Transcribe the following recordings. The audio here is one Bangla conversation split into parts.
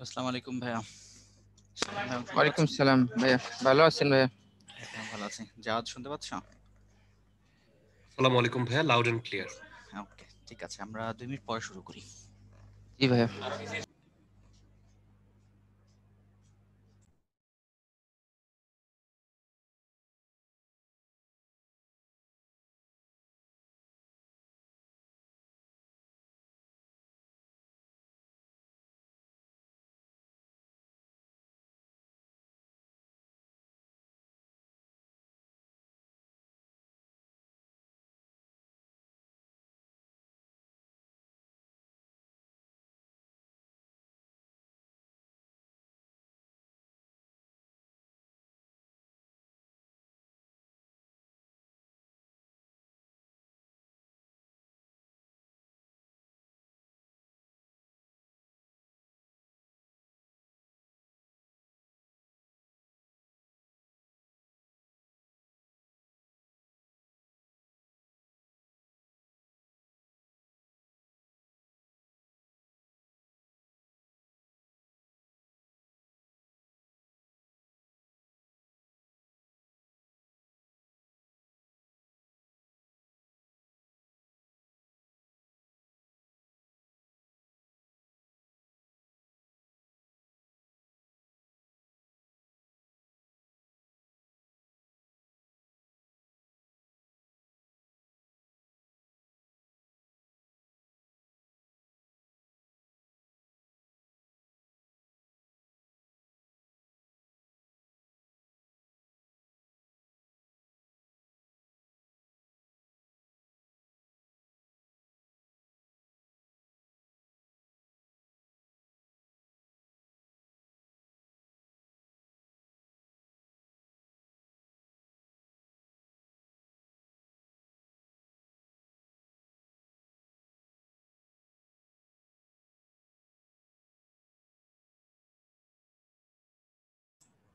আসসালামু আলাইকুম ভাইয়া। ভাইয়া শুনতে ওয়ালাইকুম পাচ্ছেন? সালাম ভাইয়া, ভালো আছেন ভাইয়া? হ্যাঁ ভালো আছি। জাওয়াদ শুনতে পাচ্ছ? আসসালামু আলাইকুম ভাইয়া, লাউড এন্ড ক্লিয়ার। হ্যাঁ ওকে, ঠিক আছে, আমরা 2 মিনিট পরে শুরু করি। জি ভাইয়া।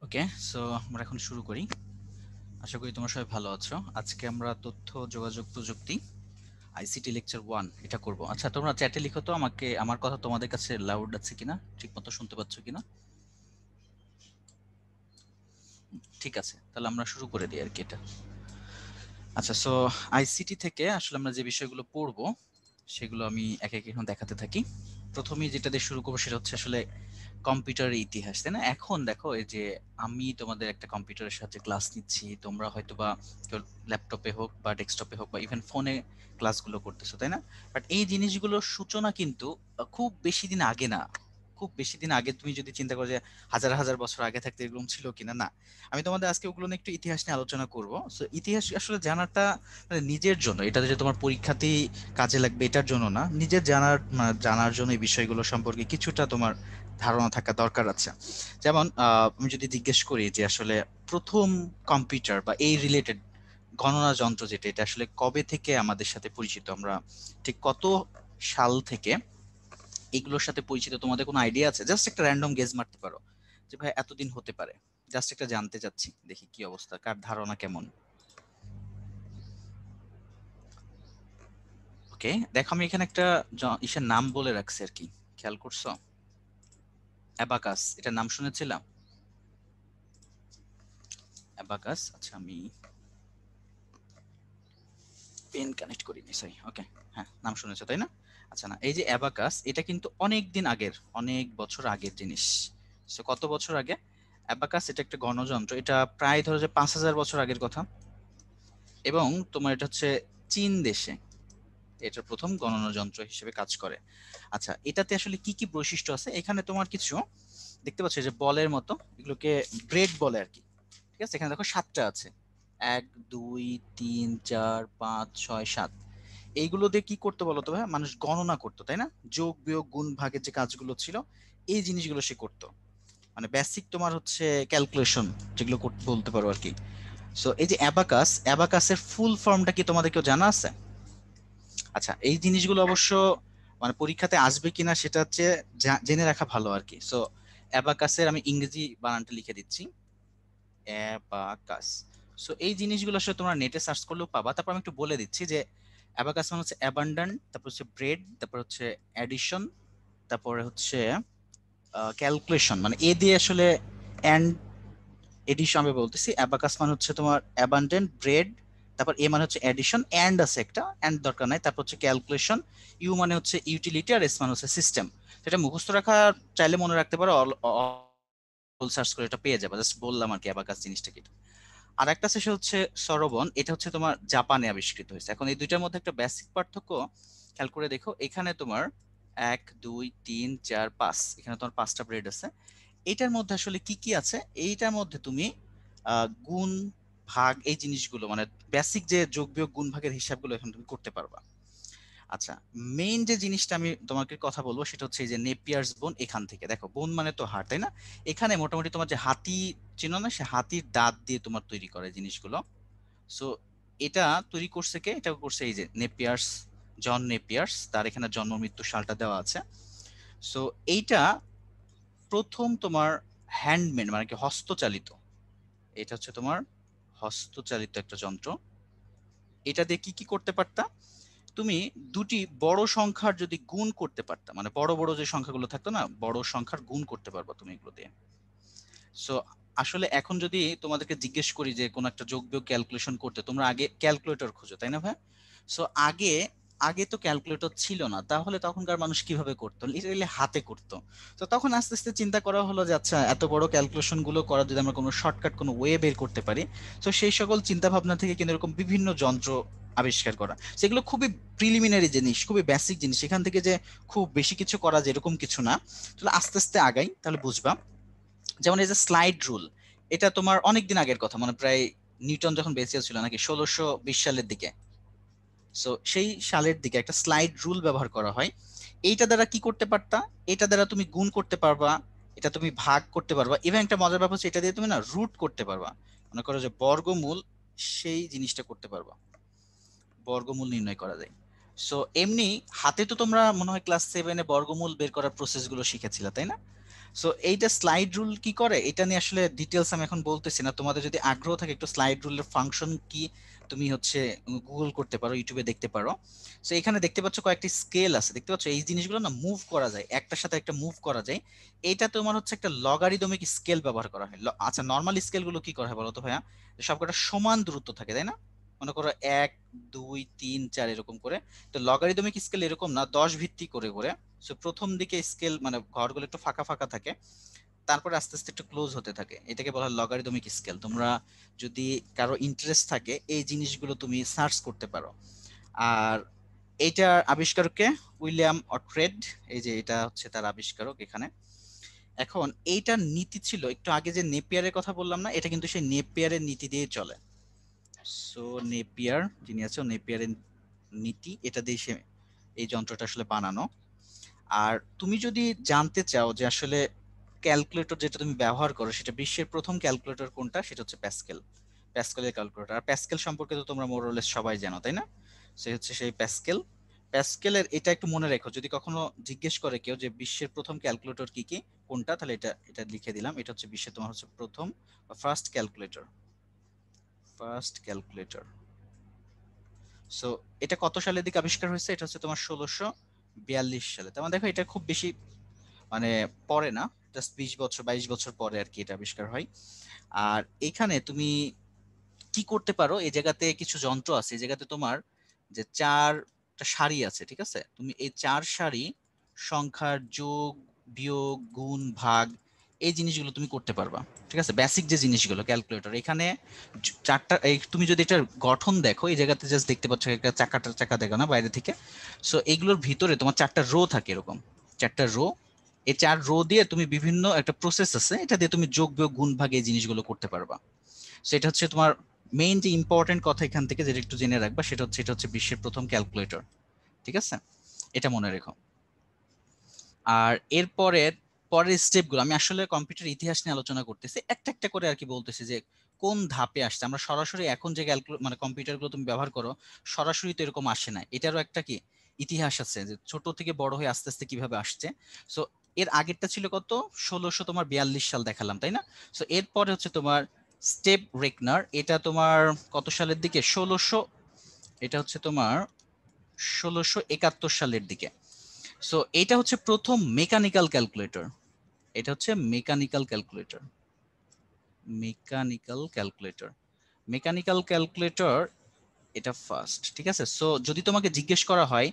ওকে, সো আমরা এখন শুরু করি। আশা করি তোমরা সবাই ভালো আছো। আজকে আমরা তথ্য যোগাযোগ প্রযুক্তি আইসিটি লেকচার 1 এটা করব। আচ্ছা, তোমরা চ্যাটে লিখো তো আমাকে আমার কথা তোমাদের কাছে লাউড আছে কিনা, ঠিকমতো শুনতে পাচ্ছ কিনা। ঠিক আছে, তাহলে আমরা শুরু করে দিই আর কি এটা। আচ্ছা, সো আইসিটি থেকে আসলে আমরা যে বিষয়গুলো পড়বো সেগুলো আমি এক এক এখন দেখাতে থাকি। প্রথমেই যেটা দিয়ে শুরু করবো সেটা হচ্ছে আসলে কম্পিউটারের ইতিহাস, তাই না? এখন দেখো, এই যে আমি তোমাদের একটা কম্পিউটারের সাহায্যে ক্লাস নিচ্ছি, তোমরা হয়তো বা ল্যাপটপে হোক বা ডেস্কটপে হোক বা ইভেন ফোনে ক্লাসগুলো করতেছো, তাই না? বাট এই জিনিসগুলোর সূচনা কিন্তু খুব বেশি দিন আগে না। খুব বেশি দিন আগে তুমি যদি চিন্তা করো যে হাজার হাজার বছর আগে থাকতে এরকম ছিল কিনা, না। আমি তোমাদের আজকে ওগুলো নিয়ে একটু ইতিহাস নিয়ে আলোচনা করব। সো ইতিহাস আসলে জানাটা মানে নিজের জন্য, এটা যে তোমার পরীক্ষাতেই কাজে লাগবে এটার জন্য না, নিজের জানার জন্য এই বিষয়গুলো সম্পর্কে কিছুটা তোমার ধারণা থাকা দরকার আছে। যেমন আমি যদি জিজ্ঞেস করি যে আসলে প্রথম কম্পিউটার বা এই রিলেটেড গণনা যন্ত্র যেটা, এটা আসলে কবে থেকে আমাদের সাথে পরিচিত, আমরা ঠিক কত সাল থেকে এগুলোর সাথে পরিচিত, তোমাদের কোনো আইডিয়া আছে? জাস্ট একটা র্যান্ডম গেস মারতে পারো যে ভাই এতদিন হতে পারে। জাস্ট একটা জানতে চাচ্ছি, দেখি কি অবস্থা, কার ধারণা কেমন। ওকে, দেখো আমি এখানে একটা ইসের নাম বলে রাখছি আর কি, খেয়াল করছো? অ্যাবাকাস, এটার নাম শুনেছিলাম? অ্যাবাকাস, আচ্ছা আমি পেন কানেক্ট করিনি, সরি। ওকে, হ্যাঁ নাম শুনেছো তাই না? আচ্ছা, না, এই যে অ্যাবাকাস এটা কিন্তু অনেক দিন আগের, অনেক বছর আগের জিনিস। সো কত বছর আগে? অ্যাবাকাস এটা একটা গণযন্ত্র, এটা প্রায় ধরো যে 5,000 বছর আগের কথা। এবং তোমার এটা হচ্ছে চীন দেশে এটা প্রথম গণনা যন্ত্র হিসেবে কাজ করে। আচ্ছা, এটাতে আসলে কি কি বৈশিষ্ট্য আছে, এখানে তোমার কিছু দেখতে পাচ্ছ যে বলের মতো, এগুলোকে ব্রেড বলে আর কি। ঠিক আছে, এখানে দেখো 7টা আছে, 1 2 3 4 5 6 7। এইগুলো দিয়ে কি করতে বলো তো ভাই? মানুষ গণনা করতো, তাই না? যোগ বিয়োগ গুণ ভাগের যে কাজগুলো ছিল, এই জিনিসগুলো সে করতো। মানে বেসিক তোমার হচ্ছে ক্যালকুলেশন, যেগুলো বলতে পারো আর কি। সো এই যে অ্যাবাকাস, অ্যাবাকাসের ফুল ফর্মটা কি তোমাদের কেউ জানা আছে? আচ্ছা, এই জিনিসগুলো অবশ্য মানে পরীক্ষাতে আসবে কিনা সেটা হচ্ছে জেনে রাখা ভালো আর কি। সো অ্যাবাকাসের আমি ইংরেজি বানানটা লিখে দিচ্ছি, অ্যাবাকাস। সো এই জিনিসগুলো আসলে তোমরা নেটে সার্চ করলেও পাবা। তারপর আমি একটু বলে দিচ্ছি যে অ্যাবাকাস মানে হচ্ছে অ্যাবান্ডান্ট, তারপর হচ্ছে ব্রেড, তারপর হচ্ছে অ্যাডিশন, তারপরে হচ্ছে ক্যালকুলেশন মানে এ দিয়ে আসলে অ্যান্ড এডিশন আমি বলতেছি। অ্যাবাকাস মানে হচ্ছে তোমার অ্যাবান্ডেন্ট ব্রেড, তারপর এ মানে হচ্ছে এডিশন, অ্যান্ড আছে একটা, অ্যান্ড দরকার নাই, তারপর হচ্ছে ক্যালকুলেশন, ইউ মানে হচ্ছে ইউটিলিটি, আর এস মানে হচ্ছে সিস্টেম। সেটা মুখস্থ রাখা চাইলে মনে রাখতে পারো, অল সার্চ করে এটা পেয়ে যাবে, জাস্ট বললাম আর কি অ্যাবাকাস জিনিসটা কি। আর একটা শেষে হচ্ছে সরবন, এটা হচ্ছে তোমার জাপানে আবিষ্কৃত হয়েছে। এখন এই দুইটার মধ্যে একটা বেসিক পার্থক্য খেয়াল করে দেখো, এখানে তোমার 1 2 3 4 5, এখানে তোমার 5টা ব্রেড আছে। এইটার মধ্যে আসলে কি কি আছে, এইটার মধ্যে তুমি গুণ ভাগ এই জিনিসগুলো মানে বেসিক যে যোগ বিয়োগ গুণ ভাগের হিসাবগুলো এখন তুমি করতে পারবা। আচ্ছা, মেইন যে জিনিসটা আমি তোমাকে কথা বলবো সেটা হচ্ছে এই যে নেপিয়ার্স বোন। এখান থেকে দেখো, বোন মানে তো হাড়, তাই না? এখানে মোটামুটি তোমার যে হাতি চিনো না, সে হাতির দাঁত দিয়ে তোমার তৈরি করে জিনিসগুলো। সো এটা তৈরি করছে কে? এটা করছে এই যে নেপিয়ার্স, জন নেপিয়ার্স। তার এখানে জন্ম মৃত্যু সালটা দেওয়া আছে। সো এইটা প্রথম তোমার হ্যান্ডমেড মানে কি হস্তচালিত, এটা হচ্ছে তোমার হস্তচালিত একটা যন্ত্র। এটা দিয়ে কি কি করতে পারতা তুমি? দুটি বড় সংখ্যার যদি গুণ করতে পারতা, মানে বড় বড় যে সংখ্যাগুলো থাকতো না, বড় সংখ্যার গুণ করতে পারবা তুমি এগুলো দিয়ে। সো আসলে এখন যদি তোমাদেরকে জিজ্ঞেস করি যে কোন একটা যোগ বিয়োগ ক্যালকুলেশন করতে, তোমরা আগে ক্যালকুলেটর খোঁজো, তাই না ভাই? সো আগে আগে তো ক্যালকুলেটর ছিল না, তাহলে তখনকার মানুষ কিভাবে করতো? লিটারালি হাতে করতো। তো তখন আস্তে আস্তে চিন্তা করা হলো যে আচ্ছা, এত বড় ক্যালকুলেশন গুলো করার যদি আমরা কোনো শর্টকাট কোনো ওয়ে বের করতে পারি। তো সেই সকল চিন্তা ভাবনা থেকে কিন্তু এরকম বিভিন্ন যন্ত্র আবিষ্কার করা, সেগুলো খুবই প্রিলিমিনারি জিনিস, খুবই বেসিক জিনিস। এখান থেকে যে খুব বেশি কিছু করা যায় এরকম কিছু না। তাহলে আস্তে আস্তে আগাই, তাহলে বুঝবা। যেমন এই যে স্লাইড রুল, এটা তোমার অনেক দিন আগের কথা, মানে প্রায় নিউটন যখন বেঁচে ছিল নাকি 1620 সালের দিকে। সো সেই সালের দিকে একটা স্লাইড রুল ব্যবহার করা হয়। এইটা দ্বারা কি করতে পারতা? এটা দ্বারা তুমি গুণ করতে পারবা, এটা তুমি ভাগ করতে পারবা, এবং একটা মজার ব্যাপার হচ্ছে এটা দিয়ে তুমি না রুট করতে পারবা। মনে করো যে বর্গমূল, সেই জিনিসটা করতে পারবা, বর্গমূল নির্ণয় করা যায়। সো এমনি হাতে তো তোমরা মনে হয় ক্লাস 7-এ বর্গমূল বের করার প্রসেস গুলো শিখেছিলে, তাই না? সো এইটা স্লাইড রুল কি করে এটা নিয়ে আসলে ডিটেলস আমি এখন বলতেছি না। তোমাদের যদি আগ্রহ থাকে একটু স্লাইড রুলের ফাংশন কি, তুমি হচ্ছে গুগল করতে পারো, ইউটিউবে দেখতে পারো। সো এখানে দেখতে পাচ্ছ কয়েকটি স্কেল আছে, দেখতে পাচ্ছ এই জিনিসগুলো না মুভ করা যায়, একটার সাথে একটা মুভ করা যায়। এইটা তোমার হচ্ছে একটা লগারিদমিক স্কেল ব্যবহার করা হয়। আচ্ছা, নর্মাল স্কেল গুলো কি করা হয় বলো তো ভাইয়া? যে সবকটা সমান দূরত্ব থাকে, তাই না? মনে করো 1 2 3 4 এরকম করে। তো লগারিদমিক স্কেল এরকম না, 10 ভিত্তি করে করে। সো প্রথম দিকে স্কেল মানে ঘরগুলো একটু ফাঁকা ফাঁকা থাকে, তারপরে আস্তে আস্তে একটু ক্লোজ হতে থাকে। এটাকে বলা হয় লগারিদমিক স্কেল। তোমরা যদি কারো ইন্টারেস্ট থাকে এই জিনিসগুলো তুমি সার্চ করতে পারো। আর এইটার আবিষ্কারকে উইলিয়াম অট্রেড, এই যে এটা হচ্ছে তার আবিষ্কারক এখানে। এখন এইটার নীতি ছিল, একটু আগে যে নেপিয়ারের কথা বললাম না, এটা কিন্তু সেই নেপিয়ারের নীতি দিয়ে চলে। সো নেপিয়ার যিনি আছে, নেপিয়ারের নীতি, এটা দিয়ে সে এই যন্ত্রটা আসলে বানানো। আর তুমি যদি জানতে চাও যে আসলে ক্যালকুলেটর যেটা তুমি ব্যবহার করো সেটা বিশ্বের প্রথম ক্যালকুলেটর কোনটা, সেটা হচ্ছে প্যাসকেল। প্যাসকেলের ক্যালকুলেটর। আর প্যাসকেল সম্পর্কে তো তোমরা মোরলেস সবাই জানো, তাই না? সে হচ্ছে সেই প্যাসকেল। প্যাসকেলের এটা একটু মনে রেখো, যদি কখনো জিজ্ঞেস করে কেউ যে বিশ্বের প্রথম ক্যালকুলেটর কি কি, কোনটা, তাহলে এটা এটা লিখে দিলাম, এটা হচ্ছে বিশ্বের তোমার হচ্ছে প্রথম বা first calculator. First calculator. So এটা কত সালের দিকে আবিষ্কার হয়েছে? এটা হচ্ছে তোমার 1642 সালে। তার মানে দেখো এটা খুব বেশি মানে পরে না, জাস্ট 20 বছর 22 বছর পরে আর কি এটা আবিষ্কার হয়। আর এখানে তুমি কি করতে পারো, এই জায়গাতে কিছু যন্ত্র আছে, এই জায়গাতে তোমার যে 4টা সারি আছে, ঠিক আছে? তুমি এই 4 সারি সংখ্যার যোগ বিয়োগ গুণ ভাগ এই জিনিসগুলো তুমি করতে পারবা। ঠিক আছে, বেসিক যে জিনিসগুলো ক্যালকুলেটর এখানে চারটা। এই তুমি যদি এটার গঠন দেখো, এই জায়গাতে জাস্ট দেখতে পাচ্ছ একটা চাকাটা, চাকা দেখো না বাইরে থেকে? সো এইগুলোর ভিতরে তোমার 4টা রো থাকে, এরকম 4টা রো। এই 4 রো দিয়ে তুমি বিভিন্ন একটা প্রসেস আছে, এটা দিয়ে তুমি যোগ বিয়োগ গুণ ভাগ এই জিনিসগুলো করতে পারবা। সেটা হচ্ছে তোমার মেইন যে ইম্পর্টেন্ট কথা এখান থেকে যেটা একটু জেনে রাখবা, সেটা হচ্ছে এটা হচ্ছে বিশ্বের প্রথম ক্যালকুলেটর। ঠিক আছে, এটা মনে রেখো। আর এরপরে পরের স্টেপগুলো আমি আসলে কম্পিউটার ইতিহাস নিয়ে আলোচনা করতেছি, একটা একটা করে আর কি বলতেছি যে কোন ধাপে আসছে। আমরা সরাসরি এখন যে মানে কম্পিউটারগুলো তুমি ব্যবহার করো, সরাসরি তো এরকম আসে না, এটারও একটা কি ইতিহাস আছে, যে ছোট থেকে বড় হয়ে আস্তে আস্তে কিভাবে আসছে। সো এর আগেরটা ছিল কত, 1642 সাল দেখালাম, তাই না? সো এরপরে হচ্ছে তোমার স্টেপ রেকনার, এটা তোমার কত সালের দিকে, এটা হচ্ছে তোমার 1671 সালের দিকে। সো এটা হচ্ছে প্রথম মেকানিক্যাল ক্যালকুলেটর। এটা হচ্ছে mechanical calculator. Mechanical calculator, mechanical calculator এটা ফার্স্ট, ঠিক আছে। সো যদি তোমাকে জিজ্ঞেস করা হয়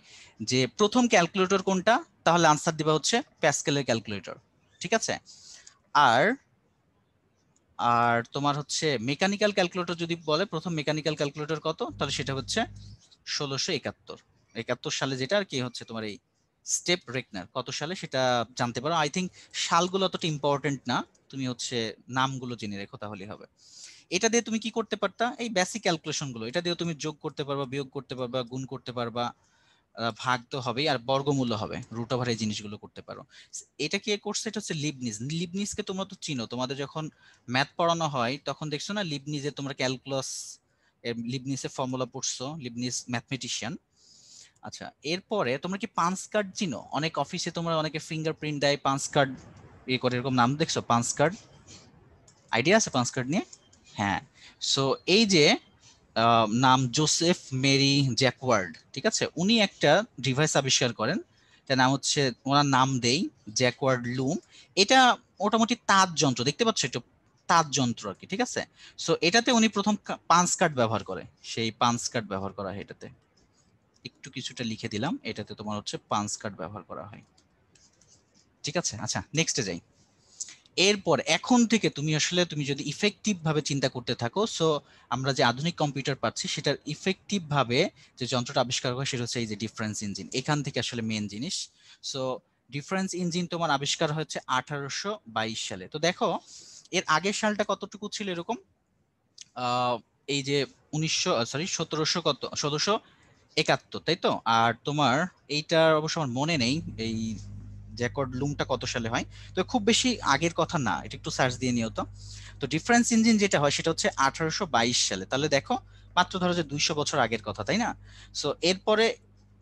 যে প্রথম ক্যালকুলেটর কোনটা, তাহলে আনসার দিবা হচ্ছে প্যাসকেলের ক্যালকুলেটর, ঠিক আছে। আর আর তোমার হচ্ছে মেকানিক্যাল ক্যালকুলেটর যদি বলে প্রথম মেকানিক্যাল ক্যালকুলেটর কত, তাহলে সেটা হচ্ছে 1671 সালে, যেটা আর কি হচ্ছে তোমার এই স্টেপ রেকনার কত সালে সেটা জানতে পারো। আই থিঙ্ক সালগুলো অতটা ইম্পর্টেন্ট না, তুমি হচ্ছে নামগুলো জেনে রেখো তাহলেই হবে। এটা দিয়ে তুমি কি করতে পারতা, এই বেসিক ক্যালকুলেশন গুলো এটা দিয়ে তুমি যোগ করতে পারবা, বিয়োগ করতে পারবা, গুণ করতে পারবা, ভাগ তো হবেই, আর বর্গমূল্য হবে, রুট ওভার, এই জিনিসগুলো করতে পারো। এটা কে করছে, এটা হচ্ছে লিবনিজ। লিবনিজকে তোমরা তো চিনো, তোমাদের যখন ম্যাথ পড়ানো হয় তখন দেখছো না লিবনিজে তোমরা ক্যালকুলাস লিবনিজের ফর্মুলা পড়ছো, লিবনিজ ম্যাথমেটিশিয়ান। আচ্ছা, এরপরে তোমরা কি পাঞ্চ কার্ড চিনো? অনেক অফিসে তোমরা অনেকে ফিঙ্গারপ্রিন্ট দেয়, পাঞ্চ কার্ড ইয়ে করে, এরকম নাম দেখছো পাঞ্চ কার্ড? আইডিয়া আছে পাঞ্চ কার্ড নিয়ে? হ্যাঁ। সো এই যে নাম জোসেফ মেরি জ্যাকওয়ার্ড, ঠিক আছে, উনি একটা ডিভাইস আবিষ্কার করেন, তার নাম হচ্ছে, ওনার নাম দেই জ্যাকওয়ার্ড লুম। এটা মোটামুটি তাঁত যন্ত্র, দেখতে পাচ্ছ একটু তাঁত যন্ত্র আর কি, ঠিক আছে। সো এটাতে উনি প্রথম পাঞ্চ কার্ড ব্যবহার করে, সেই পাঞ্চ কার্ড ব্যবহার করা হয় এটাতে। একটু কিছুটা লিখে দিলাম, এটাতে তোমার হচ্ছে পাঞ্চ কার্ড ব্যবহার করা হয়, ঠিক আছে। আচ্ছা, নেক্সটে যাই। এরপর এখন থেকে তুমি আসলে তুমি যদি ইফেক্টিভ ভাবে চিন্তা করতে থাকো, সো আমরা যে আধুনিক কম্পিউটার পাচ্ছি সেটার ইফেক্টিভ ভাবে যে যন্ত্রটা আবিষ্কার হয় সেটা হচ্ছে এই যে ডিফারেন্স ইঞ্জিন। এখান থেকে আসলে মেন জিনিস। সো ডিফারেন্স ইঞ্জিন তোমার আবিষ্কার হচ্ছে 1822 সালে। তো দেখো এর আগের সালটা কতটুকু ছিল এরকম, আহ এই যে 1771, তাই তো। আর তোমার এইটার অবশ্য আমার মনে নেই এই জ্যাকর্ড লুমটা কত সালে হয়, তো খুব বেশি আগের কথা না, এটা একটু সার্চ দিয়ে নিও তো। তো ডিফারেন্স ইঞ্জিন যেটা হয় সেটা হচ্ছে 1822 সালে, তাহলে দেখো মাত্র ধরো যে 200 বছর আগের কথা, তাই না। সো এরপরে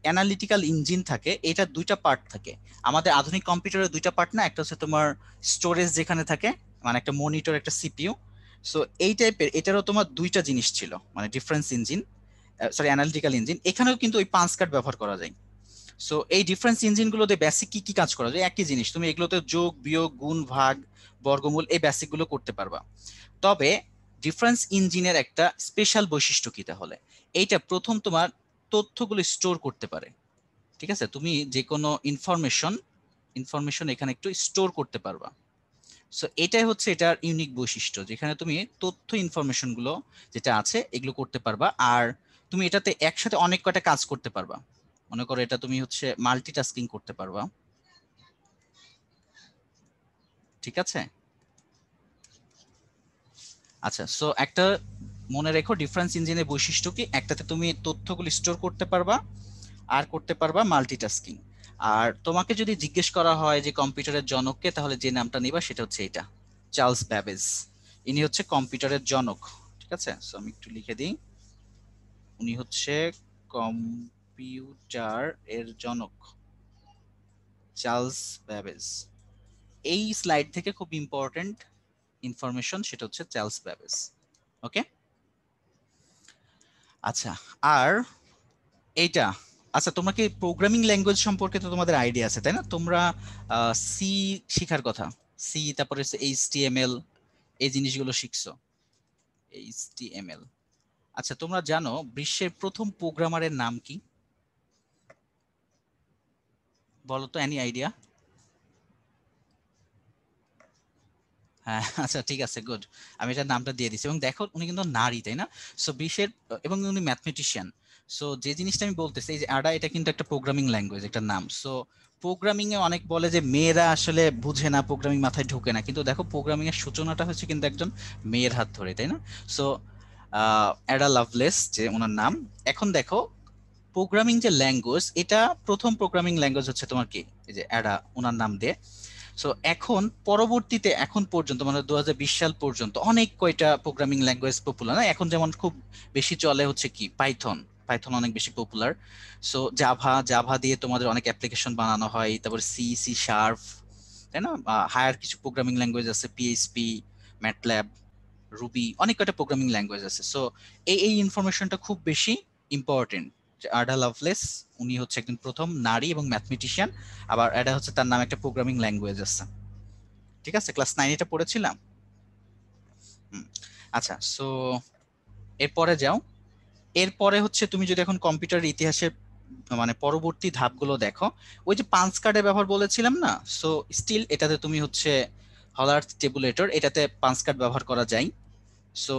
অ্যানালিটিক্যাল ইঞ্জিন থাকে, এটা দুইটা পার্ট থাকে। আমাদের আধুনিক কম্পিউটারের দুইটা পার্ট না, একটা হচ্ছে তোমার স্টোরেজ যেখানে থাকে, মানে একটা মনিটর, একটা সিপিইউ। সো এই টাইপের এটারও তোমার দুইটা জিনিস ছিল, মানে difference engine, sorry analytical engine, এখানেও কিন্তু ওই পাঁচ কার্ড ব্যবহার করা যায়। সো এই ডিফারেন্স ইঞ্জিনগুলোতে বেসিক কি কি কাজ করা যায়, একই জিনিস, তুমি এগুলোতে যোগ বিয়োগ গুণ ভাগ বর্গমূল এই বেসিক গুলো করতে পারবা। তবে ডিফারেন্স ইঞ্জিনের একটা স্পেশাল বৈশিষ্ট্য কি, তাহলে এইটা প্রথম তোমার তথ্যগুলো স্টোর করতে পারে, ঠিক আছে। তুমি যে কোনো ইনফরমেশন ইনফরমেশন এখানে একটু স্টোর করতে পারবা। সো এটাই হচ্ছে এটার ইউনিক বৈশিষ্ট্য, যেখানে তুমি তথ্য ইনফরমেশন গুলো যেটা আছে এগুলো করতে পারবা, আর তুমি এটাতে একসাথে অনেক কয়টা কাজ করতে পারবা। মনে করো এটা তুমি হচ্ছে মাল্টিটাস্কিং করতে পারবা, ঠিক আছে। আচ্ছা, সো একটা মনে রেখো ডিফারেন্স ইঞ্জিনের বৈশিষ্ট্য কি, একটাতে তুমি তথ্যগুলো স্টোর করতে পারবা, আর করতে পারবা মাল্টিটাস্কিং। আর তোমাকে যদি জিজ্ঞেস করা হয় যে কম্পিউটারের জনককে, তাহলে যে নামটা নিবা সেটা হচ্ছে এটা, চার্লস ব্যাবেজ। ইনি হচ্ছে কম্পিউটারের জনক, ঠিক আছে। সো আমি একটু লিখে দিই, উনি হচ্ছে কম্পিউটার এর জনক, চার্লস ব্যাবেজ। এই স্লাইড থেকে খুব ইম্পর্টেন্ট ইনফরমেশন, সেটা হচ্ছে চার্লস ব্যাবেজ। ওকে, আচ্ছা। আর এইটা, আচ্ছা তোমরা কি প্রোগ্রামিং ল্যাঙ্গুয়েজ সম্পর্কে তো তোমাদের আইডিয়া আছে তাই না, তোমরা সি শিখার কথা, সি, তারপরে এইচটিএমএল, এই জিনিসগুলো শিখছো, এইচটিএমএল। আচ্ছা, তোমরা জানো বিশ্বের প্রথম প্রোগ্রামারের নাম কি, বলো তো, এনি আইডিয়া? হ্যাঁ, আচ্ছা ঠিক আছে, গুড। আমি এটার নামটা দিয়ে দিচ্ছি, এবং দেখো উনি কিন্তু নারী, তাই না। সো বিশ্বের, এবং উনি ম্যাথমেটিশিয়ান। সো যে জিনিসটা আমি বলতেছি, এই যে অ্যাডা, এটা কিন্তু একটা প্রোগ্রামিং ল্যাঙ্গুয়েজ, একটা নাম। সো প্রোগ্রামিং এ অনেক বলে যে মেয়েরা আসলে বুঝে না, প্রোগ্রামিং মাথায় ঢোকে না, কিন্তু দেখো প্রোগ্রামিং এর সূচনাটা হচ্ছে কিন্তু একজন মেয়ের হাত ধরে, তাই না। সো অ্যাডা লাভলেস যে ওনার নাম। এখন দেখো প্রোগ্রামিং যে ল্যাঙ্গুয়েজ, এটা প্রথম প্রোগ্রামিং ল্যাঙ্গুয়েজ হচ্ছে তোমার কি, এই যে অ্যাডা ওনার নাম দিয়ে। সো এখন পরবর্তীতে এখন পর্যন্ত মানে 2020 সাল পর্যন্ত অনেক কয়টা প্রোগ্রামিং ল্যাঙ্গুয়েজ পপুলার, না এখন যেমন খুব বেশি চলে হচ্ছে কি পাইথন, পাইথন অনেক বেশি পপুলার। সো জাভা, জাভা দিয়ে তোমাদের অনেক অ্যাপ্লিকেশন বানানো হয়, তারপর সি, সি শার্প, তাই না। হায়ার কিছু প্রোগ্রামিং ল্যাঙ্গুয়েজ আছে, পিএইচপি, ম্যাটল্যাব, রুবি, অনেক কয়টা প্রোগ্রামিং ল্যাঙ্গুয়েজ আছে। সো এই ইনফরমেশনটা খুব বেশি ইম্পর্টেন্ট। আডা লাভলেস, উনি হচ্ছে একজন প্রথম নারী এবং ম্যাথমেটিশিয়ান, আবার এটা হচ্ছে তার নামে একটা প্রোগ্রামিং ল্যাঙ্গুয়েজ আছে। ঠিক আছে, ক্লাস 9 এটা পড়েছিলাম। আচ্ছা, সো এরপরে যাও। এরপরে হচ্ছে তুমি যদি এখন কম্পিউটার ইতিহাসের মানে পরবর্তী ধাপগুলো দেখো, ওই যে পাঞ্চ কার্ডের ব্যবহার বলেছিলাম না, সো স্টিল এটাতে তুমি হচ্ছে হলার টেবুলেটর, এটাতে পাঞ্চ কার্ড ব্যবহার করা যায়। সো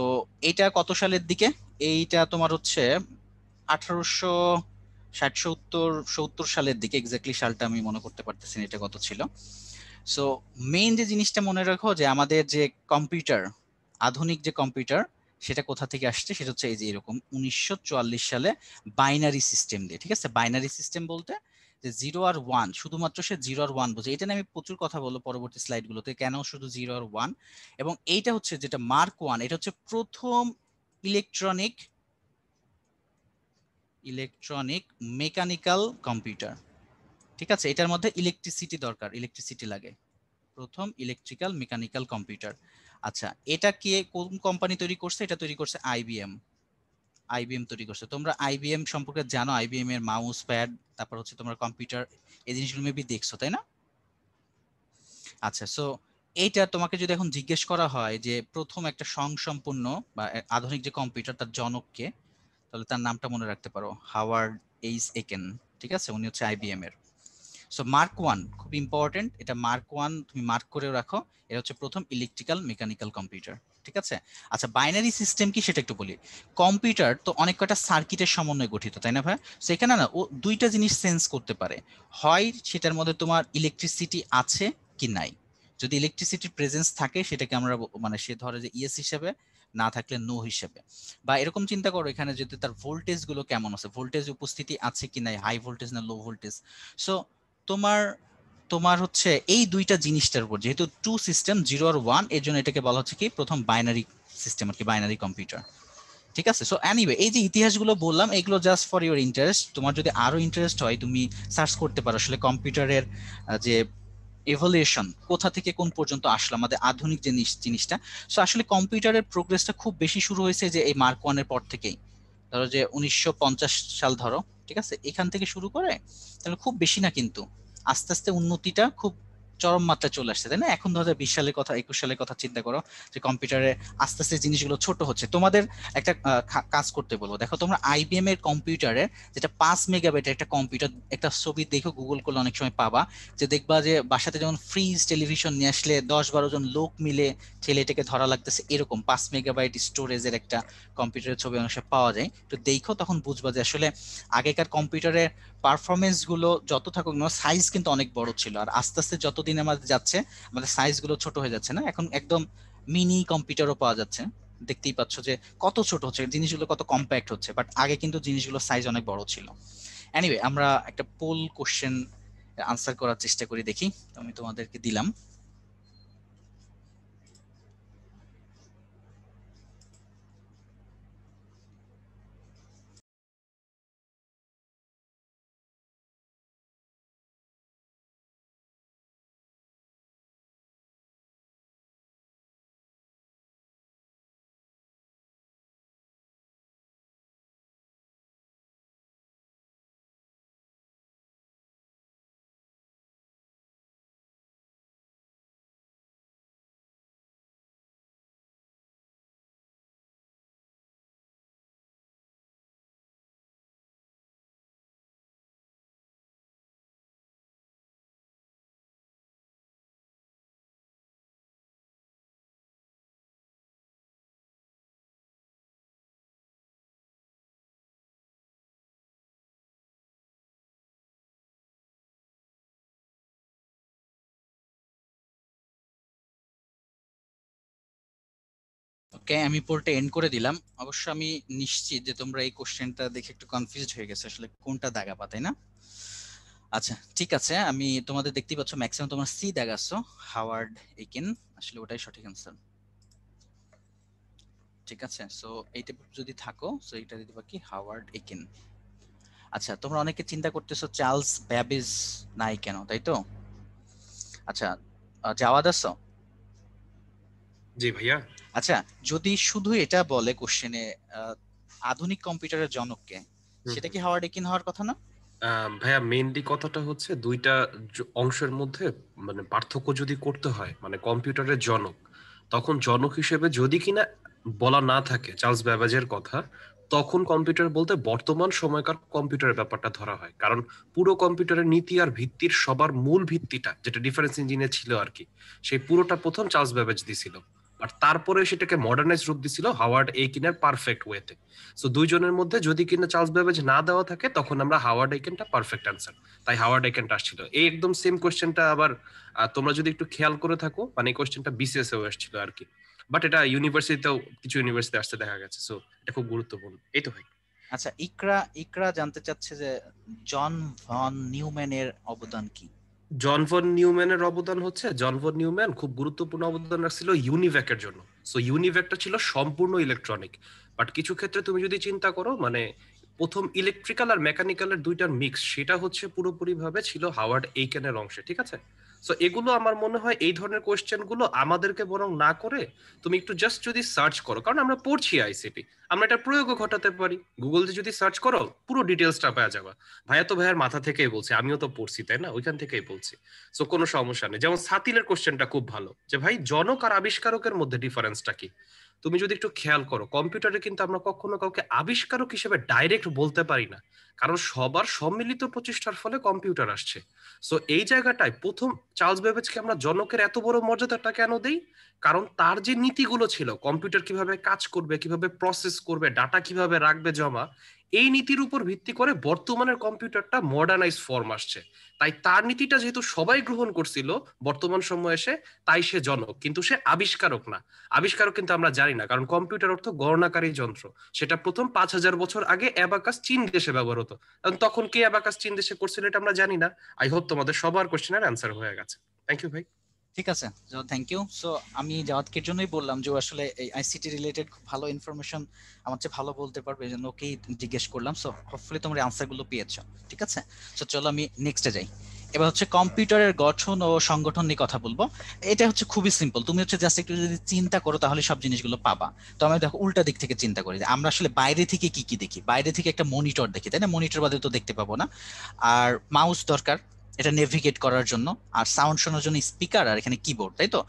এইটা কত সালের দিকে? এইটা তোমার হচ্ছে 1860 সত্তর সালের দিকে, এক্স্যাক্টলি সালটা আমি মনে করতে পারতেছি না এটা কত ছিল। সো মেইন যে জিনিসটা মনে রাখো যে আমাদের যে কম্পিউটার, আধুনিক যে কম্পিউটার, সেটা কোথা থেকে আসছে, সেটা হচ্ছে এই যে এরকম 1944 সালে বাইনারি সিস্টেম দিয়ে। ঠিক আছে, বাইনারি সিস্টেম বলতে যে জিরো আর ওয়ান, শুধুমাত্র সে জিরো আর ওয়ান বোঝে। এটা নিয়ে আমি প্রচুর কথা বলবো পরবর্তী স্লাইডগুলোতে, কেন শুধু জিরো আর ওয়ান। এবং এইটা হচ্ছে যেটা মার্ক ওয়ান, এটা হচ্ছে প্রথম ইলেকট্রনিক ইলেকট্রনিক মেকানিক্যাল কম্পিউটার। ঠিক আছে, এটার মধ্যে ইলেকট্রিসিটি দরকার, ইলেকট্রিসিটি লাগে, প্রথম ইলেকট্রিক্যাল মেকানিক্যাল কম্পিউটার। আচ্ছা, এটা কে কোন কোম্পানি তৈরি করছে? এটা তৈরি করছে আইবিএম। আইবিএম তৈরি করছে। তোমরা আইবিএম সম্পর্কে জানো, আইবিএম এর মাউস প্যাড, তারপর হচ্ছে তোমার কম্পিউটার, এই জিনিসগুলো মেবি দেখছো, তাই না? আচ্ছা, সো এইটা তোমাকে যদি এখন জিজ্ঞেস করা হয় যে প্রথম একটা স্বয়ংসম্পূর্ণ বা আধুনিক যে কম্পিউটার, তার জনককে, তাহলে তার নামটা মনে রাখতে পারো, হাওয়ার্ড এইচ একেন। ঠিক আছে, উনি হচ্ছে আইবিএম এর। সো মার্ক ওয়ান খুব ইম্পর্টেন্ট, এটা মার্ক ওয়ান তুমি মার্ক করেও রাখো। এটা হচ্ছে প্রথম ইলেকট্রিক্যাল মেকানিক্যাল কম্পিউটার। ঠিক আছে। আচ্ছা, বাইনারি সিস্টেম কি সেটা একটু বলি। কম্পিউটার তো অনেক কয়টা সার্কিটের সমন্বয়ে গঠিত, তাই না ভাই? সো এখানে না ও দুইটা জিনিস সেন্স করতে পারে, হয় সেটার মধ্যে তোমার ইলেকট্রিসিটি আছে কি নাই। যদি ইলেকট্রিসিটির প্রেজেন্স থাকে সেটাকে আমরা মানে সে ধরে যে ইয়েস হিসেবে, না থাকলে নো হিসেবে। বা এরকম চিন্তা করো এখানে যদি তার ভোল্টেজ গুলো কেমন আছে, ভোল্টেজ উপস্থিতি আছে কি নাই, হাই ভোল্টেজ না লো ভোল্টেজ। সো তোমার তোমার হচ্ছে এই দুইটা জিনিসটার উপর, যেহেতু টু সিস্টেম জিরো আর ওয়ান, এর জন্য এটাকে বলা হচ্ছে কি প্রথম বাইনারি সিস্টেম আর কি, বাইনারি কম্পিউটার। ঠিক আছে। সো এনিওয়ে, এই যে ইতিহাসগুলো বললাম এগুলো জাস্ট ফর ইউর ইন্টারেস্ট। তোমার যদি আরো ইন্টারেস্ট হয় তুমি সার্চ করতে পারো আসলে কম্পিউটারের যে এভলিউশন কোথা থেকে কোন পর্যন্ত আসলো, আমাদের আধুনিক যে জিনিসটা। সো আসলে কম্পিউটারের প্রোগ্রেসটা খুব বেশি শুরু হয়েছে যে এই মার্ক ওয়ানের পর থেকেই। ধরো যে 1950 সাল ধরো, ঠিক আছে, এখান থেকে শুরু করে তাহলে খুব বেশি না, কিন্তু আস্তে আস্তে উন্নতিটা খুব চরম মাত্রায় চলে আসছে, তাই না? এখন 2020 সালের কথা, 21 সালের কথা চিন্তা করো, যে কম্পিউটারে আস্তে আস্তে জিনিসগুলো ছোট হচ্ছে। তোমাদের একটা কাজ করতে বলবো, দেখো তোমরা আইবিএম এর কম্পিউটারে, যেটা 5 মেগাবাইটের একটা কম্পিউটার, একটা ছবি দেখো গুগল করলে অনেক সময় পাবা, যে দেখবা যে বাসাতে যেমন ফ্রিজ টেলিভিশন নিয়ে আসলে 10-12 জন লোক মিলে ছেলেটাকে ধরা লাগতেছে, এরকম 5 মেগাবাইট স্টোরেজের একটা কম্পিউটারের ছবি অনেক সময় পাওয়া যায়। তো দেখো তখন বুঝবা যে আসলে আগেকার কম্পিউটারের পারফরমেন্স গুলো যত থাকুক না, সাইজ কিন্তু অনেক বড় ছিল। আর আস্তে আস্তে যতদিন আমাদের যাচ্ছে আমাদের সাইজ গুলো ছোট হয়ে যাচ্ছে, না? এখন একদম মিনি কম্পিউটারও পাওয়া যাচ্ছে। দেখতেই পাচ্ছ যে কত ছোট হচ্ছে জিনিসগুলো, কত কম্প্যাক্ট হচ্ছে, বাট আগে কিন্তু জিনিসগুলো সাইজ অনেক বড় ছিল। এনিওয়ে, আমরা একটা পোল কোশ্চেন আনসার করার চেষ্টা করি, দেখি। তো আমি তোমাদেরকে দিলাম। ওকে, আমি পোলটা এন্ড করে দিলাম। অবশ্য আমি নিশ্চিত যে তোমরা এই কোশ্চেনটা দেখে একটু কনফিউজড হয়ে গেছে, আসলে কোনটা দাগাবা, তাই না? আচ্ছা, ঠিক আছে, আমি তোমাদের দেখতেই পাচ্ছ ম্যাক্সিমাম তোমার সি দাগাচ্ছ, হাওয়ার্ড এইকেন, আসলে ওটাই সঠিক অ্যান্সার। ঠিক আছে, সো এইটা যদি থাকো, সো এটা দিতে কি হাওয়ার্ড এইকেন। আচ্ছা, তোমরা অনেকে চিন্তা করতেছো চার্লস ব্যাবেজ নাই কেন, তাই তো? আচ্ছা, জাওয়াদ আছো? জি ভাইয়া। আচ্ছা, যদি শুধু এটা বলে কোশ্চেনে আধুনিক কম্পিউটারের জনক কে, হুম সেটা হুম। কি হাওয়ার্ড এইকেন হওয়ার কথা না? ভাইয়া মেইনলি কথাটা হচ্ছে দুইটা অংশের মধ্যে মানে পার্থক্য যদি করতে হয়, মানে কম্পিউটারের জনক, তখন জনক হিসেবে যদি কিনা বলা না থাকে চার্লস ব্যাবেজের কথা, তখন কম্পিউটার বলতে বর্তমান সময়কার কম্পিউটারের ব্যাপারটা ধরা হয়। কারণ পুরো কম্পিউটারের নীতি আর ভিত্তির সবার মূল ভিত্তিটা যেটা ডিফারেন্স ইঞ্জিনে ছিল আর কি, সেই পুরোটা প্রথম চার্লস ব্যাবেজ দিছিল। আর তারপরে সেটাকে মডার্নাইজ রূপ দিছিল হাওয়ার্ড এইকিনের পারফেক্ট ওয়েতে। সো দুইজনের মধ্যে যদি কিনা চার্লস ব্যাবেজ না দেওয়া থাকে, তখন আমরা হাওয়ার্ড আইকেনটা পারফেক্ট অ্যান্সার, তাই হাওয়ার্ড আইকেনটা আসছিল। এই একদম সেম কোশ্চেনটা আবার তোমরা যদি একটু খেয়াল করে থাকো, মানে এই কোশ্চেনটা বিসিএস এও আসছিল আর কি, বাট এটা ইউনিভার্সিটিতেও কিছু ইউনিভার্সিটি আসতে দেখা গেছে। সো এটা খুব গুরুত্বপূর্ণ। এই তো ভাই। আচ্ছা, ইকরা ইকরা জানতে চাচ্ছে যে জন ভন নিউম্যানের অবদান কি? জন ভন নিউম্যানের অবদান হচ্ছে, জন ভন নিউম্যান খুব গুরুত্বপূর্ণ অবদান রাখছিল ইউনিভ্যাকের জন্য। সো ইউনিভ্যাকটা ছিল সম্পূর্ণ ইলেকট্রনিক, বাট কিছু ক্ষেত্রে তুমি যদি চিন্তা করো, মানে প্রথম ইলেকট্রিক্যাল আর মেকানিক্যালের দুইটার মিক্স, সেটা হচ্ছে পুরোপুরি ভাবে ছিল হাওয়ার্ড এইকেনের অংশে, ঠিক আছে? সো এগুলো আমার মনে হয় এই ধরনের কোয়েশ্চেন গুলো আমাদেরকে বরং না করে তুমি একটু জাস্ট যদি সার্চ করো, কারণ আমরা পড়ছি আইসিটি, আমরা এটা প্রয়োগও ঘটাতে পারি। গুগল দিয়ে যদি সার্চ করো পুরো ডিটেলসটা পাওয়া যাবে। ভাইয়া তো ভাইয়ার মাথা থেকেই বলছে, আমিও তো পড়ছি তাই না, ওইখান থেকেই বলছি। সো কোনো সমস্যা নেই। যেমন সাতিলের কোশ্চেনটা খুব ভালো, যে ভাই জনক আর আবিষ্কারকের মধ্যে ডিফারেন্সটা কি। তুমি যদি একটু খেয়াল করো, কম্পিউটারে কিন্তু আমরা কখনো কাউকে আবিষ্কারক হিসেবে ডাইরেক্ট বলতে পারি না, কারণ সবার সম্মিলিত প্রচেষ্টার ফলে কম্পিউটার আসছে। সো এই জায়গাটায় প্রথম চার্লস বেবেজকে আমরা জনকের এত বড় মর্যাদাটা কেন দেই? কারণ তার যে নীতিগুলো ছিল, কম্পিউটার কিভাবে কাজ করবে, কিভাবে প্রসেস করবে, ডাটা কিভাবে রাখবে জমা, এই নীতির উপর ভিত্তি করে বর্তমানের কম্পিউটারটা মডার্নাইজ ফর্ম আসছে। তাই তার নীতিটা যেহেতু সবাই গ্রহণ করছিল বর্তমান সময়ে এসে, তাই সে জনক, কিন্তু সে আবিষ্কারক না। আবিষ্কারক কিন্তু আমরা জানি না, কারণ কম্পিউটার অর্থ গণনাকারী যন্ত্র। সেটা প্রথম 5000 বছর আগে অ্যাবাকাস চীন দেশে ব্যবহার হতো। কারণ তখন কে অ্যাবাকাস চীন দেশে করছিল এটা আমরা জানি না। আই হোপ তোমাদের সবার কোশ্চেনের অ্যান্সার হয়ে গেছে। থ্যাংক ইউ ভাই। ঠিক আছে, থ্যাংক ইউ। সো আমি জাওয়াদকের জন্যই বললাম যে ও আসলে এই আইসিটি রিলেটেড খুব ভালো ইনফরমেশন আমার চেয়ে ভালো বলতে পারবে, এই জন্য ওকেই জিজ্ঞেস করলাম। সো হোপফুলি তোমরা আনসারগুলো পেয়েছো, ঠিক আছে? সো চলো আমি নেক্সটে যাই। এবার হচ্ছে কম্পিউটারের গঠন ও সংগঠন নিয়ে কথা বলবো। এটা হচ্ছে খুবই সিম্পল, তুমি হচ্ছে জাস্ট একটু যদি চিন্তা করো তাহলে সব জিনিসগুলো পাবা। তো আমি দেখো উল্টা দিক থেকে চিন্তা করি যে আমরা আসলে বাইরে থেকে কি কি দেখি। বাইরে থেকে একটা মনিটর দেখি, তাই না? মনিটর বাদে তো দেখতে পাবো না। আর মাউস দরকার এটা নেভিগেট করার জন্য, আর সাউন্ড শোনার জন্য স্পিকার, আর এখানে কিবোর্ড, তাই তো?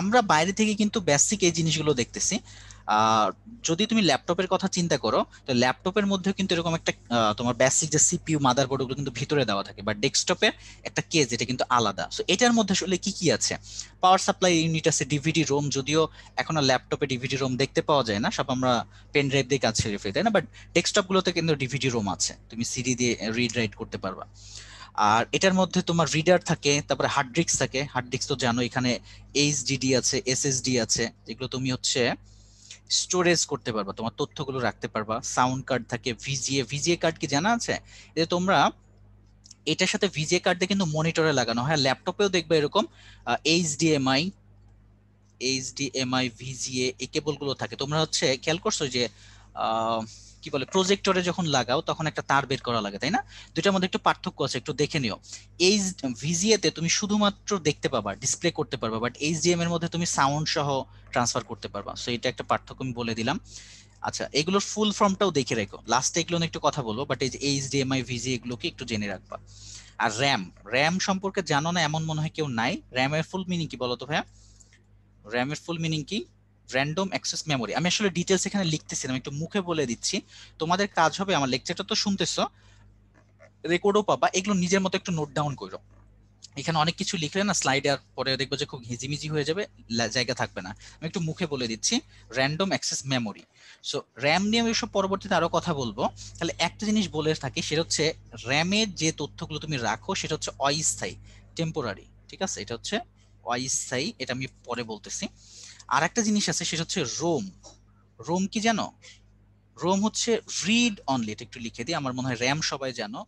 আমরা বাইরে থেকে কিন্তু বেসিক এই জিনিসগুলো দেখতেছি। যদি তুমি ল্যাপটপের কথা চিন্তা করো, তো ল্যাপটপের মধ্যে কিন্তু এরকম একটা তোমার বেসিক যে সিপিইউ মাদারবোর্ড ওগুলো কিন্তু ভিতরে দেওয়া থাকে, বা ডেস্কটপের একটা কেস এটা কিন্তু আলাদা। সো এটার মধ্যে আসলে কি কি আছে? পাওয়ার সাপ্লাই ইউনিট আছে, ডিভিডি রোম, যদিও এখন আর ল্যাপটপে ডিভিডি রোম দেখতে পাওয়া যায় না, সব আমরা পেন ড্রাইভ দিয়ে কাজ সেরে ফেলি, তাই না? বাট ডেস্কটপ গুলোতে কিন্তু ডিভিডি রোম আছে, তুমি সিডি দিয়ে রিড রাইট করতে পারবা। আর এটার মধ্যে তোমার রিডার থাকে, তারপরে হার্ড ডিস্ক থাকে। হার্ড ডিস্ক তো জানো, এখানে এইচডিডি আছে, এসএসডি আছে, যেগুলো তুমি হচ্ছে স্টোরেজ করতে পারবা, তোমার তথ্যগুলো রাখতে পারবা। সাউন্ড কার্ড থাকে, ভিজিএ। ভিজিএ কার্ড কি জানা আছে? যে তোমরা এটার সাথে ভিজিএ কার্ড দিয়ে কিন্তু মনিটরে লাগানো হয়, ল্যাপটপেও দেখবে এরকম এইচডিএমআই, ভিজিএ এই কেবলগুলো থাকে। তোমরা হচ্ছে খেয়াল করছো যে কি বলে, প্রজেক্টরে যখন লাগাও তখন একটা তার বের করা লাগে, তাই না? দুইটার মধ্যে একটু পার্থক্য আছে, একটু দেখে নিও। এই ভিজিএ তে তুমি শুধুমাত্র দেখতে পাবা, ডিসপ্লে করতে পারবা, বাট এইচডিএম এর মধ্যে তুমি সাউন্ড সহ ট্রান্সফার করতে পারবা। সো এটা একটা পার্থক্য আমি বলে দিলাম। আচ্ছা, এগুলোর ফুল ফর্মটাও দেখে রাখো, লাস্টে এগুলো নিয়ে একটু কথা বলবো, বাট এই যে এইচডিএমআই, ভিজিএ এগুলোকে একটু জেনে রাখবা। আর র্যাম, র্যাম সম্পর্কে জানো না এমন মনে হয় কেউ নাই। র্যামের ফুল মিনিং কি বলো তো ভাইয়া? র্যামের ফুল মিনিং কি? Random access memory. আমি আসলে ডিটেলস এখানে লিখতেছি না, আমি একটু মুখে বলে দিচ্ছি। তোমাদের কাজ হবে, আমার লেকচারটা তো শুনতেছো, রেকর্ডও পাবা, এগুলো নিজের মতো একটু নোট ডাউন করো। এখানে অনেক কিছু লিখলে না স্লাইডে আর পরে দেখবো যে খুব হিজিমিজি হয়ে যাবে, জায়গা থাকবে না। আমি একটু মুখে বলে দিচ্ছি, random access memory. So RAM নিয়ে আমি সব পরবর্তীতে আরো কথা বলবো। তাহলে একটা জিনিস বলে থাকি, সেটা হচ্ছে র্যামের যে তথ্যগুলো তুমি রাখো সেটা হচ্ছে অস্থায়ী, টেম্পোরারি, ঠিক আছে? এটা হচ্ছে অস্থায়ী, এটা আমি পরে বলতেছি। আর একটা জিনিস আছে, সেটা হচ্ছে রোম। রোম কি জানো? রোম হচ্ছে রিড অনলি। এটা একটু লিখে দিই, আমার মনে হয় র্যাম সবাই জানো,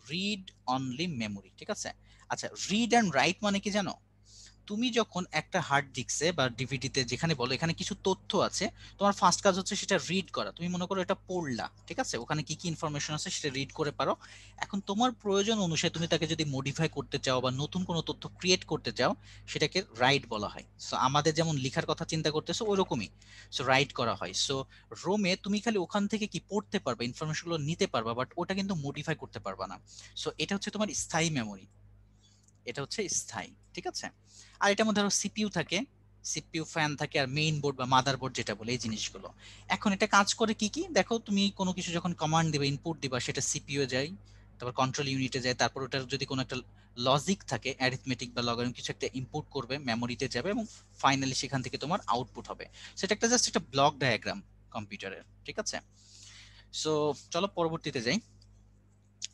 রিড অনলি মেমোরি, ঠিক আছে? আচ্ছা, রিড অ্যান্ড রাইট মানে কি জানো? তুমি যখন একটা হার্ড ডিস্কে বা ডিভিডিতে যেখানে বলো এখানে কিছু তথ্য আছে, তোমার ফার্স্ট কাজ হচ্ছে সেটা রিড করা। তুমি মনে করো এটা পড়লা, ঠিক আছে, ওখানে কি কি ইনফরমেশন আছে সেটা রিড করে পারো। এখন তোমার প্রয়োজন অনুসারে তুমি তাকে যদি মডিফাই করতে চাও বা নতুন কোনো তথ্য ক্রিয়েট করতে চাও, সেটাকে রাইট বলা হয়। সো আমাদের যেমন লেখার কথা চিন্তা করতেছো ওইরকমই, সো রাইট করা হয়। সো রোমে তুমি খালি ওখান থেকে কি পড়তে পারবা, ইনফরমেশনগুলো নিতে পারবা, বাট ওটা কিন্তু মডিফাই করতে পারবা না। সো এটা হচ্ছে তোমার স্থায়ী মেমোরি, এটা হচ্ছে স্থায়ী, ঠিক আছে। আর এটার মধ্যে আরো সিপিইউ থাকে, সিপিইউ ফ্যান থাকে, আর মেইন বোর্ড বা মাদারবোর্ড যেটা বলে, এই জিনিসগুলো। এখন এটা কাজ করে কি কি দেখো, তুমি কোনো কিছু যখন কমান্ড দিবে, ইনপুট দিবা, সেটা সিপিইউ যায়, তারপর কন্ট্রোল ইউনিটে যায়, তারপর ওটার যদি কোনো একটা লজিক থাকে, অ্যারিথমেটিক বা লগারিদম কিছু একটা ইনপুট করবে, মেমোরিতে যাবে, এবং ফাইনালি সেখান থেকে তোমার আউটপুট হবে। সেটা একটা জাস্ট একটা ব্লক ডায়াগ্রাম কম্পিউটারের, ঠিক আছে। সো চলো পরবর্তীতে যাই।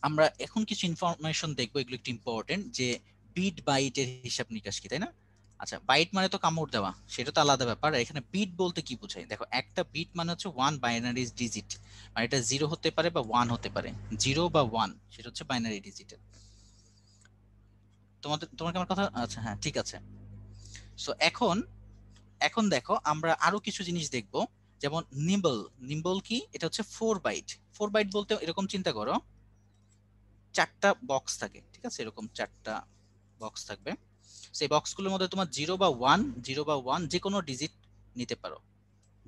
আমরা এখন কিছু ইনফরমেশন দেখবো, এগুলো একটু ইম্পর্টেন্ট, যে বিট বাইটের হিসাব নিকাশ কি, তাই না? আচ্ছা, বাইট মানে তো কামড় দেওয়া, সেটা তো আলাদা ব্যাপার। আর এখানে বিট বলতে কি বোঝায় দেখো, একটা বিট মানে হচ্ছে ওয়ান বাইনারি ডিজিট, মানে এটা জিরো হতে পারে বা ওয়ান হতে পারে, জিরো বা ওয়ান, সেটা হচ্ছে বাইনারি ডিজিটের। তোমার কি আমার কথা, আচ্ছা হ্যাঁ ঠিক আছে। সো এখন এখন দেখো আমরা আরো কিছু জিনিস দেখবো, যেমন নিম্বল। নিম্বল কি, এটা হচ্ছে 4 বাইট। 4 বাইট বলতে এরকম চিন্তা করো, চারটা বক্স থাকে, ঠিক আছে, এরকম চারটা বক্স থাকবে। সেই বক্সগুলোর মধ্যে তোমার জিরো বা ওয়ান যে কোনো ডিজিট নিতে পারো,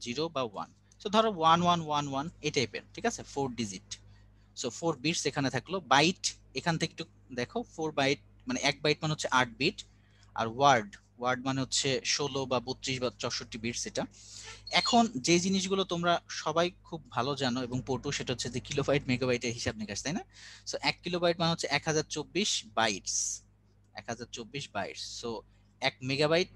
জিরো বা ওয়ান। তো ধরো 1111 এই টাইপের, ঠিক আছে, 4 ডিজিট। সো 4 বিটস এখানে থাকলো। বাইট এখান থেকে একটু দেখো, 4 বাইট মানে 1 বাইট মানে হচ্ছে 8 বিট। আর ওয়ার্ড, ওয়ার্ড মানে হচ্ছে 16 বা 32 বা 64 বিটস এটা। এখন যে জিনিসগুলো তোমরা সবাই খুব ভালো জানো এবং পড়তো, সেটা হচ্ছে যে কিলোবাইট মেগাবাইটের হিসাব নিকাশ, তাই না? সো 1 কিলোবাইট মানে হচ্ছে 1024 bytes, 1024 bytes. So 1 megabyte,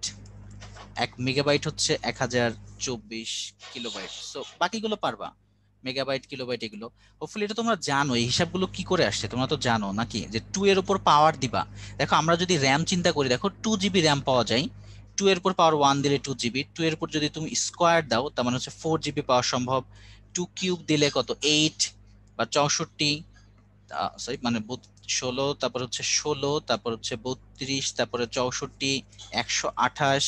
1 megabyte হচ্ছে 1024 কিলোবাইট। সো বাকিগুলো পারবা, মেগাবাইট কিলোবাইট এগুলো হোপফুলি এটা তোমরা জানো। এই হিসাবগুলো কি করে আসছে তোমরা তো জানো নাকি, যে 2 এর উপর পাওয়ার দিবা। দেখো আমরা যদি র্যাম চিন্তা করি, দেখো 2 জিবি র্যাম পাওয়া যায়, 2 এর উপর পাওয়ার 1 দিলে 2 জিবি, 2 এর উপর যদি তুমি স্কোয়ার দাও তার মানে হচ্ছে 4 জিবি পাওয়া সম্ভব। 2 কিউব দিলে কত, 8 বা 64, সরি মানে 16, তারপর হচ্ছে 16, তারপর হচ্ছে 32, তারপরে 64, 128,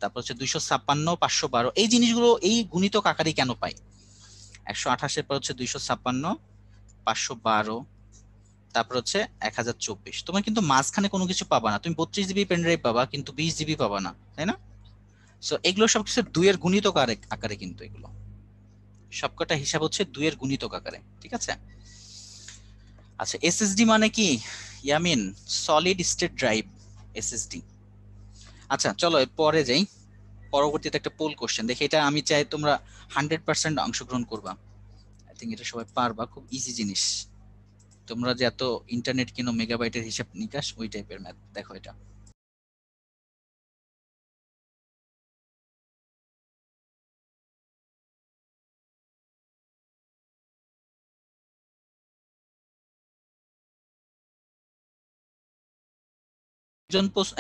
তারপর হচ্ছে 256, 512। এই জিনিসগুলো এই গুণিতক আকারে কেন পাই? 128-এর পর হচ্ছে 256, 512, তারপর হচ্ছে 1024। তোমার কিন্তু মাঝখানে কোনো কিছু পাবা না, তুমি 32 জিবি পেন ড্রাইভ পাবা কিন্তু 20 জিবি পাবা না, তাই না? সো এগুলো সবকিছু 2 এর গুণিতক আকারে, কিন্তু এগুলো সবকটা হিসাব হচ্ছে 2 এর গুণিতক আকারে, ঠিক আছে। আচ্ছা, এসএসডি মানে কি Yamin? Solid state drive, SSD. আচ্ছা চলো পরে যাই, পরবর্তীতে একটা পোল কোশ্চেন দেখি, এটা আমি চাই তোমরা 100% অংশগ্রহণ করবা। আই থিঙ্ক এটা সবাই পারবা, খুব ইজি জিনিস। তোমরা যে এত ইন্টারনেট কিনো, মেগাবাইটের হিসাব নিকাশ, ওই টাইপের ম্যাথ। দেখো এটা,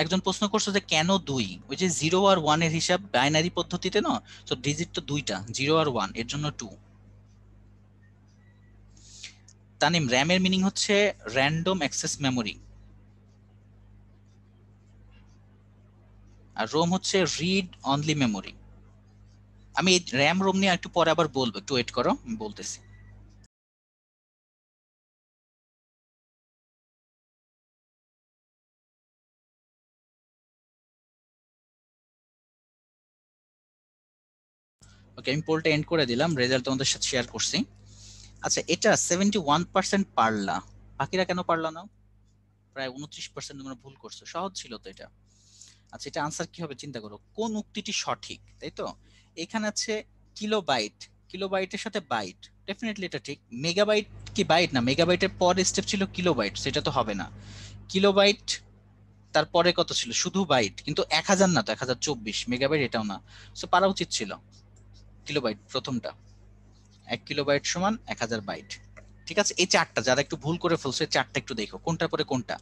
একজন প্রশ্ন করছে যে কেন 2? ওই যে 0 আর 1 এর হিসাব বাইনারি পদ্ধতিতে না, তো ডিজিট তো দুইটা, 0 আর 1, এর জন্য 2। তানিম, র্যামের মিনিং হচ্ছে র্যান্ডম অ্যাক্সেস মেমোরি, আর রোম হচ্ছে রিড অনলি মেমোরি। আমি এই র্যাম রোম নিয়ে একটু পরে আবার বলবো, একটু ওয়েট করো, আমি বলতেছি। ওকে, আমি পোলটা এন্ড করে দিলাম, রেজাল্ট তোমাদের সাথে শেয়ার করছি। আচ্ছা, এটা 71% পারলা, বাকিরা কেন পারলা না? প্রায় 29% তোমরা ভুল করছো, সহজ ছিল তো এটা। আচ্ছা, এটা আনসার কি হবে চিন্তা করো, কোন উক্তিটি সঠিক, তাই তো? এখানে আছে কিলোবাইট, কিলোবাইটের সাথে বাইট, ডেফিনেটলি এটা ঠিক। মেগাবাইট কি বাইট না, মেগাবাইটের পরের স্টেপ ছিল কিলোবাইট, সেটা তো হবে না। কিলোবাইট তারপরে কত ছিল, শুধু বাইট, কিন্তু 1000 না তো, 1024 মেগাবাইট এটাও না। সো পারা উচিত ছিল কিলোবাইট প্রথমটা, 1 কিলোবাইট সমান 1000 বাইট। ঠিক আছে, এই চারটা যারা একটু ভুল করে ফেলছে, চারটা একটু দেখো কোনটার পরে কোনটা।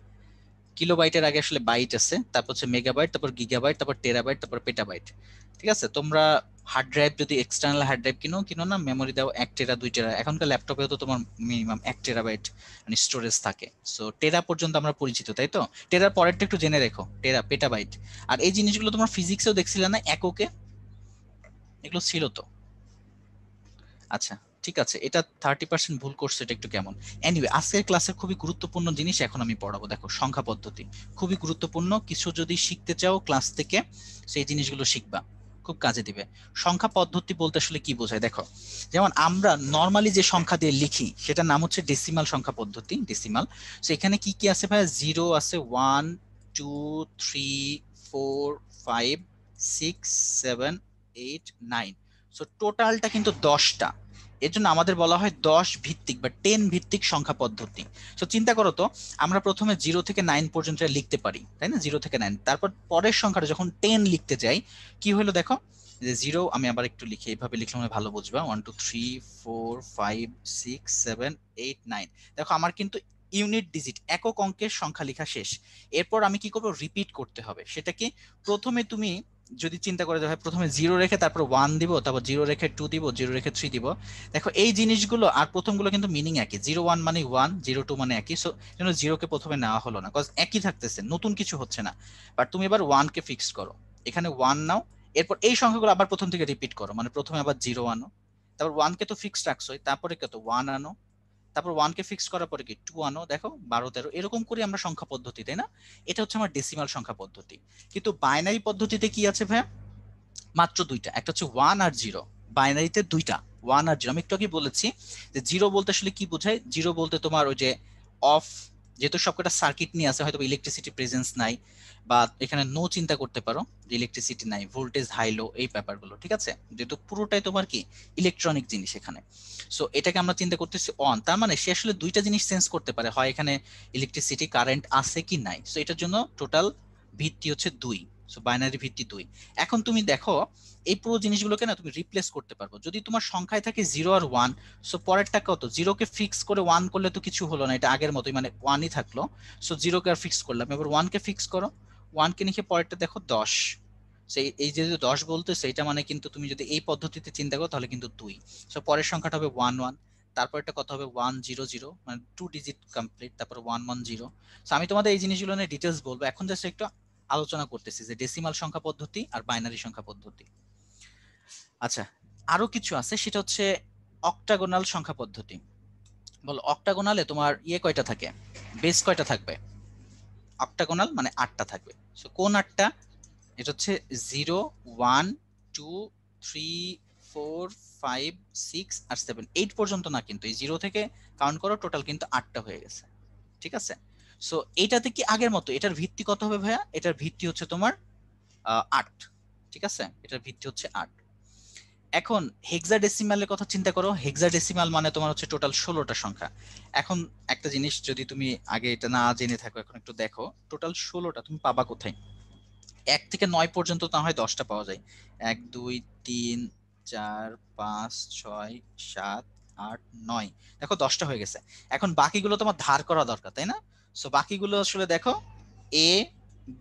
কিলোবাইটের আগে আসলে বাইট আছে, তারপর হচ্ছে মেগাবাইট, তারপর গিগাবাইট, তারপর টেরাবাইট, তারপর পেটাবাইট। ঠিক আছে, তোমরা হার্ড ড্রাইভ যদি এক্সটার্নাল হার্ড ড্রাইভ কিনো না, মেমোরি দাও 1 টেরা 2 টেরা, এখনকার ল্যাপটপেও তো তোমার মিনিমাম 1 টেরাবাইট মানে স্টোরেজ থাকে। সো টেরা পর্যন্ত আমরা পরিচিত, তাই তো? টেরার পরেরটা একটু জেনে রেখো, টেরা, পেটাবাইট। আর এই জিনিসগুলো তোমার ফিজিক্সেও দেখছিলে না, এককে, এগুলো ছিল তো। আচ্ছা ঠিক আছে, এটা 30% ভুল করছে, এটা একটু কেমন। এনিওয়ে, আজকের ক্লাসের খুবই গুরুত্বপূর্ণ জিনিস এখন আমি পড়াবো। দেখো, সংখ্যা পদ্ধতি খুবই গুরুত্বপূর্ণ, কিছু যদি শিখতে চাও ক্লাস থেকে সেই জিনিসগুলো শিখবা, খুব কাজে দিবে। সংখ্যা পদ্ধতি বলতে আসলে কি বোঝায় দেখো, যেমন আমরা নর্মালি যে সংখ্যা দিয়ে লিখি সেটার নাম হচ্ছে ডেসিমাল সংখ্যা পদ্ধতি, ডেসিমাল। সো এখানে কি কি আছে ভাই? 0 আছে, 1 2 3 4 5 6 7 8 9। সো টোটালটা কিন্তু 10টা। এর জন্য আমাদের বলা হয় 10 ভিত্তিক বা 10 ভিত্তিক সংখ্যা পদ্ধতি। তো চিন্তা করো তো, আমরা প্রথমে 0 থেকে 9 পর্যন্ত লিখতে পারি, তাই না? 0 থেকে 9, তারপর পরের সংখ্যাটা যখন 10 লিখতে যাই কি হলো দেখো, যে 0, আমি আবার একটু লিখি, এইভাবে লিখলে মনে ভালো বুঝবা, 1 2 3 4 5 6 7 8 9। দেখো আমার কিন্তু ইউনিট ডিজিট, একক অঙ্কের সংখ্যা লেখা শেষ। এরপর আমি কি করবো? রিপিট করতে হবে। সেটা কি? প্রথমে তুমি যদি চিন্তা করে হয় প্রথমে 0 রেখে তারপর 1 দিব, তারপর 0 রেখে 2 দিব, 0 রেখে 3 দিব। দেখো এই জিনিসগুলো আর প্রথমগুলো কিন্তু মিনিং একই, 0 1 মানে 1, 0 2 মানে একই। সো জন্য 0 কে প্রথমে নেওয়া হলো না, কজ একই থাকতেছে, নতুন কিছু হচ্ছে না। বাট তুমি এবার 1 কে ফিক্স করো, এখানে 1 নাও, এরপর এই সংখ্যাগুলো আবার প্রথম থেকে রিপিট করো, মানে প্রথমে আবার 0 আনো, তারপর 1 কে তো ফিক্সড রাখছোই, তারপরে কত 1 আনো, তারপর 1 কে ফিক্স করার পরে কি 2 আনো, দেখো 12 13, এরকম করে আমরা সংখ্যা পদ্ধতি, তাই না? এটা হচ্ছে আমার ডেসিমাল সংখ্যা পদ্ধতি। কিন্তু বাইনারি পদ্ধতিতে কি আছে ভাই? মাত্র দুইটা, একটা হচ্ছে 1 আর 0। বাইনারিতে দুইটা, 1 আর 0। আমি একটু আগে বলেছি যে 0 বলতে আসলে কি বোঝায়। 0 বলতে তোমার ওই যে অফ, যেহেতু সবকটা সার্কিট নিয়ে আছে, হয়তো ইলেকট্রিসিটি প্রেজেন্স নাই, বা এখানে নো চিন্তা করতে পারো যে ইলেকট্রিসিটি নাই, ভোল্টেজ হাই লো, এই ব্যাপারগুলো, ঠিক আছে? যেহেতু পুরোটাই তোমার কি ইলেকট্রনিক জিনিস এখানে। সো এটাকে আমরা চিন্তা করতেছি অন, তার মানে সে আসলে দুইটা জিনিস সেন্স করতে পারে, হয় এখানে ইলেকট্রিসিটি কারেন্ট আছে কি নাই। সো এটার জন্য টোটাল ভিত্তি হচ্ছে 2। সো বাইনারি ভিত্তি 2। এখন তুমি দেখো এই পুরো জিনিসগুলোকে না তুমি রিপ্লেস করতে পারবো। যদি তোমার সংখ্যায় থাকে 0 আর 1, সো পরেরটা কত? 0 কে ফিক্স করে 1 করলে তো কিছু হলো না, এটা আগের মতোই, মানে 1ই থাকলো। সো 0 কে আর ফিক্স করলাম, এবার 1 কে ফিক্স করো, 1 কে নিয়ে পরেরটা দেখো 10। সেই এই যে 10 বলতে সেইটা মানে কিন্তু তুমি যদি এই পদ্ধতিতে চিন্তা করো তাহলে কিন্তু 2। সো পরের সংখ্যাটা হবে 1 1, তারপর এটা কত হবে 1 0 0, মানে 2 ডিজিট কমপ্লিট, তারপর 1 1 0। সো আমি তোমাদের এই জিনিসগুলো নিয়ে ডিটেইলস বলবো, এখন জাস্ট একটু আলোচনা করতেছি যে ডেসিমাল সংখ্যা পদ্ধতি আর বাইনারি সংখ্যা পদ্ধতি। আচ্ছা, আরো কিছু আছে, সেটা হচ্ছে অক্টাগোনাল সংখ্যা পদ্ধতি। বলো, অক্টাগোনালে তোমার ইয়ে কয়টা থাকে? বেস কয়টা থাকবে? অক্টাগোনাল মানে 8টা থাকবে। সো কোন 8টা? এটা হচ্ছে 0 1 2 3 4 5 6 আর 7, 8 পর্যন্ত না, কিন্তু এই 0 থেকে কাউন্ট করো, টোটাল কিন্তু 8টা হয়ে গেছে, ঠিক আছে? সো এইটাতে কি আগের মতো, এটার ভিত্তি কত হবে ভাইয়া? এটার ভিত্তি হচ্ছে তোমার 8, ঠিক আছে? এটার ভিত্তি হচ্ছে 8। এখন হেক্সাডেসিমালের কথা চিন্তা করো। হেক্সাডেসিমাল মানে তোমার হচ্ছে টোটাল 16টা সংখ্যা। এখন একটা জিনিস যদি তুমি আগে এটা না জেনে থাকো, এখন একটু দেখো, টোটাল 16টা তুমি পাবা কোথায়? 1 থেকে 9 পর্যন্ত না হয় 10টা পাওয়া যায়, 1 2 3 4 5 6 7 8 9, দেখো 10টা হয়ে গেছে। এখন বাকিগুলো তোমার ধার করা দরকার, তাই না? সো বাকিগুলো আসলে দেখো, A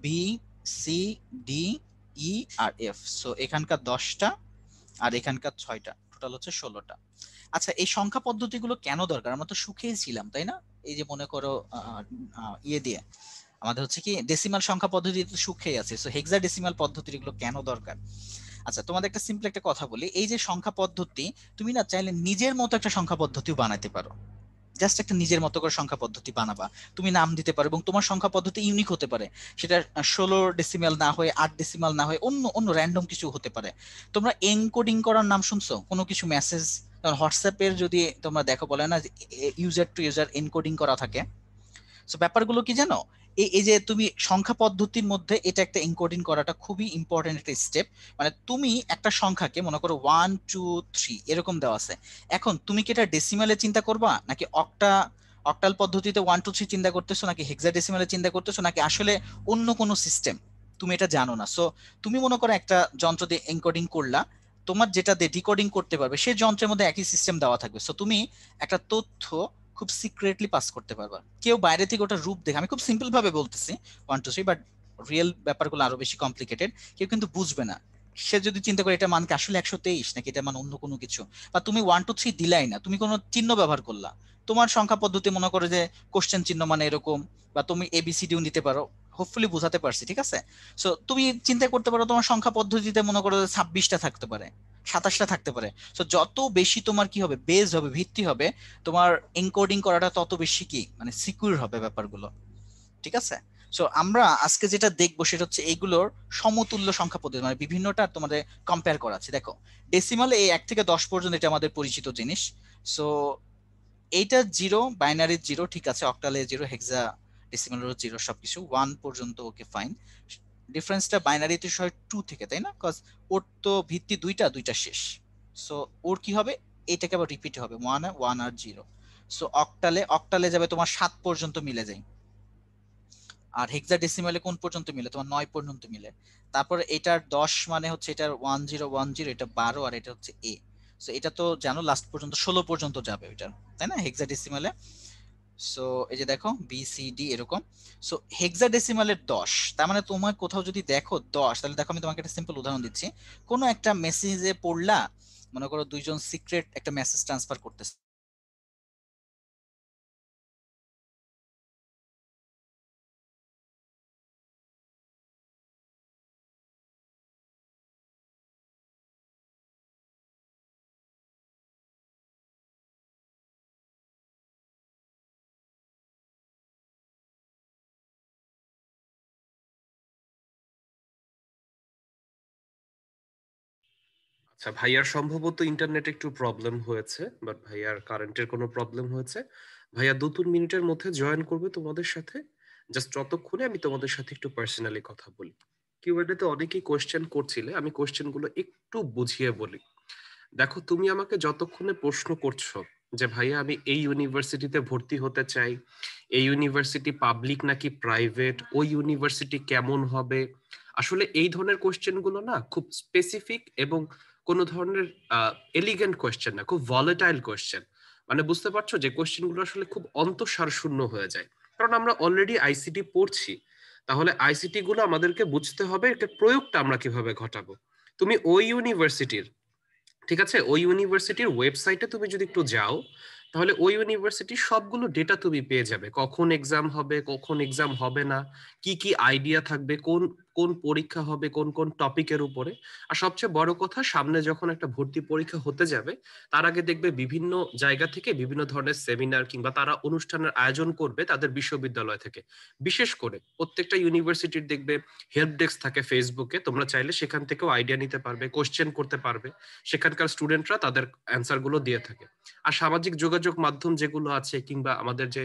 B C D E R F. So এখানকার 10টা আর এখানকার 6টা, টোটাল হচ্ছে 16টা। আচ্ছা, এই সংখ্যা পদ্ধতিগুলো কেন দরকার? আমরা তো সুখেই ছিলাম, তাই না? এই যে মনে করো ইয়ে দিয়ে আমাদের হচ্ছে কি ডেসিমাল সংখ্যা পদ্ধতিতে সুখেই আছে। সো হেক্সাডেসিমাল পদ্ধতিগুলো কেন দরকার? আচ্ছা, তোমাদের একটা সিম্পল একটা কথা বলি, এই যে সংখ্যা পদ্ধতি, তুমি না চাইলে নিজের মতো একটা সংখ্যা পদ্ধতিও বানাতে পারো। জাস্ট একটা নিজের মতো করে সংখ্যা পদ্ধতি বানাবা, তুমি নাম দিতে পারো, এবং তোমার সংখ্যা পদ্ধতি ইউনিক হতে পারে। সেটা 16 ডেসিমাল না হয়ে 8 ডেসিমাল না হয়ে অন্য অন্য র্যান্ডম কিছু হতে পারে। তোমরা এনকোডিং করার নাম শুনছো? কোনো কিছু মেসেজ, হোয়াটসঅ্যাপের যদি তোমরা দেখো, বলে না ইউজার টু ইউজার এনকোডিং করা থাকে। সো ব্যাপারগুলো কি জানো, এই যে তুমি সংখ্যা পদ্ধতির মধ্যে এটা একটা এনকোডিং করাটা খুবই ইম্পর্টেন্ট একটা স্টেপ। মানে তুমি একটা সংখ্যাকে মনে করো 1 2 3 এরকম দেওয়া আছে, এখন তুমি কি এটা ডেসিমালে চিন্তা করবা, নাকি অক্টাল পদ্ধতিতে 1 2 3 চিন্তা করতেছো, নাকি হেক্সাডেসিমালে চিন্তা করতেছো, নাকি আসলে অন্য কোনো সিস্টেম তুমি এটা জানো না। সো তুমি মনে করো একটা যন্ত্র দিয়ে এনকোডিং করলা, তোমার যেটা দিয়ে ডিকোডিং করতে পারবে সেই যন্ত্রের মধ্যে একই সিস্টেম দেওয়া থাকবে। সো তুমি একটা তথ্য খুব সিক্রেটলি পাস করতে পারবা। কেউ বাইরে থেকে ওটা রূপ দেখে, আমি খুব সিম্পল ভাবে বলতেছি 1 2 3, বাট রিয়েল ব্যাপারগুলো আরো বেশি কমপ্লিকেটেড, কেউ কিন্তু বুঝবে না। সে যদি চিন্তা করে এটা মান কি আসলে 123 নাকি এটা মান অন্য কোনো কিছু, বা তুমি 1 2 3 দিলাই না, তুমি কোনো চিহ্ন ব্যবহার করলা, তোমার সংখ্যা পদ্ধতি মনে করো যে কোশ্চেন চিহ্ন মানে এরকম, বা তুমি এবিসিডিও নিতে পারো, হোপফুলি বোঝাতে পারছি, ঠিক আছে? সো তুমি চিন্তা করতে পারো তোমার সংখ্যা পদ্ধতিতে মনে করো 26টা থাকতে পারে, 27টা থাকতে পারে। সো যত বেশি তোমার কি হবে, বেস হবে, ভিত্তি হবে, তোমার এনকোডিং করাটা তত বেশি কি মানে সিকিউর হবে ব্যাপারগুলো, ঠিক আছে? সো আমরা আজকে যেটা দেখবো সেটা হচ্ছে এইগুলোর সমতুল্য সংখ্যা পদ্ধতি, মানে বিভিন্নটা তোমাদের কম্পেয়ার করা আছে। দেখো ডেসিমালে এই 1 থেকে 10 পর্যন্ত এটা আমাদের পরিচিত জিনিস। সো এইটা জিরো, বাইনারি জিরো, ঠিক আছে, অক্টালে জিরো, হেক্সা ডেসিমালেরও জিরো, সবকিছু 1 পর্যন্ত ওকে ফাইন। ডিফারেন্সটা বাইনারিতে হয় 2 থেকে, তাই না? কজ ওর তো ভিত্তি দুইটা, দুইটা শেষ। সো ওর কি হবে, এটাকে আবার রিপিট হবে 1 1 আর 0। সো অক্টালে যাবে তোমার 7 পর্যন্ত মিলে যায়, আর হেক্সাডেসিমালে কোন পর্যন্ত মিলে, তোমার 9 পর্যন্ত মিলে। তারপর এটার 10 মানে হচ্ছে এটার 1010, এটা 12, আর এটা হচ্ছে এ। সো এটা তো জানো লাস্ট পর্যন্ত 16 পর্যন্ত যাবে ওইটার, তাই না, হেক্সাডেসিমালে? সো এই যে দেখো বি সি ডি এরকম। সো হেক্সাডেসিমালের 10, তার মানে তোমার কোথাও যদি দেখো 10, তাহলে দেখো আমি তোমাকে একটা সিম্পল উদাহরণ দিচ্ছি। কোনো একটা মেসেজে পড়লা, মনে করো দুইজন সিক্রেট একটা মেসেজ ট্রান্সফার করতেছে, আচ্ছা, ভাইয়ার সম্ভবত ইন্টারনেট একটু প্রবলেম হয়েছে, বাট ভাইয়ার কারেন্টের কোনো প্রবলেম হয়েছে। ভাইয়া 2-3 মিনিটের মধ্যে জয়েন করবে তোমাদের সাথে। জাস্ট ততক্ষণে আমি তোমাদের সাথে একটু পার্সোনালি কথা বলি। কিউএনএ তে অনেকেই কোশ্চেন করছিলে, আমি কোশ্চেন গুলো একটু বুঝিয়ে বলি। দেখো, তুমি আমাকে যতক্ষণে প্রশ্ন করছো যে ভাইয়া আমি এই ইউনিভার্সিটিতে ভর্তি হতে চাই, এই ইউনিভার্সিটি পাবলিক নাকি প্রাইভেট, ওই ইউনিভার্সিটি কেমন হবে, আসলে এই ধরনের কোশ্চেন গুলো না খুব স্পেসিফিক এবং কোনো ধরনের এলিগেন্ট কোশ্চেন না, খুব ভলেটাইল কোশ্চেন। মানে বুঝতে পারছো যে কোশ্চেন গুলো আসলে খুব অন্তঃসার শূন্য হয়ে যায়, কারণ আমরা অলরেডি আইসিটি পড়ছি। তাহলে আইসিটি গুলো আমাদেরকে বুঝতে হবে এটার প্রয়োগটা আমরা কিভাবে ঘটাবো। তুমি ওই ইউনিভার্সিটির, ঠিক আছে, ওই ইউনিভার্সিটির ওয়েবসাইটে তুমি যদি একটু যাও, তাহলে ওই ইউনিভার্সিটির সবগুলো ডেটা তুমি পেয়ে যাবে, কখন এক্সাম হবে, কখন এক্সাম হবে না, কি কি আইডিয়া থাকবে, কোন কোন পরীক্ষা হবে, কোন কোন টপিকের উপরে। আর সবচেয়ে বড় কথা, সামনে যখন একটা ভর্তি পরীক্ষা হতে যাবে, তার আগে দেখবে বিভিন্ন জায়গা থেকে বিভিন্ন ধরনের সেমিনার কিংবা তারা অনুষ্ঠানের আয়োজন করবে তাদের বিশ্ববিদ্যালয় থেকে। বিশেষ করে প্রত্যেকটা ইউনিভার্সিটির দেখবে হেল্প ডেস্ক থাকে ফেসবুকে, তোমরা চাইলে সেখান থেকেও আইডিয়া নিতে পারবে, কোশ্চেন করতে পারবে, সেখানকার স্টুডেন্টরা তাদের অ্যান্সার গুলো দিয়ে থাকে। আর সামাজিক যোগাযোগ মাধ্যম যেগুলো আছে কিংবা আমাদের যে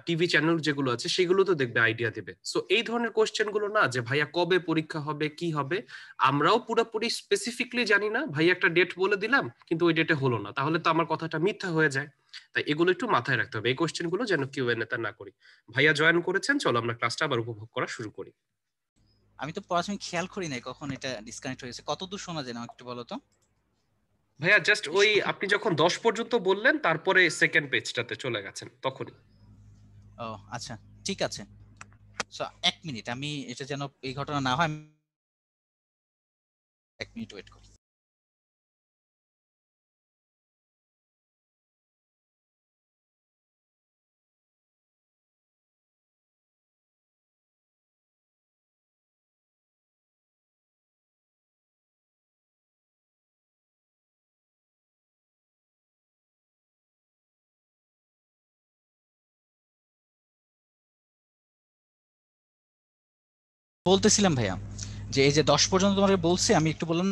টিভি চ্যানেল যেগুলো আছে সেগুলো তো দেখবে আইডিয়া দেবে। সো এই ধরনের কোশ্চেন গুলো না, যে ভাইয়া কবে পরীক্ষা হবে, কি হবে, আমরাও পুরোপুরি স্পেসিফিকলি জানি না, ভাইয়া একটা ডেট বলে দিলাম কিন্তু ওই ডেটে হলো না, তাহলে তো আমার কথাটা মিথ্যা হয়ে যায়। তাই এগুলো একটু মাথায় রাখতে হবে, এই কোশ্চেন গুলো যেন কিউএনএ তে না করি। ভাইয়া জয়েন করেছেন, চলো আমরা ক্লাসটা আবার উপভোগ করা শুরু করি। আমি তো পড়াশোনা খেয়াল করি নাই কখন এটা ডিসকানেক্ট হয়েছে, কতদূর শোনা যায় না একটু বলো তো। ভাইয়া জাস্ট ইস, ওই আপনি যখন 10 পর্যন্ত বললেন তারপরে সেকেন্ড পেজটাতে চলে গেছেন তখনই। ও আচ্ছা, ঠিক আছে। সো 1 মিনিট, আমি এটা যেন এই ঘটনা না হয়, 1 মিনিট ওয়েট করি। বলতেছিলাম ভাইয়া যে এই যে 10 পর্যন্ত তোমাকে বলছি, আমি একটু বললাম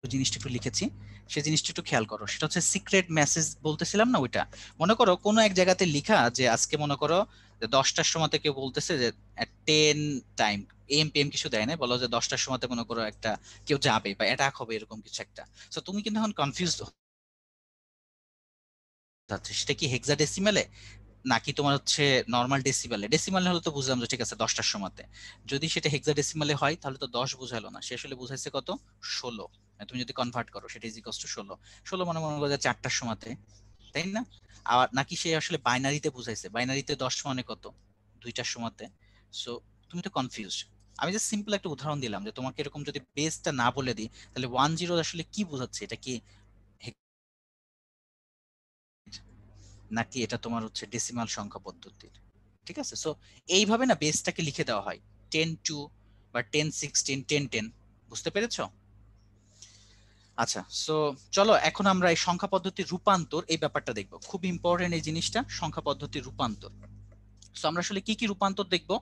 জিনিসটা একটু লিখেছি, সেই জিনিসটা একটু খেয়াল করো। সেটা হচ্ছে সিক্রেট মেসেজ বলতেছিলাম না, ওইটা মনে করো কোনো এক জায়গাতে লিখা যে আজকে মনে করো যে 10টার সময়তে কেউ বলতেছে যে 10 টাইম, এম পি এম কিছু দেয় না, বলো যে 10টার সময়তে মনে করো একটা কেউ যাবে বা অ্যাটাক হবে এরকম কিছু একটা। তো তুমি কিন্তু এখন কনফিউজ হচ্ছে সেটা কি হেক্সাডেসিমেলে নাকি তোমার হচ্ছে নর্মাল ডেসিমেলে। ডেসিমেলে হলে তো বুঝলাম যে ঠিক আছে 10টার সময়তে, যদি সেটা হেক্সাডেসিমেলে হয় তাহলে তো 10 বুঝালো না, সে আসলে বুঝাইছে কত, 16। তুমি যদি কনভার্ট করো সেটা ইজ ইকুয়ালস টু 16। 16 মানে মনে করো যে 4টার সময়তে, তাই না? আর নাকি সে আসলে বাইনারিতে বুঝাইছে, বাইনারিতে 10 মানে কত, 2টার সময়তে। সো তুমি তো কনফিউজ। আমি জাস্ট সিম্পল একটা উদাহরণ দিলাম যে তোমাকে এরকম যদি বেসটা না বলে দিই তাহলে 10 আসলে কি বোঝাচ্ছে, এটা কি নাকি এটা তোমার হচ্ছে ডেসিমাল সংখ্যা পদ্ধতির। ঠিক আছে, সো এইভাবে না বেসটাকে লিখে দেওয়া হয় 10 2 বা 10 16 10 10। বুঝতে পেরেছো? আচ্ছা, সো চলো এখন আমরা এই সংখ্যা পদ্ধতির রূপান্তর এই ব্যাপারটা দেখবো। খুব ইম্পর্টেন্ট এই জিনিসটা, সংখ্যা পদ্ধতির রূপান্তর। সো আমরা আসলে কি কি রূপান্তর দেখবো?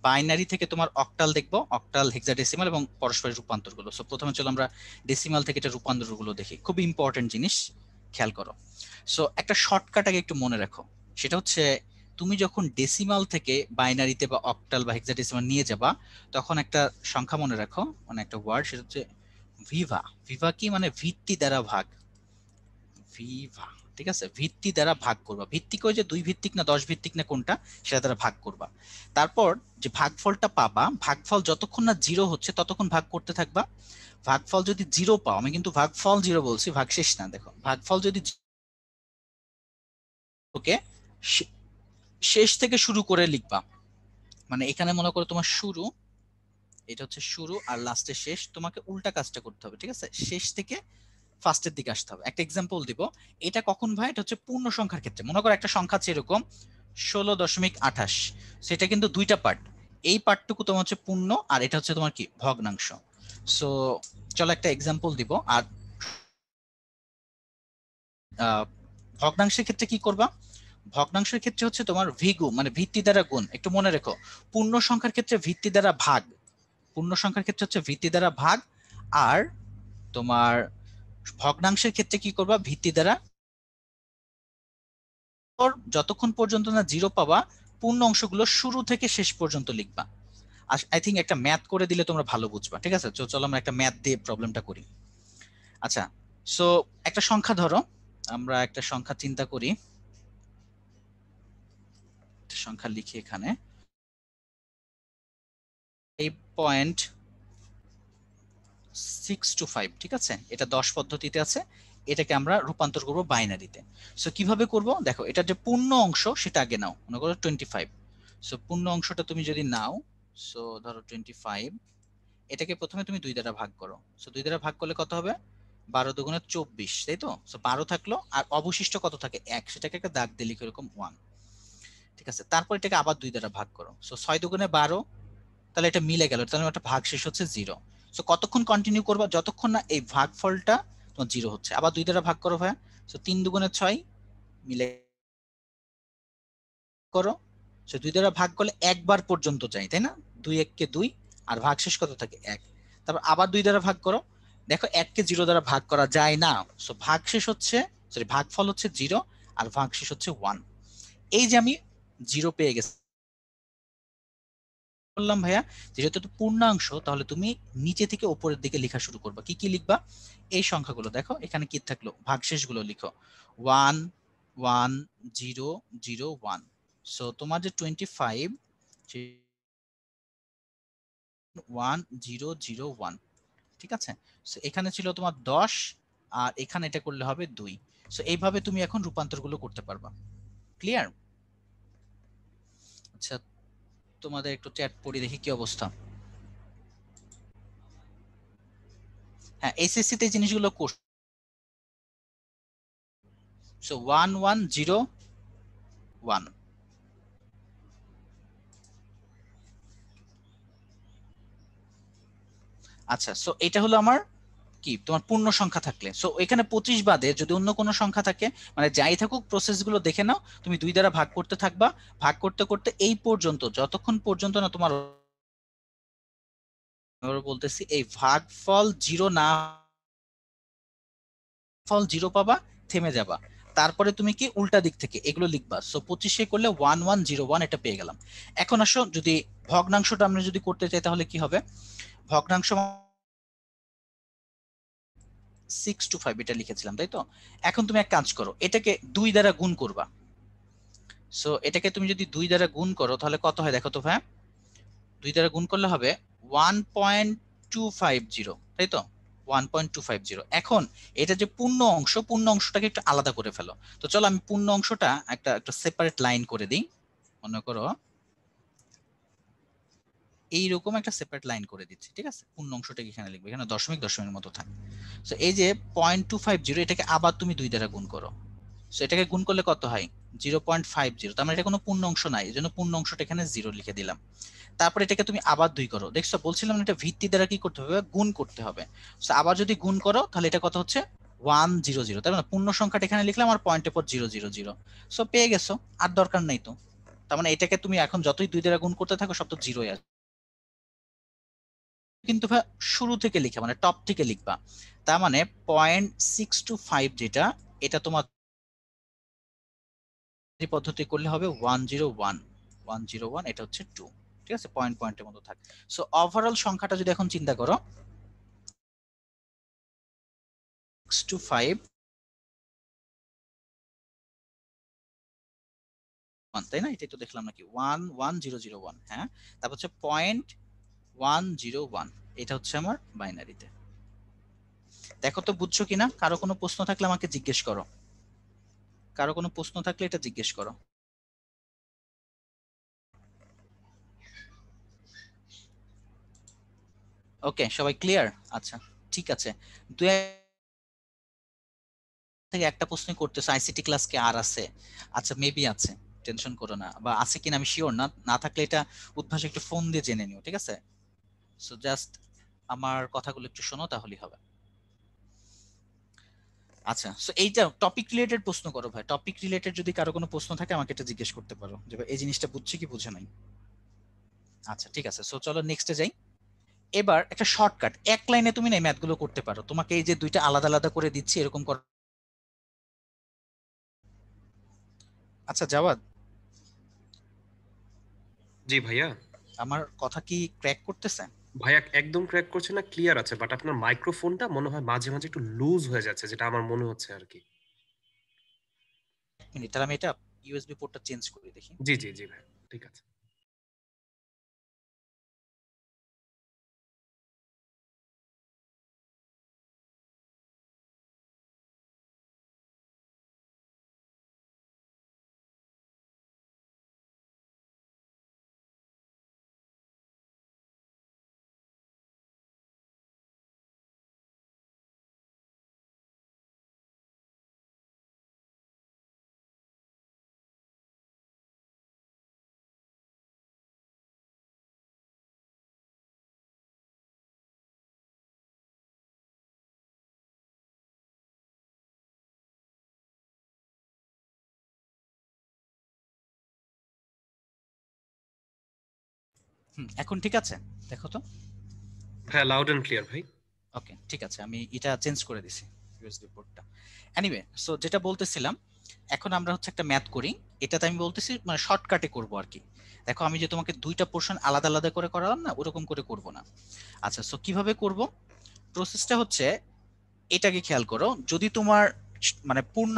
বাইনারি থেকে তোমার অক্টাল দেখবো, অক্টাল, হেক্সাডেসিমাল এবং পরস্পরের রূপান্তরগুলো। সো প্রথমে চলো আমরা ডেসিমাল থেকে এটা রূপান্তরগুলো দেখি। খুব ইম্পর্টেন্ট জিনিস, খেয়াল করো। সো একটা শর্টকাট আগে একটু মনে রাখো, সেটা হচ্ছে তুমি যখন ডেসিমাল থেকে বাইনারিতে বা অক্টাল বা হেক্সাডেসিমাল নিয়ে যাবা, তখন একটা সংখ্যা মনে রাখো, মানে একটা ওয়ার্ড, সেটা হচ্ছে ভিভা। ভিভা কি মানে? ভিত্তি দ্বারা ভাগ। ভিভা, ঠিক আছে, ভিত্তি দ্বারা ভাগ করবা। ভিত্তিক ওই যে 2 ভিত্তিক না 10 ভিত্তিক না কোনটা, সেটা দ্বারা ভাগ করবা। তারপর যে ভাগফলটা পাবা, ভাগফল যতক্ষণ না 0 হচ্ছে ততক্ষণ ভাগ করতে থাকবা। ভাগফল যদি 0 পাও, আমি কিন্তু ভাগফল 0 বলছি, ভাগশেষ না, দেখো ভাগফল যদি ওকে শেষ থেকে শুরু করে লিখবা। মানে এখানে মনে করো তোমার শুরু, এটা হচ্ছে শুরু, আর লাস্টে শেষ। তোমাকে উল্টা কাজটা করতে হবে, ঠিক আছে, শেষ থেকে ফার্স্টের দিকে আসতে হবে। একটা এক্সাম্পল দিব, এটা কখন ভাই? এটা হচ্ছে পূর্ণ সংখ্যার ক্ষেত্রে। মনে করো একটা সংখ্যা আছে এরকম 16.28, সেটা কিন্তু দুইটা পার্ট। এই পার্টটুকু তোমার হচ্ছে পূর্ণ, আর এটা হচ্ছে তোমার কি ভগ্নাংশ। সো চলো একটা এক্সাম্পল দিব। আর ভগ্নাংশের ক্ষেত্রে কি করবা? ভগ্নাংশের ক্ষেত্রে হচ্ছে তোমার ভিগু, মানে ভিত্তি দ্বারা গুণ। একটু মনে রেখো, পূর্ণ সংখ্যার ক্ষেত্রে ভিত্তি দ্বারা ভাগ, পূর্ণ সংখ্যার ক্ষেত্রে হচ্ছে ভিত্তি দ্বারা ভাগ। আর তোমার ভগ্নাংশের ক্ষেত্রে কি করবা? ভিত্তি দ্বারা। যতক্ষণ পর্যন্ত না 0 পাবা, পূর্ণ অংশগুলো শুরু থেকে শেষ পর্যন্ত লিখবা। আর আই থিঙ্ক একটা ম্যাথ করে দিলে তোমরা ভালো বুঝবা। ঠিক আছে, চলো আমরা একটা ম্যাথ দিয়ে প্রবলেমটা করি। আচ্ছা, সো একটা সংখ্যা ধরো, আমরা একটা সংখ্যা চিন্তা করি, একটা সংখ্যা লিখি এখানে 8.625। ঠিক আছে, এটা 10 পদ্ধতিতে আছে। এটাকে আমরা রূপান্তর করব বাইনারিতে। সো কিভাবে করব দেখো, এটা যে পূর্ণ অংশ সেটা আগে নাও, মনে করো 25। সো পূর্ণ অংশটা তুমি যদি নাও, সো ধরো 25, এটাকে প্রথমে তুমি 2 দ্বারা ভাগ করো। সো 2 দ্বারা ভাগ করলে কত হবে? 12 দুগুণে 24, তাই তো? সো 12 থাকলো, আর অবশিষ্ট কত থাকে? 1, সেটাকে একটা দাগ দিয়ে লিখো এরকম 1। ঠিক আছে, তারপর এটাকে আবার 2 দ্বারা ভাগ করো। সো 6 দুগুণে 12, তাহলে এটা মিলে গেল, তাহলে একটা ভাগ শেষ হচ্ছে 0। সো কতক্ষণ কন্টিনিউ করবা? যতক্ষণ না এই ভাগফলটা তোমার 0 হচ্ছে। আবার 2 দ্বারা ভাগ করো ভাইয়া। সো 3 দুগুণে 6, মিলে করো। সো 2 দ্বারা ভাগ করলে একবার পর্যন্ত যায়, তাই না? 2 1 কে 2, আর ভাগশেষ কত থাকে? 1। তারপর আবার 2 দ্বারা ভাগ করো। দেখো 1 কে 0 দ্বারা ভাগ করা যায় না। সো ভাগশেষ হচ্ছে, সরি ভাগফল হচ্ছে 0, আর ভাগশেষ হচ্ছে 1। এই যে আমি 0 পেয়ে গেছি, বললাম ভাইয়া যেহেতু এটা পূর্ণাংশ, তাহলে তুমি নিচে থেকে উপরের দিকে লেখা শুরু করবা। কি কি লিখবা? এই সংখ্যাগুলো দেখো, এখানে কি থাকলো? ভাগশেষ গুলো লিখো 1 1 0 0 1। সো তোমার যে 25, 1 0 0 1, ঠিক আছে। সো এখানে ছিল তোমার 10, আর এখানে এটা করলে হবে 2। সো এইভাবে তুমি এখন রূপান্তর গুলো করতে পারবা। ক্লিয়ার? আচ্ছা, তোমাদের একটু চ্যাট পড়ি দেখি কি অবস্থা। হ্যাঁ, এসএসসি তে এই জিনিসগুলো করছো। সো 1 1 0 1। আচ্ছা, সো এটা হলো আমার কি, তোমার পূর্ণ সংখ্যা থাকলে। সো এখানে 25 বাদে যদি অন্য কোনো সংখ্যা থাকে, মানে যাই থাকুক, প্রসেস গুলো দেখে নাও। তুমি 2 দ্বারা ভাগ করতে থাকবা, ভাগ করতে করতে এই পর্যন্ত, যতক্ষণ পর্যন্ত না তোমার, বলতেছি, এই ভাগফল 0 না, ফল 0 পাবা, থেমে যাবা। তারপরে তুমি কি উল্টা দিক থেকে এগুলো লিখবা। সো 25 করলে 1 1 0 1, এটা পেয়ে গেলাম। এখন আসো, যদি ভগ্নাংশটা আমরা যদি করতে চাই তাহলে কি হবে? ভগ্নাংশ 625 এটা লিখেছিলাম, তাই তো? এখন তুমি এক কাজ করো, এটাকে 2 দ্বারা গুণ করবা। সো এটাকে তুমি যদি 2 দ্বারা গুণ করো তাহলে কত হয় দেখো তো ভাই? 2 দ্বারা গুণ করলে হবে 1.250, তাই তো? 1.250। এখন এটা যে পূর্ণ অংশ, পূর্ণ অংশটাকে একটু আলাদা করে ফেলো। তো চলো আমি পূর্ণ অংশটা একটা সেপারেট লাইন করে দিই। মনে করো এইরকম একটা সেপারেট লাইন করে দিচ্ছি, ঠিক আছে? পূর্ণ অংশটাকে এখানে লিখবে, এখানে দশমিক দশমিকের মতো থাকে। সো এই যে 0.250, এটাকে আবার তুমি 2 দ্বারা গুণ করো। সো এটাকে গুণ করলে কত হয়? 0.50। তার মানে এটা কোনো পূর্ণ অংশ নাই, এই জন্য পূর্ণ অংশটা এখানে 0 লিখে দিলাম। তারপর এটাকে তুমি আবার 2 করো। দেখছো, বলছিলাম এটা ভিত্তি দ্বারা কি করতে হবে? গুণ করতে হবে। সো আবার যদি গুণ করো তাহলে এটা কত হচ্ছে? 100। তার মানে পূর্ণ সংখ্যাটা এখানে লিখলাম আর পয়েন্টের পর 000। সো পেয়ে গেছো, আর দরকার নাই তো। তার মানে এটাকে তুমি এখন যতই 2 দ্বারা গুণ করতে থাকো সব তো 0 আসবে। কিন্তু শুরু থেকে লিখা মানে টপ থেকে লিখবা। তার মানে 0.625 যেটা, এটা তোমার পদ্ধতি করলে হবে 101। এটা হচ্ছে 2, ঠিক আছে? পয়েন্ট পয়েন্টের মতো থাকে। সো ওভারঅল সংখ্যাটা যদি এখন চিন্তা করো, 625, তাই না? এটাই তো দেখলাম নাকি 11001। হ্যাঁ, তারপর হচ্ছে 0.101, এটা হচ্ছে আমার বাইনারিতে। দেখো তো বুঝছো কিনা? কারো কোনো প্রশ্ন থাকলে আমাকে জিজ্ঞেস করো, কারো কোনো প্রশ্ন থাকলে এটা জিজ্ঞেস করো। ওকে, সবাই ক্লিয়ার? আচ্ছা, ঠিক আছে। দুই থেকে একটা প্রশ্ন করতেছো, আইসিটি ক্লাস কি আর আছে? আচ্ছা, মেবি আছে, টেনশন করো না। বা আছে কিনা আমি শিওর না, না থাকলে এটা উদ্ভাসে একটু ফোন দিয়ে জেনে নিও, ঠিক আছে? সো জাস্ট আমার কথাগুলো একটু শোনো, তাহলেই হবে। আচ্ছা, সো এইটা টপিক রিলেটেড প্রশ্ন করো ভাই। টপিক রিলেটেড যদি কারো কোনো প্রশ্ন থাকে আমাকে এটা জিজ্ঞেস করতে পারো, যে ভাই এই জিনিসটা বুঝছি কি বুঝে নাই। আচ্ছা, ঠিক আছে। সো চলো নেক্সটে যাই। এবার একটা শর্টকাট, এক লাইনে তুমি না ম্যাথগুলো করতে পারো। তোমাকে এই যে দুইটা আলাদা আলাদা করে দিচ্ছি, এরকম কর। আচ্ছা জাওয়াদ, জি ভাইয়া। আমার কথা কি ক্র্যাক করতেছে? ভাইয়া একদম ক্র্যাক করছে না, ক্লিয়ার আছে, বাট আপনার মাইক্রোফোনটা মনে হয় মাঝে মাঝে একটু লুজ হয়ে যাচ্ছে, যেটা আমার মনে হচ্ছে আর কি। এক মিনিট, তাহলে আমি এটা ইউএসবি পোর্টটা চেঞ্জ করে দেখি। জি জি জি ভাই, ঠিক আছে। এখন ঠিক আছে? দেখো তো। হ্যাঁ, লাউড এন্ড ক্লিয়ার ভাই। ওকে, ঠিক আছে, আমি এটা চেঞ্জ করে দিছি ইউএসবি পোর্টটা। এনিওয়ে, সো যেটা বলতেছিলাম, এখন আমরা হচ্ছে একটা ম্যাথ করি। এটাতে আমি বলতেছি মানে শর্টকাটে করব আর কি। দেখো, আমি যে তোমাকে দুইটা পোর্শন আলাদা আলাদা করে করালাম না, ওরকম করে করব না। আচ্ছা, সো কিভাবে করব? প্রসেসটা হচ্ছে, এটাকে খেয়াল করো। যদি তোমার মানে পূর্ণ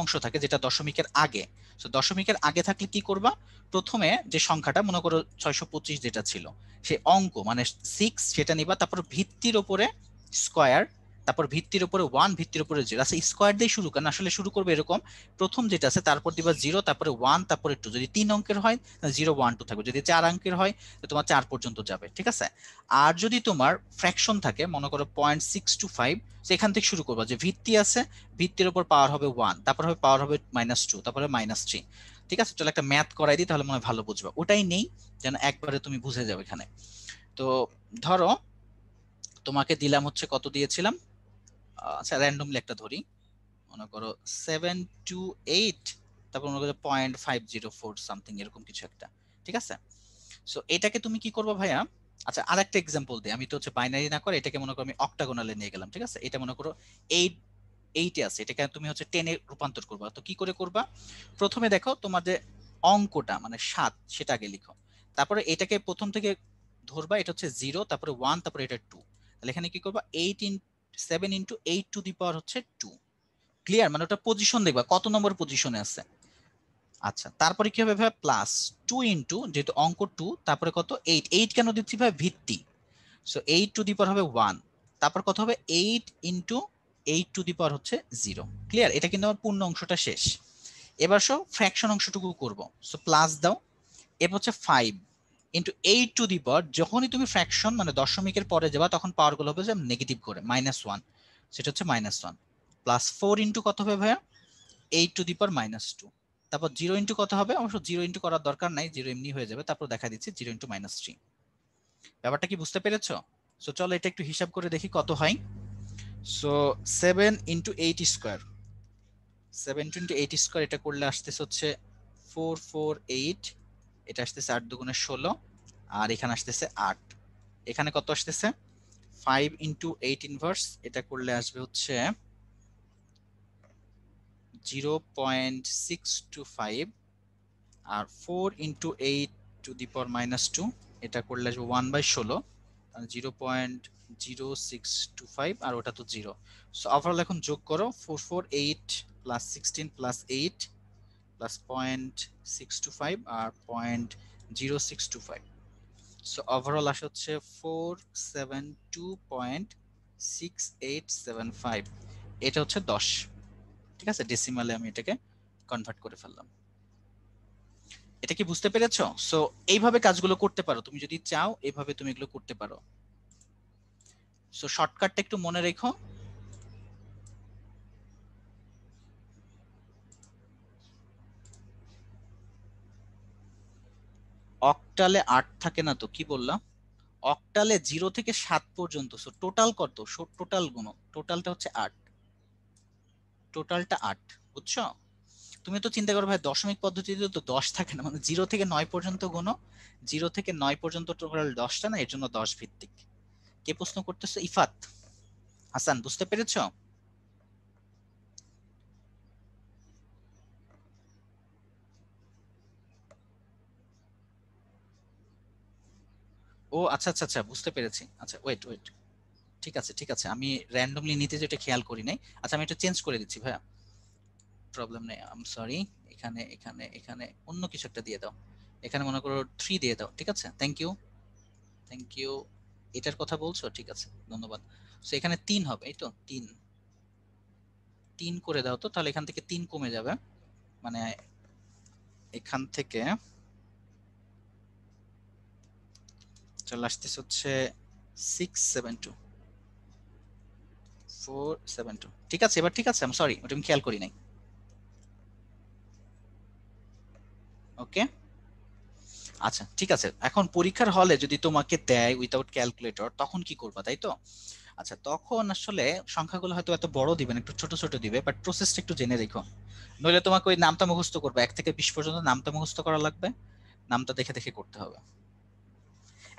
অংশ থাকে যেটা দশমিকের আগে, তো দশমিকের আগে থাকলে কি করবা? প্রথমে যে সংখ্যাটা মনে করো 625 যেটা ছিল, সেই অঙ্ক মানে 6 সেটা নিবা, তারপর ভিত্তির উপরে স্কয়ার, তারপর ভিত্তির উপরে 1, ভিত্তির উপরে 0। আচ্ছা, স্কয়ার দিয়ে শুরু করেন, আসলে শুরু করবে এরকম, প্রথম যেটা আছে তারপর দিবা 0, তারপরে 1, তারপরে 2। যদি 3 অঙ্কের হয় 0 1 2 থাকবে, যদি 4 অঙ্কের হয় তো তোমার 4 পর্যন্ত যাবে, ঠিক আছে? আর যদি তোমার ফ্র্যাকশন থাকে, মনে করো 0.625, সেখান থেকে শুরু করবা, যে ভিত্তি আছে, ভিত্তির উপর পাওয়ার হবে 1, তারপর হবে পাওয়ার হবে -2, তারপরে -3। ঠিক আছে, চলো একটা ম্যাথ করাই দিই, তাহলে মনে হয় ভালো বুঝবা। ওটাই নেই যেন একবারে তুমি বুঝে যাও এখানে। তো ধরো তোমাকে দিলাম হচ্ছে, কত দিয়েছিলাম? আচ্ছা, র্যান্ডমলি একটা ধরি। মনে করো 728, তারপর মনে করো 0.504 সামথিং, এরকম কিছু একটা, ঠিক আছে? সো এটাকে তুমি কি করবো ভাইয়া? আচ্ছা, আরেকটা এক্সাম্পল দিই। আমি তো হচ্ছে বাইনারি না করে এটাকে মনে করো আমি অক্টাগোনালে নিয়ে গেলাম, ঠিক আছে? এটা মনে করো 8 আছে, এটাকে তুমি হচ্ছে 10 এ রূপান্তর করবা। তো কি করে করবা? প্রথমে দেখো তোমার যে অঙ্কটা মানে 7, সেটা আগে লিখো। তারপরে এটাকে প্রথম থেকে ধরবা, এটা হচ্ছে 0, তারপরে 1, তারপরে এটা 2। তাহলে এখানে কি করবা? 7 ইন্টু 8 টু দি পাওয়ার হচ্ছে 2। ক্লিয়ার? মানে ওটা পজিশন দেখবা কত নম্বর পজিশনে আছে। আচ্ছা, তারপরে কি হবে ভাই? প্লাস 2 ইন্টু, যেহেতু অঙ্ক 2, তারপরে কত? 8। 8 কেন দিচ্ছি ভাই? ভিত্তি। সো 8 টু দি পাওয়ার হবে 1। তারপর কত হবে 8 ইন্টু 8 টু দি পাওয়ার হচ্ছে 0। ক্লিয়ার? এটা কিন্তু আমার পূর্ণ অংশটা শেষ। এবার সো ফ্র্যাকশন অংশটুকু করব। সো প্লাস দাও, এরপর হচ্ছে 5 ইন্টু 8 টু দি পাওয়ার, যখনই তুমি ফ্র্যাকশন মানে দশমিকের পরে যাবা তখন পাওয়ার গুলো হবে যে নেগেটিভ করে -1, সেটা হচ্ছে -1 প্লাস 4 ইন্টু কত হবে ভাইয়া 8 টু দি পাওয়ার -2। তারপর 0 ইন্টু কত হবে, অবশ্য 0 ইন্টু করার দরকার নাই, 0 এমনি হয়ে যাবে। তারপর দেখা দিচ্ছি 0 ইন্টু -3। ব্যাপারটা কি বুঝতে পেরেছো? সো চলো এটা একটু হিসাব করে দেখি কত হয়। So 7 into 8 square, 7 into 8 square, এটা করলে আসতেছে হচ্ছে 448, এটা আসতেছে 8 দুগুণে 16, আর এখানে আসতেছে 8। এখানে কত আসতেছে 5 ইন্টু 8 ইনভার্স, এটা করলে আসবে হচ্ছে 0.625, আর 4 ইন্টু 8 টু দি পাওয়ার -2, এটা করলে আসবে 1/16, 0.0625, আর ওটা তো 0। সো ওভারঅল এখন যোগ করো, 448 প্লাস 16 প্লাস 8 প্লাস 0.625 আর 0.0625। সো ওভারঅল আসে হচ্ছে 472.6875। এটা হচ্ছে 10। ঠিক আছে, ডেসিমালে আমি এটাকে কনভার্ট করে ফেললাম। এটা কি বুঝতে পেরেছো? সো এইভাবে কাজগুলো করতে পারো, তুমি যদি চাও এইভাবে তুমি এগুলো করতে পারো। সো শর্টকাটটা একটু মনে রেখো। অক্টালে 8 থাকে না তো, কি বললাম? অক্টালে 0 থেকে 7 পর্যন্ত। সো টোটাল কত? টোটাল গুণ, টোটালটা হচ্ছে 8, টোটালটা 8। বুঝছো? তুমি তো চিন্তা করো ভাই, দশমিক পদ্ধতিতে তো 10 থাকে না, মানে 0 থেকে 9 পর্যন্ত গুণ, 0 থেকে 9 পর্যন্ত টোটাল 10টা না, এর জন্য 10 ভিত্তিক। কে প্রশ্ন করতেছো? ইফাত হাসান, বুঝতে পেরেছো? ও আচ্ছা আচ্ছা আচ্ছা, বুঝতে পেরেছি। আচ্ছা ওয়েট ওয়েট, ঠিক আছে ঠিক আছে, আমি র্যান্ডমলি নিতে যেটা খেয়াল করি নাই। আচ্ছা আমি এটা চেঞ্জ করে দিচ্ছি ভাইয়া, প্রবলেম নেই, আই এম সরি। এখানে এখানে এখানে অন্য কিছু একটা দিয়ে দাও, এখানে মনে করো 3 দিয়ে দাও। ঠিক আছে, থ্যাংক ইউ থ্যাংক ইউ। এটার কথা বলছো? ঠিক আছে, ধন্যবাদ। সো এখানে 3 হবে, এই তো 3, 3 করে দাও তো, তাহলে এখান থেকে 3 কমে যাবে, মানে এখান থেকে চলে আসতেছে হচ্ছে 672, 472। ঠিক আছে, এবার ঠিক আছে, আই এম সরি, ওটা আমি খেয়াল করি নাই। ওকে, আচ্ছা ঠিক আছে। এখন পরীক্ষার হলে যদি তোমাকে দেয় উইথাউট ক্যালকুলেটর, তখন কি করবা, তাই তো? আচ্ছা, তখন আসলে সংখ্যাগুলো হয়তো এত বড় দিবেন, একটু ছোট ছোট দিবে, বাট প্রসেসটা একটু জেনে রেখো। নইলে তোমাকে ওই নামটা মুখস্থ করবে, 1 থেকে 20 পর্যন্ত নামটা মুখস্থ করা লাগবে, নামটা দেখে দেখে করতে হবে।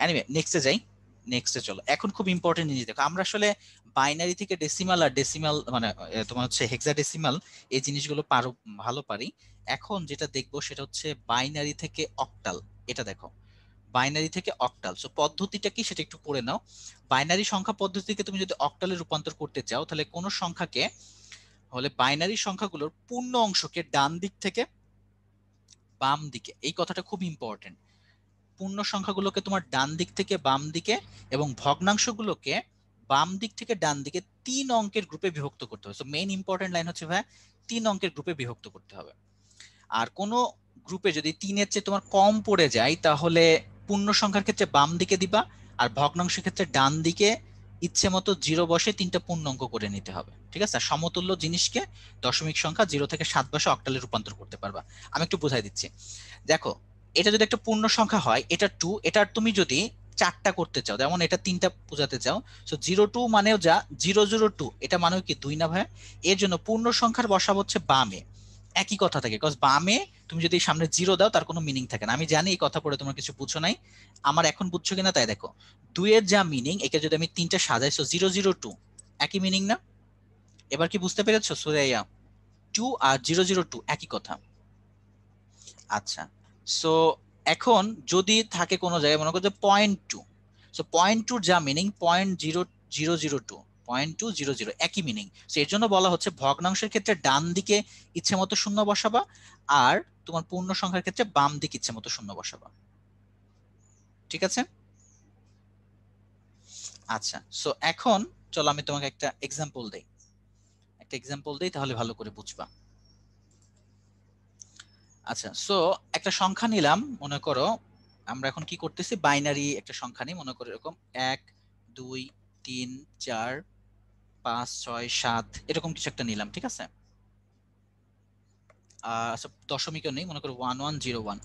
এনিওয়ে নেক্সটে যাই। নেক্সটে চলো, এখন খুব ইম্পর্টেন্ট জিনিস দেখো। আমরা আসলে বাইনারি থেকে ডেসিমাল আর ডেসিমাল মানে তোমার হচ্ছে হেক্সাডেসিমাল, এই জিনিসগুলো পারো, ভালো পারি। এখন যেটা দেখবো সেটা হচ্ছে বাইনারি থেকে অক্টাল। এটা দেখো, বাইনারি থেকে অক্টাল। সো পদ্ধতিটা কি সেটা একটু পড়ে নাও। বাইনারি সংখ্যা পদ্ধতিকে তুমি যদি অক্টালে রূপান্তর করতে চাও, তাহলে কোন সংখ্যাকে হলে বাইনারি সংখ্যাগুলোর পূর্ণ অংশকে ডান দিক থেকে বাম দিকে, এই কথাটা খুব ইম্পর্টেন্ট। পূর্ণ সংখ্যাগুলোকে তোমার ডান দিক থেকে বাম দিকে এবং ভগ্নাংশগুলোকে বাম দিক থেকে ডান দিকে 3 অঙ্কের গ্রুপে বিভক্ত করতে হবে। সো মেইন ইম্পর্টেন্ট লাইন হচ্ছে ভাই 3 অঙ্কের গ্রুপে বিভক্ত করতে হবে। আর কোন গ্রুপে যদি 3-এর চেয়ে তোমার কম পড়ে যায়, তাহলে পূর্ণ সংখ্যার ক্ষেত্রে বাম দিকে দিবা, আর ভগ্নাংশের ক্ষেত্রে ডান দিকে ইচ্ছে মতো 0 বসে 3টা পূর্ণ অঙ্ক করে নিতে হবে। ঠিক আছে? আর সমতুল্য জিনিসকে দশমিক সংখ্যা 0 থেকে 7 বসে অক্টালে রূপান্তর করতে পারবা। আমি একটু বোঝাই দিচ্ছি। দেখো, এটা যদি একটা পূর্ণ সংখ্যা হয়, এটা 2, এটার তুমি যদি 4টা করতে চাও, যেমন এটা 3টা বোঝাতে চাও, সো 02 মানেও যা 002, এটা মানেও কি 2 না ভাই? এর জন্য পূর্ণ সংখ্যার বসাবো হচ্ছে বামে। একই কথা থাকে, বিকজ বামে তুমি যদি সামনে 0 দাও তার কোনো মিনিং থাকে না। আমি জানি এই কথা পড়ে তোমার কিছু বুঝছো নাই, আমার এখন বুঝছো কিনা তাই দেখো। 2 এর যা মিনিং, একে যদি আমি 3টা সাজাই, সো 002, একই মিনিং না? এবার কি বুঝতে পেরেছো সুরাইয়া? 2 আর 002 একই কথা। আচ্ছা, সো এখন যদি থাকে কোনো জায়গায় মনে করো যে 0.2, সো 0.2 যা মিনিং 0.0002, 0.200 একই মিনিং। সো এর জন্য বলা হচ্ছে ভগ্নাংশের ক্ষেত্রে ডান দিকে ইচ্ছে মতো শূন্য বসাবা, আর তোমার পূর্ণ সংখ্যার ক্ষেত্রে বাম দিকে ইচ্ছে মতো শূন্য বসাবা। ঠিক আছে? আচ্ছা, সো এখন চলো আমি তোমাকে একটা এক্সাম্পল দেই তাহলে ভালো করে বুঝবা। আচ্ছা, সো একটা সংখ্যা নিলাম, মনে করো আমরা এখন কি করতেছি, বাইনারি একটা সংখ্যা নিই, মনে করো এরকম 1 2 3 4 5 6 7 এরকম কিছু একটা নিলাম, ঠিক আছে। আচ্ছা, দশমিকও নেই, মনে করো 1101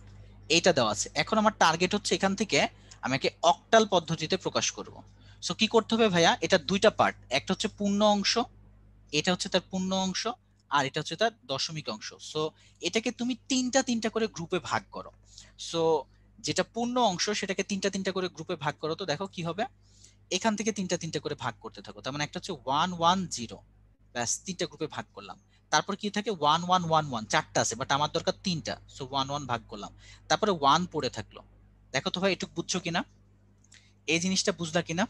এইটা দেওয়া আছে। এখন আমার টার্গেট হচ্ছে এখান থেকে আমাকে অক্টাল পদ্ধতিতে প্রকাশ করব। সো কি করতে হবে ভাইয়া, এটা দুইটা পার্ট, একটা হচ্ছে পূর্ণ অংশ, এটা হচ্ছে তার পূর্ণ অংশ, আর এটা হচ্ছে তার দশমিক অংশ। সো এটাকে তুমি তিনটা তিনটা করে গ্রুপে ভাগ করো। সো যেটা পূর্ণ অংশ সেটাকে তিনটা তিনটা করে গ্রুপে ভাগ করো, তো দেখো কি হবে, এখান থেকে তিনটা তিনটা করে ভাগ করতে থাকো। তার মানে একটা হচ্ছে 110, ব্যাস তিনটা গ্রুপে ভাগ করলাম। তারপর কি থাকে 1111, চারটা আছে বাট আমার দরকার তিনটা, সো 11 ভাগ করলাম। তারপরে 1 পড়ে থাকলো। দেখো তো ভাই এটুকু বুঝছো কিনা, এই জিনিসটা বুঝলা কিনা?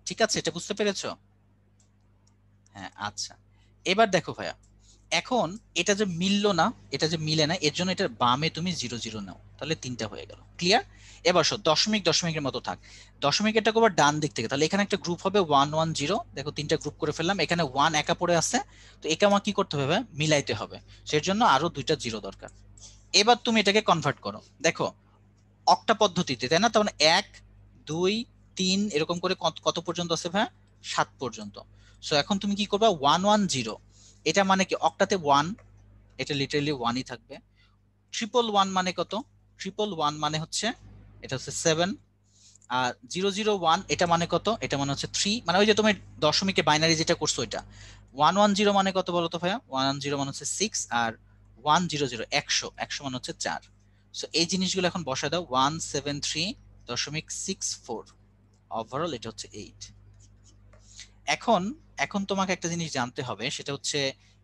ঠিক আছে, এটা বুঝতে পেরেছো? হ্যাঁ, আচ্ছা। এবার দেখো ভাইয়া, এখন এটা যে মিললো না, এটা যে মিলে না, এর জন্য এটার বামে তুমি 00 নাও, তাহলে তিনটা হয়ে গেল। ক্লিয়ার? এবার শো দশমিক দশমিকের মতো থাক, দশমিকেরটা করবো ডান দিক থেকে, তাহলে এখানে একটা গ্রুপ হবে 110, দেখো তিনটা গ্রুপ করে ফেললাম, এখানে 1 একা পড়ে আছে, তো একে আমার কি করতে হবে, মিলাইতে হবে, সেই জন্য আরো দুইটা জিরো দরকার। এবার তুমি এটাকে কনভার্ট করো, দেখো অক্টা পদ্ধতিতে, তাই না? তার মানে 1 2 3 এরকম করে কত কত পর্যন্ত আছে ভাই, 7 পর্যন্ত। সো এখন তুমি কি করবা, 110, এটা মানে কি অক্টাতে 1, এটা লিটারালি 1ই থাকবে। 111 মানে কত, 111 মানে হচ্ছে, এটা হচ্ছে 7। আর 001 এটা মানে কত, এটা মানে হচ্ছে 3, মানে ওই যে তুমি দশমিকে বাইনারি যেটা করছো ওইটা। 110 মানে কত বলো তো ভাইয়া, 110 মানে হচ্ছে 6, আর 100 100 মানে হচ্ছে 4। সো এই জিনিসগুলো এখন বসায় দাও, 173.64, ওভারঅল এটা হচ্ছে 8। এখন এখন তোমাকে একটা জিনিস জানতে হবে, সেটা হচ্ছে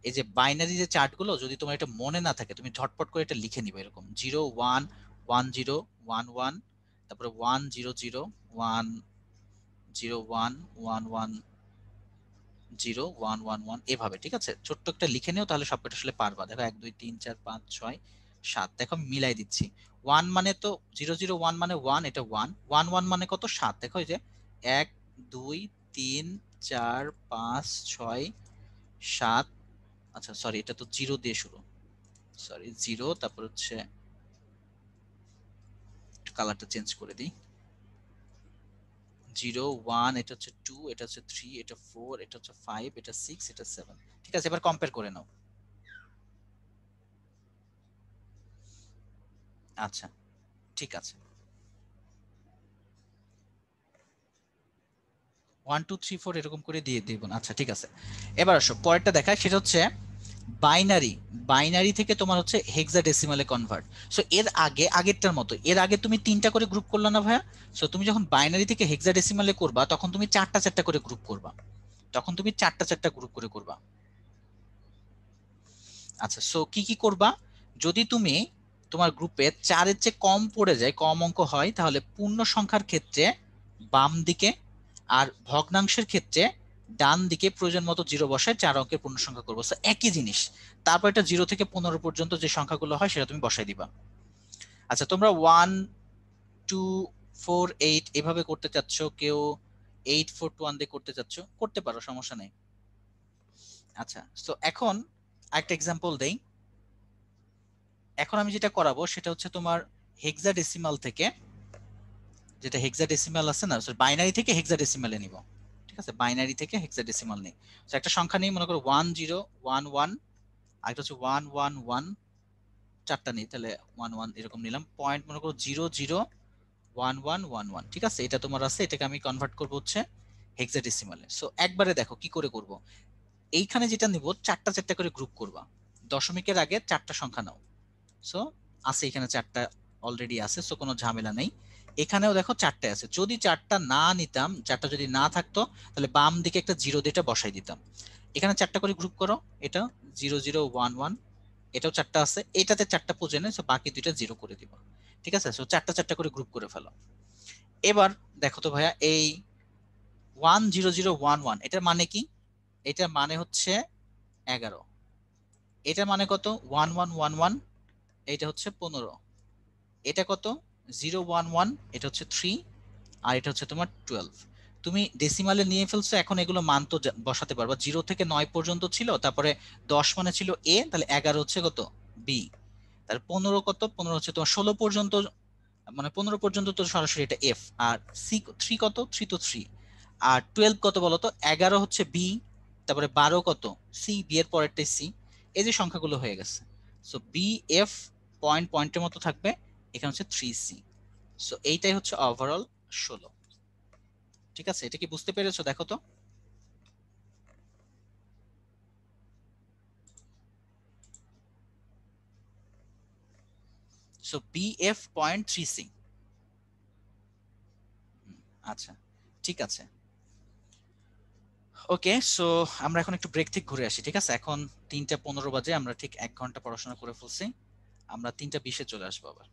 এই যে বাইনারি যে চার্টগুলো, যদি তোমার এটা মনে না থাকে তুমি ঝটপট করে এটা লিখে নিবে, এরকম 011011, তারপরে 1001011011011 এভাবে, ঠিক আছে? ছোট্ট একটা লিখে নিও, তাহলে সবকটা আসলে পারবা। দেখো 1 2 3 4 5 6 7, দেখো আমি মিলাই দিচ্ছি। 1 মানে তো 001 মানে 1, এটা 1 1 1 মানে কত, 7, দেখো এই যে 1 2 3 4 5 6 7। আচ্ছা সরি, এটা তো জিরো দিয়ে শুরু, সরি জিরো, তারপর হচ্ছে কালারটা চেঞ্জ করে দিই, 01, এটা হচ্ছে 2, এটা হচ্ছে 3, এটা 4, এটা হচ্ছে 5, এটা 6, এটা 7। ঠিক আছে, এবার কম্পেয়ার করে নাও। আচ্ছা, ঠিক আছে, 1 2 3 4 এরকম করে দিয়ে দিব না। আচ্ছা ঠিক আছে, এবার আসো পরেরটা দেখায়, সেটা হচ্ছে বাইনারি। বাইনারি থেকে তোমার হচ্ছে হেক্সাডেসিমালে কনভার্ট। সো এর আগে আগেরটার মতো, এর আগে তুমি তিনটা করে গ্রুপ করলে না ভাইয়া, সো তুমি যখন বাইনারি থেকে হেক্সাডেসিমালে করবা তখন তুমি চারটা চারটা করে গ্রুপ করবা, তখন তুমি চারটা চারটা গ্রুপ করে করবা। আচ্ছা, সো কি কি করবা, যদি তুমি তোমার গ্রুপে 4-এর চেয়ে কম পড়ে যায়, কম অঙ্ক হয়, তাহলে পূর্ণ সংখ্যার ক্ষেত্রে বাম দিকে, আর ভগ্নাংশের ক্ষেত্রে ডান দিকে প্রয়োজন মতো জিরো বসায় 4 অঙ্কের পূর্ণ সংখ্যা করবো। সো একই জিনিস, তারপর এটা 0 থেকে 15 পর্যন্ত যে সংখ্যাগুলো হয় সেটা তুমি বসাই দিবা। আচ্ছা, তোমরা 1 2 4 8 এভাবে করতে চাচ্ছ, কেউ 8 4 2 1 দিয়ে করতে চাচ্ছ, করতে পারো, সমস্যা নেই। আচ্ছা, তো এখন একটা এক্সাম্পল দেই। এখন আমি যেটা করাবো সেটা হচ্ছে তোমার হেক্সাডেসিমাল থেকে, যেটা হেক্সাডেসিমাল আছে না, বাইনারি থেকে হেক্সাডেসিমালে নিব। ঠিক আছে, বাইনারি থেকে হেক্সাডেসিমাল নেই। তো একটা সংখ্যা নেই, মনে করো 1011, আরেকটা হচ্ছে 111, চারটা নেই, তাহলে 11 এরকম নিলাম। পয়েন্ট মনে করো 001111, ঠিক আছে, এটা তোমার আছে, এটাকে আমি কনভার্ট করবো হচ্ছে হেক্সাডেসিমালে। সো একবারে দেখো কি করে করব। এইখানে যেটা নিব, চারটা চারটা করে গ্রুপ করবা, দশমিকের আগে চারটা সংখ্যা নাও। সো আছে, এখানে চারটা অলরেডি আছে, সো কোনো ঝামেলা নেই। এখানেও দেখো চারটে আছে, যদি চারটা না নিতাম, চারটা যদি না থাকতো, তাহলে বাম দিকে একটা জিরো দিয়ে বসাই দিতাম। এখানে চারটা করে গ্রুপ করো, এটা 0011, এটাও চারটা আছে, এটাতে চারটা পুজে নেই, সো বাকি দুইটা জিরো করে দিব। ঠিক আছে, সো চারটা চারটা করে গ্রুপ করে ফেলো। এবার দেখো তো ভাইয়া, এই 10011 এটার মানে কি, এটার মানে হচ্ছে 11, এটার মানে কত 1111, এইটা হচ্ছে 15, এটা কত 011, এটা হচ্ছে 3, আর এটা হচ্ছে তোমার 12। তুমি ডেসিমালে নিয়ে ফেলছো, এখন এগুলো মান তো বসাতে পারবা। 0 থেকে 9 পর্যন্ত ছিল, তারপরে 10 মানে ছিল এ, তাহলে 11 হচ্ছে কত বি, তার 15 কত 15 হচ্ছে তোমার 16 পর্যন্ত, মানে 15 পর্যন্ত তো সরাসরি এটা এফ। আর সি 3 কত 3 তো 3, আর 12 কত বলো তো 11 হচ্ছে বি, তারপরে 12 কত সি, বি এর পরেরটাই সি। এই যে সংখ্যাগুলো হয়ে গেছে, সো বি এফ পয়েন্টের মতো থাকবে, এখানে হচ্ছে 3 সি। সো এইটাই হচ্ছে ওভারঅল 16। ঠিক আছে, এটা কি বুঝতে পেরেছো দেখো তো? So B F 0.3 C. আচ্ছা, ঠিক আছে। ওকে, সো আমরা এখন একটু ব্রেক থেকে ঘুরে আসি, ঠিক আছে? এখন 3টা 15 বাজে, আমরা ঠিক 1 ঘন্টা পড়াশোনা করে ফেলছি, আমরা 3টা 20-এ চলে আসবো আবার।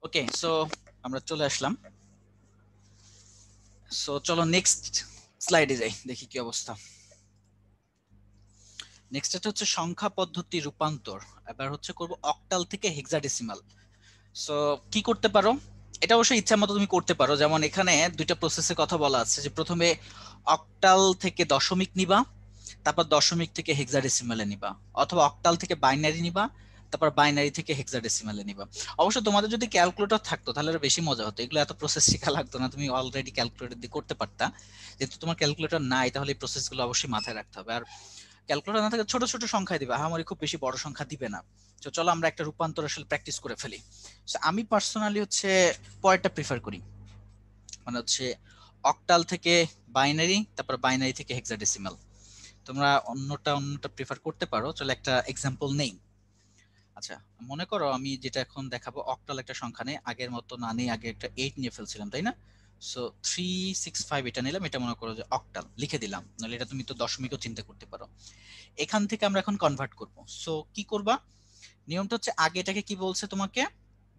ওকে, সো আমরা চলে আসলাম। সো চলো নেক্সট স্লাইডে যাই, দেখি কি অবস্থা। নেক্সট এটা হচ্ছে সংখ্যা পদ্ধতি রূপান্তর। এবার হচ্ছে করব অক্টাল থেকে হেক্সাডেসিমাল। সো কি করতে পারো, এটা অবশ্যই ইচ্ছা মতো তুমি করতে পারো। যেমন এখানে দুইটা প্রসেসের কথা বলা আছে, যে প্রথমে অক্টাল থেকে দশমিক নিবা, তারপর দশমিক থেকে হেক্সাডেসিমালে নিবা, অথবা অক্টাল থেকে বাইনারি নিবা, তারপর বাইনারি থেকে হেক্সাডেসিমালে নিবা। অবশ্য তোমাদের যদি ক্যালকুলেটর থাকতো তাহলে আরো বেশি মজা হতো, এগুলো এত প্রসেস শেখা লাগতো না, তুমি অলরেডি ক্যালকুলেটর দিয়ে করতে পারতা। যেহেতু তোমার ক্যালকুলেটর নাই, তাহলে এই প্রসেসগুলো অবশ্যই মাথায় রাখতে হবে। আর ক্যালকুলেটর না থাকে ছোট ছোট সংখ্যা দিবে, আমারই খুব বেশি বড় সংখ্যা দিবে না। তো চলো আমরা একটা রূপান্তর আসলে প্র্যাকটিস করে ফেলি। আমি পার্সোনালি হচ্ছে পরেরটা প্রিফার করি, মানে হচ্ছে অক্টাল থেকে বাইনারি, তারপর বাইনারি থেকে হেক্সাডেসিমাল। তোমরা অন্যটা প্রিফার করতে পারো। চলো একটা এক্সাম্পল নেই। আচ্ছা, মনে করো আমি যেটা এখন দেখাবো অক্টাল একটা সংখ্যা নেই, আগের মতো না নেই, আগে একটা 8 নিয়ে ফেলছিলাম তাই না? সো 365 এটা নিলাম, এটা মনে করো যে অক্টাল লিখে দিলাম, নাহলে এটা তুমি তো দশমিকও চিন্তা করতে পারো। এখান থেকে আমরা এখন কনভার্ট করব। সো কি করবা, নিয়মটা হচ্ছে আগে এটাকে কি বলছে তোমাকে,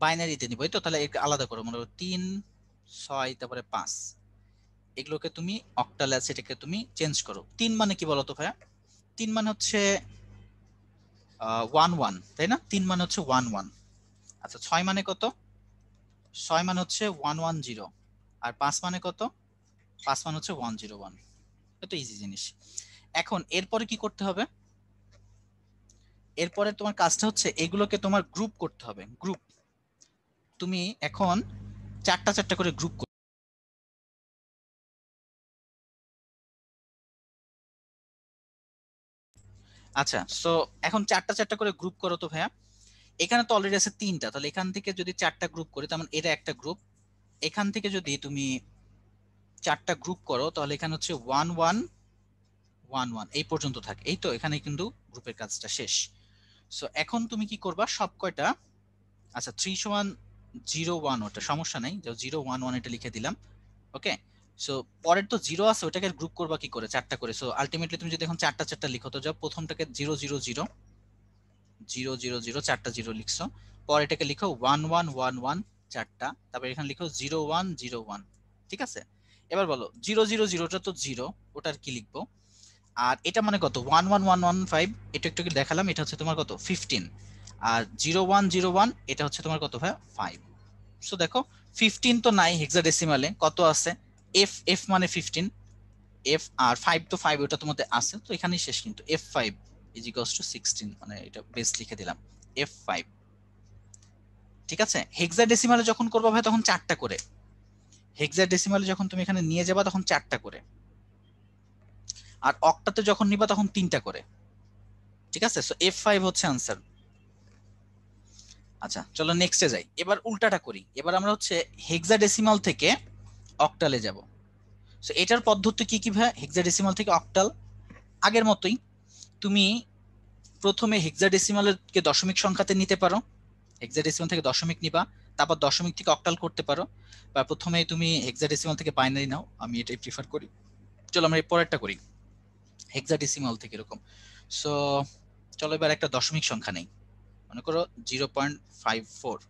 বাইনারিতে নিব, এই তো। তাহলে আলাদা করো, মনে করো 3 6 তারপরে 5, এগুলোকে তুমি অক্টালে আছে এটাকে তুমি চেঞ্জ করো। 3 মানে কি বলো তো ভাইয়া? 3 মানে হচ্ছে 1 1 তাই না? 3 মানে হচ্ছে 1 1। আচ্ছা, 6 মানে কত? 6 মানে হচ্ছে 110। আর 5 মানে কত? 5 মানে হচ্ছে 101। এটা ইজি জিনিস। এখন এরপরে কি করতে হবে, এরপরে তোমার কাজটা হচ্ছে এগুলোকে তোমার গ্রুপ করতে হবে। গ্রুপ, তুমি এখন চারটা চারটা করে গ্রুপ। আচ্ছা, সো এখন চারটা চারটা করে গ্রুপ করো তো ভাইয়া। এখানে তো অলরেডি আছে তিনটা, তাহলে এখান থেকে যদি চারটা গ্রুপ করি, তার মানে এটা একটা গ্রুপ। এখান থেকে যদি তুমি চারটা গ্রুপ করো, তাহলে এখানে হচ্ছে 1 1 1 1 এই পর্যন্ত থাকে, এই তো। এখানে কিন্তু গ্রুপের কাজটা শেষ। সো এখন তুমি কি করবা, সব কয়টা, আচ্ছা 3 সমান 0 1, ওটা সমস্যা নেই, 0 1 1 এটা লিখে দিলাম। ওকে, সো পরের তো জিরো আছে, ওটাকে গ্রুপ করবা কি করে, চারটা করে। সো আলটিমেটলি তুমি যদি এখন চারটা চারটা লিখো, তো যাও প্রথমটাকে 0 0 0 0 0 0 0, চারটা জিরো লিখছো। পরে এটাকে লিখো 1 1 1 1, চারটা। তারপর এখানে লিখো 0 1 0 1। ঠিক আছে, এবার বলো 0 0 0টা তো জিরো, ওটার কি লিখবো? আর এটা মানে কত, 1 1 1 1 5, এটা একটু দেখালাম, এটা হচ্ছে তোমার কত 15। আর 0 1 0 1 এটা হচ্ছে তোমার কত ভাই 5। সো দেখো 15 তো নাই হেক্সাডেসিমালে, কত আছে? এফ এফ মানে 15, এফ আর 5 তো 5 ওটা তোমাদের আছে, তো এখানেই শেষ। কিন্তু F5 ইজ ইকুয়ালস টু 16, মানে এটা বেস লিখে দিলাম F5। ঠিক আছে, হেক্সাডেসিমালে যখন করবা ভাই তখন চারটা করে, হেক্সাডেসিমালে যখন তুমি এখানে নিয়ে যাবা তখন চারটা করে, আর অক্টাতে যখন নিবা তখন তিনটা করে। ঠিক আছে, সো F5 হচ্ছে আনসার। আচ্ছা চলো নেক্সটে যাই, এবার উল্টাটা করি। এবার আমরা হচ্ছে হেক্সাডেসিমাল থেকে অক্টালে যাব। সো এটার পদ্ধতি কি কি ভাই? হেক্সাডেসিমাল থেকে অক্টাল আগের মতোই, তুমি প্রথমে হেক্সাডেসিমালকে দশমিক সংখ্যাতে নিতে পারো, হেক্সাডেসিমাল থেকে দশমিক নিবা, তারপর দশমিক থেকে অক্টাল করতে পারো, বা প্রথমে তুমি হেক্সাডেসিমাল থেকে বাইনারি নাও, আমি এটাই প্রিফার করি। চলো আমরা এই পরেরটা করি হেক্সাডেসিমাল থেকে এরকম। সো চলো এবার একটা দশমিক সংখ্যা নেই, মনে করো 0.54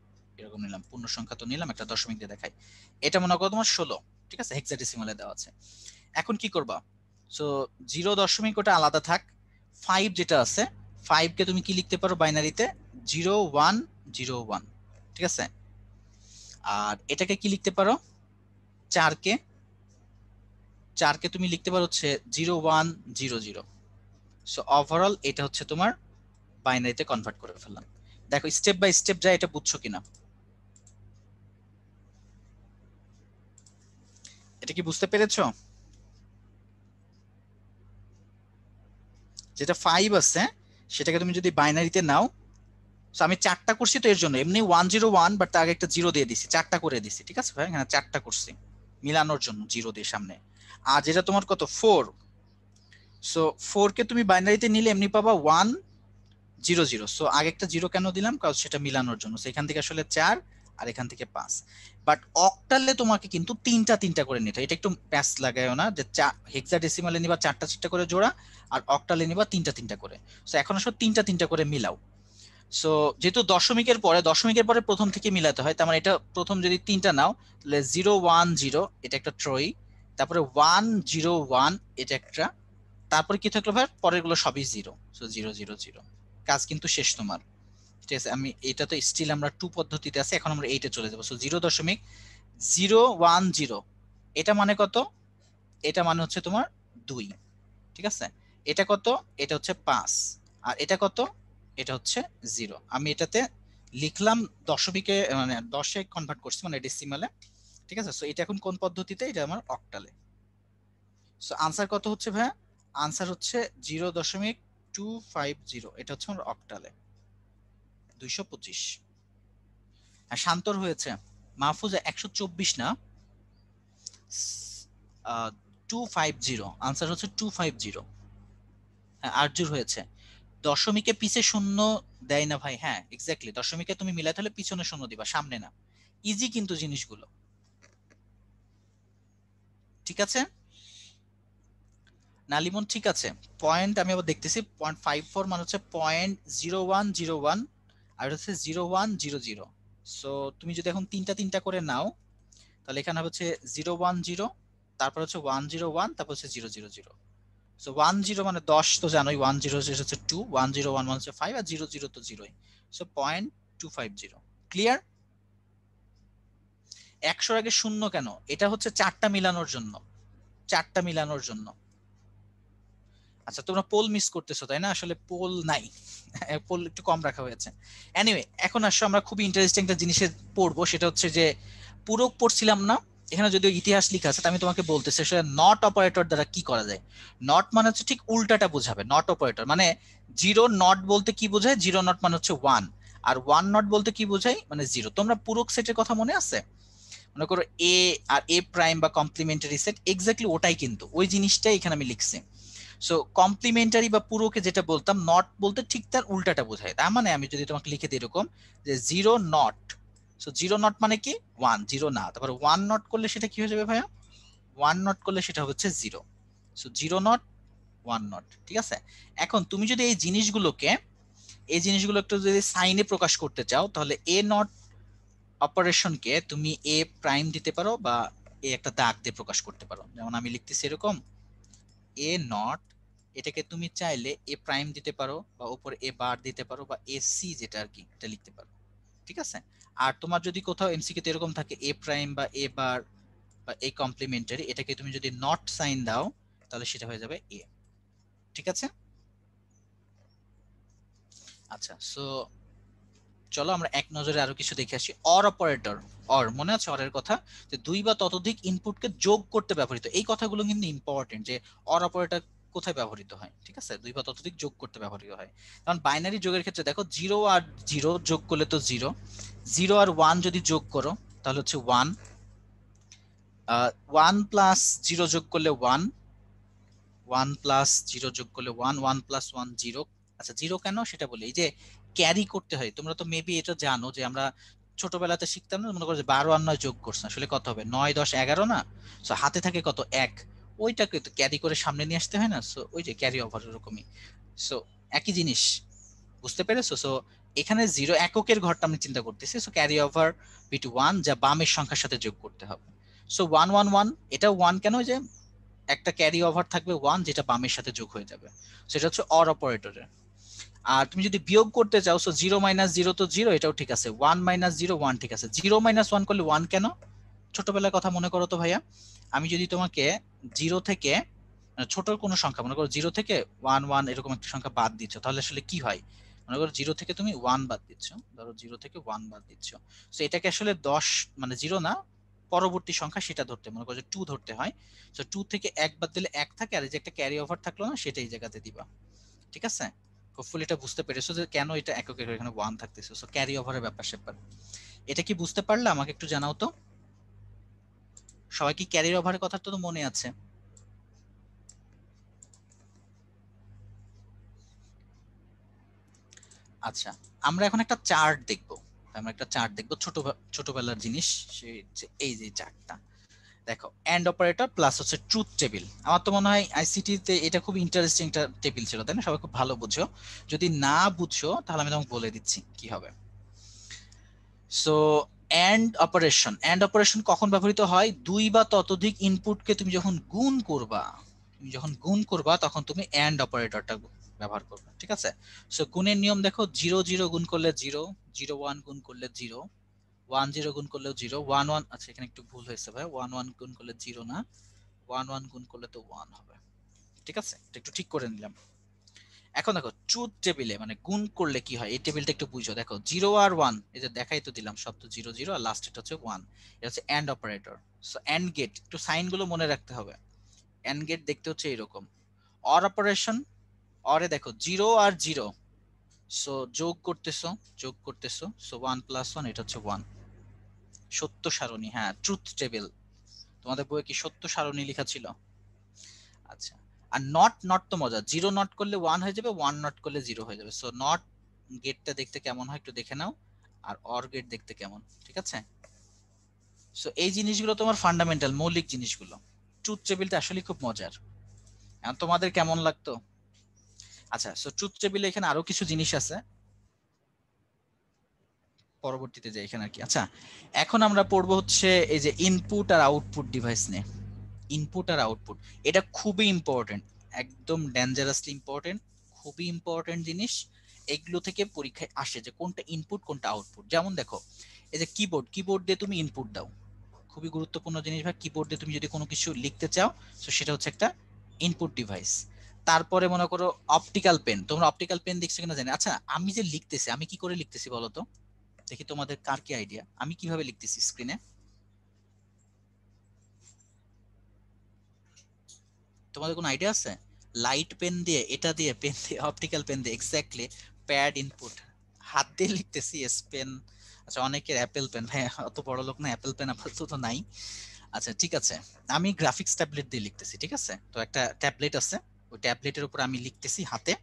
এরকম নিলাম, পূর্ণ সংখ্যা তো নিলাম, একটা দশমিক দিয়ে দেখাই। এটা মনে করো তোমার 16। ঠিক আছে, হেক্সাডেসিমালে দেওয়া আছে। এখন কি করবা, সো 0 দশমিক ওটা আলাদা থাক, 5 যেটা আছে 5 কে তুমি কি লিখতে পারো বাইনারিতে 0 1 0 1। ঠিক আছে, আর এটাকে কি লিখতে পারো, 4 কে, 4 কে তুমি লিখতে পারো হচ্ছে 0 1 0 0। সো ওভারঅল এটা হচ্ছে তোমার বাইনারিতে কনভার্ট করে ফেললাম। দেখো স্টেপ বাই স্টেপ যায়, এটা বুঝছো কিনা, এটা কি বুঝতে পেরেছো? যেটা 5 আছে সেটাকে তুমি যদি বাইনারিতে নাও, তো আমি চারটা করছি তো এর জন্য, এমনি 1 0 1, বাট তার আগে একটা জিরো দিয়ে দিছি, চারটা করে দিছি। ঠিক আছে ভাই, হ্যাঁ চারটা করছি মিলানোর জন্য জিরো দিয়ে সামনে। আর যেটা তোমার কত 4, সো 4 কে তুমি বাইনারিতে নিলে এমনি পাবা 1 0 0। সো আগে একটা জিরো কেন দিলাম, কারণ সেটা মিলানোর জন্য। সো এখান থেকে আসলে 4 আর এখান থেকে 5। বাট অক্টালে তোমাকে কিন্তু তিনটা তিনটা করে নিতে হয়, এটা একটু প্যাচ লাগায়ও না, যে হেক্সাডেসিমালে নিবা চারটা চারটা করে জোড়া, আর অক্টালে নিবা তিনটা তিনটা করে। সো এখন আসলে তিনটা তিনটা করে মিলাও। সো যেহেতু দশমিকের পরে প্রথম থেকে মিলাতে হয়, তার মানে এটা প্রথম যদি 3টা নাও তাহলে 0 1 0 এটা একটা ট্রয়ি, তারপরে 1 0 1 এটা একটা, তারপরে কি থাকলো ভাই পরের গুলো সবই 0, সো 0 0 0, কাজ কিন্তু শেষ তোমার। ঠিক আছে, আমি এটা তো স্টিল আমরা 2 পদ্ধতিতে আছে, এখন আমরা 8 এ চলে যাবো। সো 0.010 এটা মানে কত? এটা মানে হচ্ছে তোমার 2, ঠিক আছে। এটা কত? এটা হচ্ছে 5। আর এটা কত? এটা হচ্ছে 0। আমি এটাতে লিখলাম দশমিকে, মানে 10-এ কনভার্ট করছি, মানে ডেসিমালে। ঠিক আছে, সো এটা এখন কোন পদ্ধতিতে? এটা আমার অক্টালে। সো আনসার কত হচ্ছে ভাইয়া? আনসার হচ্ছে 0.250, এটা হচ্ছে আমার অক্টালে 225। হ্যাঁ, শান্তর হয়েছে। মাহফুজা 124 না, 250, আনসার হচ্ছে 250। হ্যাঁ, আরজুর হয়েছে। দশমিকে পিছে শূন্য দেয় না ভাই। হ্যাঁ এক্স্যাক্টলি, দশমিকে তুমি মিলাতে হলে পিছনে শূন্য দিবা, সামনে না। ইজি কিন্তু জিনিসগুলো, ঠিক আছে। নালিমন ঠিক আছে। পয়েন্ট আমি আবার দেখতেছি, 0.54 মানে হচ্ছে 0.0101, আর হচ্ছে 0100। সো তুমি যদি এখন তিনটা তিনটা করে নাও তাহলে এখানে হচ্ছে 010, তারপর হচ্ছে 101, তারপর হচ্ছে 000। সো 10 মানে 10 তো জানোই, 10 হচ্ছে 2, 101 মানে হচ্ছে 5, আর 00 তো 0। সো 0.250। ক্লিয়ার? 100-র আগে শূন্য কেন? এটা হচ্ছে চারটা মিলানোর জন্য, চারটা মিলানোর জন্য। আচ্ছা তোমরা পোল মিস করতেছো তাই না? আসলে পোল নাই, পোল একটু কম রাখা হয়েছে। এনিওয়ে, এখন আসো আমরা খুবই ইন্টারেস্টিং একটা জিনিসের পড়বো, সেটা হচ্ছে যে পূরক পড়ছিলাম না, এখানে যদিও ইতিহাস লেখা আছে, আমি তোমাকে বলতেছি আসলে নট অপারেটর দ্বারা কি করা যায়। নট মানে হচ্ছে ঠিক উল্টাটা বোঝাবে নট অপারেটর, মানে জিরো নট বলতে কি বোঝায়? জিরো নট মানে হচ্ছে ওয়ান, আর ওয়ান নট বলতে কি বোঝায়? মানে জিরো। তোমরা পূরক সেটের কথা মনে আছে? মনে করো এ আর এ প্রাইম বা কমপ্লিমেন্টারি সেট, এক্স্যাক্টলি ওটাই, কিন্তু ওই জিনিসটাই এখানে আমি লিখছি। সো কমপ্লিমেন্টারি বা পুরোকে যেটা বলতাম নট বলতে ঠিক তার উল্টাটা বোঝায়। তার মানে আমি যদি তোমাকে লিখে দিই এরকম যে zero not, so zero not মানে কি? ওয়ান, জিরো না। তারপর ওয়ান নট করলে সেটা কি হয়ে যাবে ভাইয়া? ওয়ান নট করলে সেটা হচ্ছে zero. So zero not, one not, ঠিক আছে। এখন তুমি যদি এই জিনিসগুলো একটু যদি সাইনে প্রকাশ করতে চাও, তাহলে এ নট অপারেশনকে তুমি এ প্রাইম দিতে পারো, বা এ একটা দাগ দিয়ে প্রকাশ করতে পারো। যেমন আমি লিখতেছি এরকম এ নট, এটাকে তুমি চাইলে এ প্রাইম দিতে পারো, বা উপরে এ বার দিতে পারো, বা এ সি যেটা আর কি এটা লিখতে পারো, ঠিক আছে। আর তোমার যদি কোথাও এমসিকিউ তে এরকম থাকে এ প্রাইম বা এ বার বা এ কমপ্লিমেন্টারি, এটাকে তুমি যদি নট সাইন দাও তাহলে সেটা হয়ে যাবে এ, ঠিক আছে। আচ্ছা সো চলো আমরা এক নজরে আরো কিছু দেখে আসি। অর অপারেটর, অর মনে আছে অরের কথা? যে দুই বা ততোধিক ইনপুটকে যোগ করতে ব্যবহৃত, এই কথাগুলো কিন্তু ইম্পর্টেন্ট, যে অর অপারেটর কোথায় ব্যবহৃত হয়, ঠিক আছে? দুই বা ততোধিক যোগ করতে ব্যবহৃত হয়। কারণ বাইনারি যোগের ক্ষেত্রে দেখো, জিরো আর জিরো যোগ করলে তো জিরো, জিরো আর ওয়ান যদি যোগ করো তাহলে হচ্ছে ওয়ান, ওয়ান প্লাস জিরো যোগ করলে ওয়ান, ওয়ান প্লাস জিরো যোগ করলে one, one plus one zero. আচ্ছা জিরো কেন সেটা বলি, এই যে ক্যারি করতে হয়, তোমরা তো মেবি এটা জানো যে আমরা ছোটবেলাতে শিখতাম না, মনে করো যে 12 আর 9 যোগ করছে, আসলে কত হবে? 9 10 11 না? সো হাতে থাকে কত? এক, ওইটাকে তো ক্যারি করে সামনে নিয়ে আসতে হয় না? সো ওই যে ক্যারি ওভার এরকমই। সো একই জিনিস, বুঝতে পেরেছো? সো এখানে জিরো এককের ঘরটা আমি চিন্তা করতেছি, so carry over bit one, যা বামের সংখ্যার সাথে যোগ করতে হবে। সো ওয়ান ওয়ান ওয়ান, এটা ওয়ান কেন? যে একটা ক্যারি ওভার থাকবে ওয়ান, যেটা বামের সাথে যোগ হয়ে যাবে, সেটা হচ্ছে অর অপারেটরের। আর তুমি যদি বিয়োগ করতে চাও, সো জিরো মাইনাস জিরো তো জিরো, এটাও ঠিক আছে। ওয়ান মাইনাস জিরো ওয়ান, ঠিক আছে। জিরো মাইনাস ওয়ান করলে ওয়ান কেন? ছোটবেলার কথা মনে করো তো ভাইয়া, আমি যদি তোমাকে জিরো থেকে ছোট কোনো সংখ্যা, মনে করো জিরো থেকে ওয়ান ওয়ান এরকম একটা সংখ্যা বাদ দিচ্ছ, তাহলে আসলে কি হয়? মনে করো জিরো থেকে তুমি ওয়ান বাদ দিচ্ছ, ধরো জিরো থেকে ওয়ান বাদ দিচ্ছ, তো এটাকে আসলে 10 মানে জিরো না, পরবর্তী সংখ্যা সেটা ধরতে, মনে করো যে টু ধরতে হয়। তো টু থেকে এক বাদ দিলে এক থাকে, আর এই যে একটা ক্যারি ওভার থাকলো না, সেটা এই জায়গাতে দিবা, ঠিক আছে। হোপফুলি এটা বুঝতে পেরেছো যে কেন এটা এককের এখানে ওয়ান থাকতেছে। সো ক্যারি ওভারের ব্যাপার স্যাপার এটা কি বুঝতে পারলে? আমাকে একটু জানাও তো, সবাই কি ক্যারি ওভারের কথা তো মনে আছে? আচ্ছা, আমরা এখন একটা চার্ট দেখবো, ছোটবেলার জিনিস, এই যে চার্টটা। দেখো এন্ড অপারেটর প্লাস হচ্ছে ট্রুথ টেবিল। আমার তো মনে হয় আইসিটি তে এটা খুব ইন্টারেস্টিং একটা টেবিল ছিল, তাই না? সবাই খুব ভালো বুঝো। যদি না বুঝছো তাহলে আমি তোমাকে বলে দিচ্ছি কি হবে। সো এন্ড অপারেশন কখন ব্যবহৃত হয়? দুই বা ততোধিক ইনপুটকে তুমি যখন গুণ করবা তখন তুমি এন্ড অপারেটরটা ব্যবহার করবে, ঠিক আছে? সো গুণের নিয়ম দেখো, 0 0 গুণ করলে 0, 0 1 গুণ করলে 0, 1 0 গুণ করলেও 0, 1 1, আচ্ছা এখানে একটু ভুল হয়েছে ভাই, 1 1 গুণ করলে 0 না, 1 1 গুণ করলে তো 1 হবে, ঠিক আছে? এটা একটু ঠিক করে নিলাম। এখন দেখো ট্রুথ টেবিলে মানে গুণ করলে কি হয় এই টেবিলটা একটু বুঝো। দেখো 0 আর 1, এই যে দেখাই তো দিলাম সব তো 0 0 আর লাস্ট এটা হচ্ছে 1, এটা হচ্ছে AND operator. So AND gate, একটু সাইন গুলো মনে রাখতে হবে। এন্ড গেট দেখতে হচ্ছে এরকম। অর অপারেশন, অরে দেখো 0 আর 0, সো যোগ করতেছো, সো 1 প্লাস 1, এটা হচ্ছে 1। সত্য সারণী, হ্যাঁ ট্রুথ টেবিল। তোমাদের বইয়ে কি সত্য সারণী লেখা ছিল? আচ্ছা। আর নট তো মজা, 0 নট করলে 1 হয়ে যাবে, 1 নট করলে 0 হয়ে যাবে। সো নট গেটটা দেখতে কেমন হয় একটু দেখে নাও, আর অর গেট দেখতে কেমন, ঠিক আছে? সো এই জিনিসগুলো তোমার ফান্ডামেন্টাল মৌলিক জিনিসগুলো। ট্রুথ টেবিলটা আসলে খুব মজার। এখন তোমাদের কেমন লাগতো? আচ্ছা, সো ট্রুথ টেবিলে এখানে আরো কিছু জিনিস আছে, পরবর্তীতে যাই এখানে আর কি। আচ্ছা, এখন আমরা পড়বো হচ্ছে এই যে ইনপুট আর আউটপুট ডিভাইস নিয়ে। ইনপুট আর আউটপুট এটা খুবই ইম্পর্টেন্ট, একদম ডেঞ্জারাসলি ইম্পর্টেন্ট, খুবই ইম্পর্টেন্ট জিনিস। এগুলো থেকে পরীক্ষায় আসে যে কোনটা ইনপুট কোনটা আউটপুট। যেমন দেখো এই যে কিবোর্ড দিয়ে তুমি ইনপুট দাও, খুবই গুরুত্বপূর্ণ জিনিস ভাই। কিবোর্ড দিয়ে তুমি যদি কোনো কিছু লিখতে চাও তো সেটা হচ্ছে একটা ইনপুট ডিভাইস। তারপরে মনে করো অপটিক্যাল পেন, তোমরা অপটিক্যাল পেন দেখছো কিনা জানি। আচ্ছা আমি যে লিখতেছি, আমি কি করে লিখতেছি বলো তো, দেখি তোমাদের কার কি আইডিয়া, আমি কিভাবে লিখতেছি স্ক্রিনে? তোমাদের কোনো আইডিয়া আছে? লাইট পেন দিয়ে, এটা দিয়ে, পেন দিয়ে, অপটিক্যাল পেন দিয়ে, এক্স্যাক্টলি। প্যাড ইনপুট, হাত দিয়ে লিখতেছি এস পেন। আচ্ছা অনেকের অ্যাপেল পেন, ভাই অত বড় লোক না, অ্যাপেল পেন আপাতত তো নাই। আচ্ছা ঠিক আছে, আমি গ্রাফিক্স ট্যাবলেট দিয়ে লিখতেছি, ঠিক আছে? তো একটা ট্যাবলেট আছে, ওই ট্যাবলেটের উপর আমি লিখতেছি হাতে।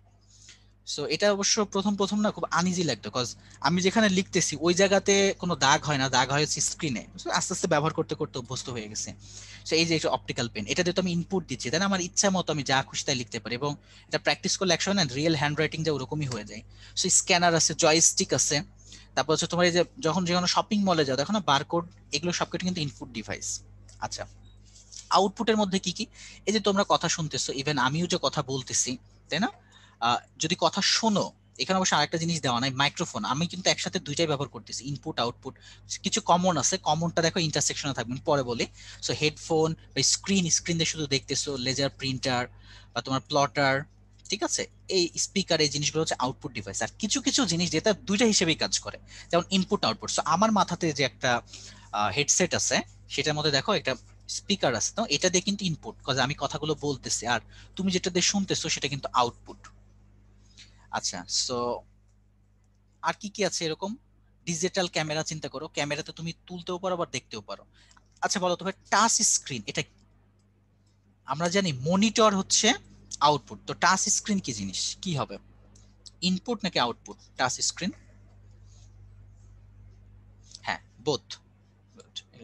সো এটা অবশ্য প্রথম প্রথম না খুব আনইজি লাগতো, কজ আমি যেখানে লিখতেছি ওই জায়গাতে কোনো দাগ হয় না, দাগ হয় হচ্ছে স্ক্রিনে। আস্তে আস্তে ব্যবহার করতে করতে অভ্যস্ত হয়ে গেছে। সো এই যে একটা অপটিক্যাল পেন, এটা দিয়ে তো আমি ইনপুট দিচ্ছি, তাই না? আমার ইচ্ছা মতো আমি যা খুশি তাই লিখতে পারি, এবং এটা প্র্যাকটিস করলে একসময় না রিয়েল হ্যান্ড রাইটিং যা ওরকমই হয়ে যায়। সো স্ক্যানার আছে, জয়স্টিক আছে, তারপর হচ্ছে তোমার এই যে যখন যে কোনো শপিং মলে যাও দেখো না বারকোড, এগুলো সবকিছু কিন্তু ইনপুট ডিভাইস। আচ্ছা, আউটপুটের মধ্যে কি কি? এই যে তোমরা কথা শুনতেছো, ইভেন আমিও যে কথা বলতেছি, তাই না? যদি কথা শোনো, এখানে অবশ্য আরেকটা জিনিস দেওয়া নাই, মাইক্রোফোন। আমি কিন্তু একসাথে দুইটাই ব্যবহার করতেছি, ইনপুট আউটপুট। কিছু কমন আছে, কমনটা দেখো ইন্টারসেকশনে থাকবে, পরে বলি। সো হেডফোন বা স্ক্রিন দিয়ে শুধু দেখতেছো, লেজার প্রিন্টার বা তোমার প্লটার, ঠিক আছে? এই স্পিকার, এই জিনিসগুলো হচ্ছে আউটপুট ডিভাইস। আর কিছু কিছু জিনিস যেটা দুইটা হিসেবেই কাজ করে, যেমন ইনপুট আউটপুট। সো আমার মাথাতে যে একটা হেডসেট আছে, সেটার মধ্যে দেখো একটা স্পিকার আছে, তো এটা দিয়ে কিন্তু ইনপুট, কজ আমি কথাগুলো বলতেছি, আর তুমি যেটা দিয়ে শুনতেছো সেটা কিন্তু আউটপুট। আচ্ছা, সো আর কি কি আছে এরকম? ডিজিটাল ক্যামেরা, চিন্তা করো, ক্যামেরাতে তুমি তুলতেও পারো আবার দেখতেও পারো। আচ্ছা বলো তো ভাই, টাচ স্ক্রিন এটা আমরা জানি মনিটর হচ্ছে আউটপুট, তো টাচ স্ক্রিন কি জিনিস, কি হবে? ইনপুট নাকি আউটপুট টাচ স্ক্রিন? হ্যাঁ বোথ,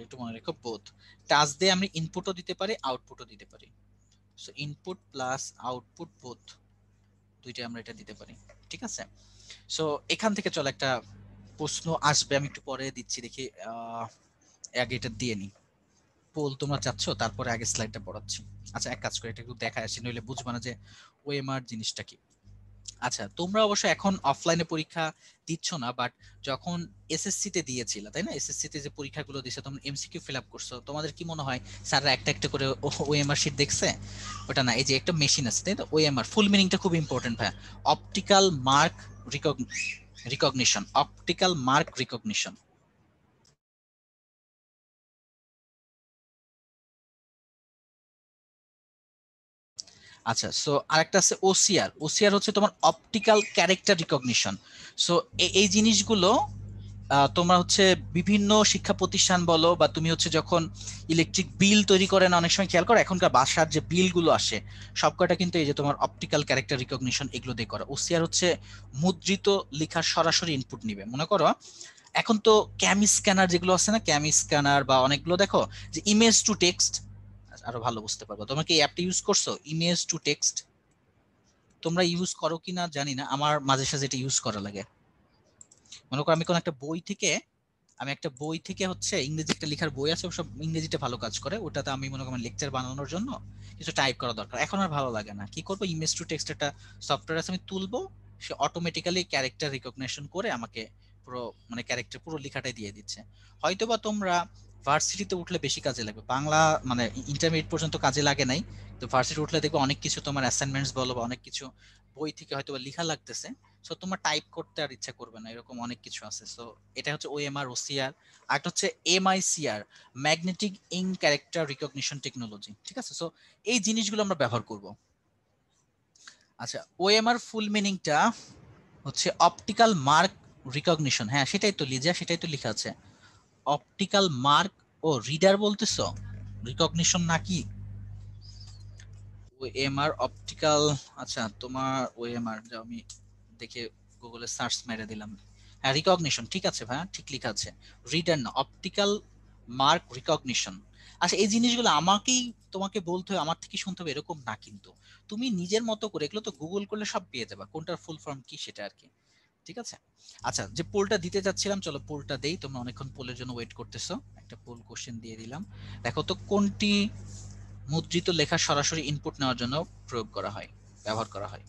একটু মনে রেখো, বোথ। টাচ দিয়ে আমি ইনপুটও দিতে পারি, আউটপুটও দিতে পারি। So input plus output both, দুইটাই আমরা এটা দিতে পারি, ঠিক আছে? সো এখান থেকে চলো একটা প্রশ্ন আসবে, আমি একটু পরে দিচ্ছি, দেখি আগে এটা দিয়ে নি। পোল তোমরা চাচ্ছ, তারপরে আগে স্লাইডটা পড়াচ্ছি। আচ্ছা এক কাজ করে এটা একটু দেখায় আসি, নইলে বুঝবা না যে ওএমআর জিনিসটা কি। আচ্ছা তোমরা অবশ্য এখন অফলাইনে পরীক্ষা দিচ্ছ না, বাট যখন এসএসসি তে দিয়েছিল, তাই না? এসএসসি তে যে পরীক্ষাগুলো দিয়েছে তোমরা এমসিকিউ ফিল আপ করছো, তোমাদের কি মনে হয় স্যাররা একটা একটা করে ওএমআর শিট দেখছে? ওটা না, এই যে একটা মেশিন আছে, তাই তো? ওএমআর ফুল মিনিংটা খুব ইম্পর্টেন্ট ভাই, optical mark recognition, optical mark recognition. আচ্ছা, সো আরেকটা আছে ওসিআর। ওসিআর হচ্ছে তোমার অপটিক্যাল ক্যারেক্টার রিকগনিশন। সো এই জিনিসগুলো তোমরা হচ্ছে বিভিন্ন শিক্ষা প্রতিষ্ঠান বলো, বা তুমি হচ্ছে যখন ইলেকট্রিক বিল তৈরি করেন অনেক সময় খেয়াল করো, এখনকার বাসার যে বিলগুলো আসে সবকটা কিন্তু এই যে তোমার অপটিক্যাল ক্যারেক্টার রিকগনিশন এগুলো দিয়ে করা। ওসিআর হচ্ছে মুদ্রিত লেখার সরাসরি ইনপুট নিবে। মনে করো এখন তো ক্যামি স্ক্যানার যেগুলো আছে না, ক্যামি স্ক্যানার বা অনেকগুলো দেখো যে ইমেজ টু টেক্সট, আরো ভালো বুঝতে পারবো। তোমরা কি অ্যাপটা ইউজ করছো ইমেজ টু টেক্সট? তোমরা ইউজ করো কিনা জানি না, আমার মাঝে সাঝে এটা ইউজ করা লাগে। মনে করো আমি কোন একটা বই থেকে, আমি একটা বই থেকে হচ্ছে ইংরেজি একটা লেখার বই আছে, ওসব ইংরেজিতে ভালো কাজ করে, ওটাতে আমি মনে করি লেকচার বানানোর জন্য কিছু টাইপ করা দরকার, এখন আর ভালো লাগে না, কি করবো, ইমেজ টু টেক্সট একটা সফটওয়্যার আছে, আমি তুলবো, সে অটোমেটিক্যালি ক্যারেক্টার রিকগনিশন করে আমাকে পুরো মানে ক্যারেক্টার পুরো লেখাটাই দিয়ে দিচ্ছে। হয়তোবা তোমরা ভার্সিটিতে উঠলে বেশি কাজে লাগবে, বাংলা মানে ইন্টারমিডিয়েট পর্যন্ত কাজে লাগে নাই, তো ভার্সিটি উঠলে দেখবে অনেক কিছু তোমার অ্যাসাইনমেন্টস বলো বা অনেক কিছু বই থেকে হয়তোবা লেখা লাগতেছে, সো তোমার টাইপ করতে আর ইচ্ছা করবে না, এরকম অনেক কিছু আছে। সো এটা হচ্ছে ওএমআর ওসিআর, আর হচ্ছে MICR, magnetic ink character recognition technology, ঠিক আছে। সো এই জিনিসগুলো আমরা ব্যবহার করব। আচ্ছা, ওএমআর ফুল মিনিংটা হচ্ছে অপটিক্যাল মার্ক রিকগনিশন, হ্যাঁ সেটাই তো লিজা, সেটাই তো লেখা আছে অপটিক্যাল মার্ক। ও রিডার বলতেছো, রিকগনিশন নাকি? ওএমআর অপটিক্যাল, আচ্ছা তোমার ওএমআর যাও, আমি দেখে গুগলে সার্চ মেরে দিলাম। হ্যাঁ রিকগনিশন, ঠিক আছে ভাই, ঠিক লেখা আছে, রিডার না, অপটিক্যাল মার্ক রিকগনিশন। আচ্ছা এই জিনিসগুলো আমাকেই তোমাকে বলতে হবে, আমার থেকে শুনতে হবে এরকম না, কিন্তু তুমি নিজের মতো করে এগুলো তো গুগল করলে সব পেয়ে যাবে, কোনটার ফুল ফর্ম কি সেটা আর কি, ঠিক আছে। আচ্ছা যে পোলটা দিতে যাচ্ছিলাম, চলো পোলটা দেই, তোমরা অনেকক্ষণ পোলের জন্য ওয়েট করতেছো, একটা পোল কোশ্চেন দিয়ে দিলাম। দেখো তো কোনটি মুদ্রিত লেখা সরাসরি ইনপুট নেওয়ার জন্য প্রয়োগ করা হয়, ব্যবহার করা হয়?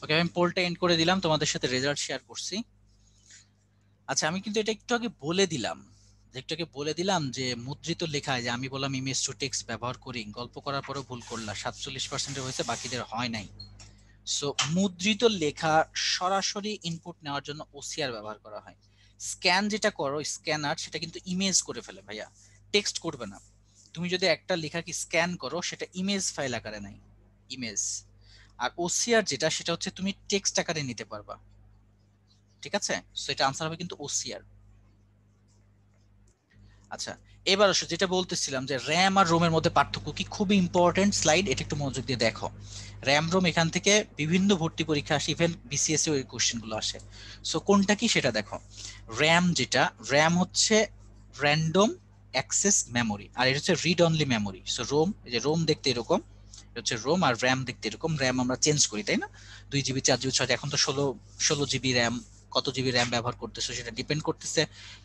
ওকে আমি পোলটা এন্ড করে দিলাম, তোমাদের সাথে রেজাল্ট শেয়ার করছি। আচ্ছা আমি কিন্তু এটা একটু আগে বলে দিলাম, যে মুদ্রিত লেখায় যে আমি বললাম ইমেজ টু টেক্সট ব্যবহার করি, গল্প করার পরেও ভুল করলা, 47% হয়েছে, বাকিদের হয় নাই। সো মুদ্রিত লেখা সরাসরি ইনপুট নেওয়ার জন্য ওসিআর ব্যবহার করা হয়। স্ক্যান যেটা করো, স্ক্যানার সেটা কিন্তু ইমেজ করে ফেলে ভাইয়া, টেক্সট করবে না। তুমি যদি একটা লেখাকে স্ক্যান করো সেটা ইমেজ ফাইল আকারে নাই, ইমেজ। আর ওসিআর যেটা, সেটা হচ্ছে তুমি টেক্সট আকারে নিতে পারবা, ঠিক আছে। সো এটা আনসার হবে কিন্তু ওসিআর। আচ্ছা এবার আসো যেটা বলতেছিলাম যে র্যাম আর রোমের মধ্যে পার্থক্য কি, খুবই ইম্পর্টেন্ট স্লাইড, এটা একটু মনোযোগ দিয়ে দেখো। র্যাম রোম এখান থেকে বিভিন্ন ভর্তি পরীক্ষা আসে, ইভেন বিসিএস এর কোশ্চেন গুলো আসে। সো কোনটা কি সেটা দেখো। র্যাম যেটা, র্যাম হচ্ছে র্যান্ডম অ্যাক্সেস মেমোরি, আর এটা হচ্ছে read only memory. So ROM, এই যে রোম দেখতে এরকম, এটা হচ্ছে রোম, আর র্যাম দেখতে এরকম। র্যাম আমরা চেঞ্জ করি তাই না, 2 জিবি 4 জিবি 6, এখন তো 16 জিবি র্যাম, কত জিবি র্যাম ব্যবহার করতেছো সেটা ডিপেন্ড করতেছে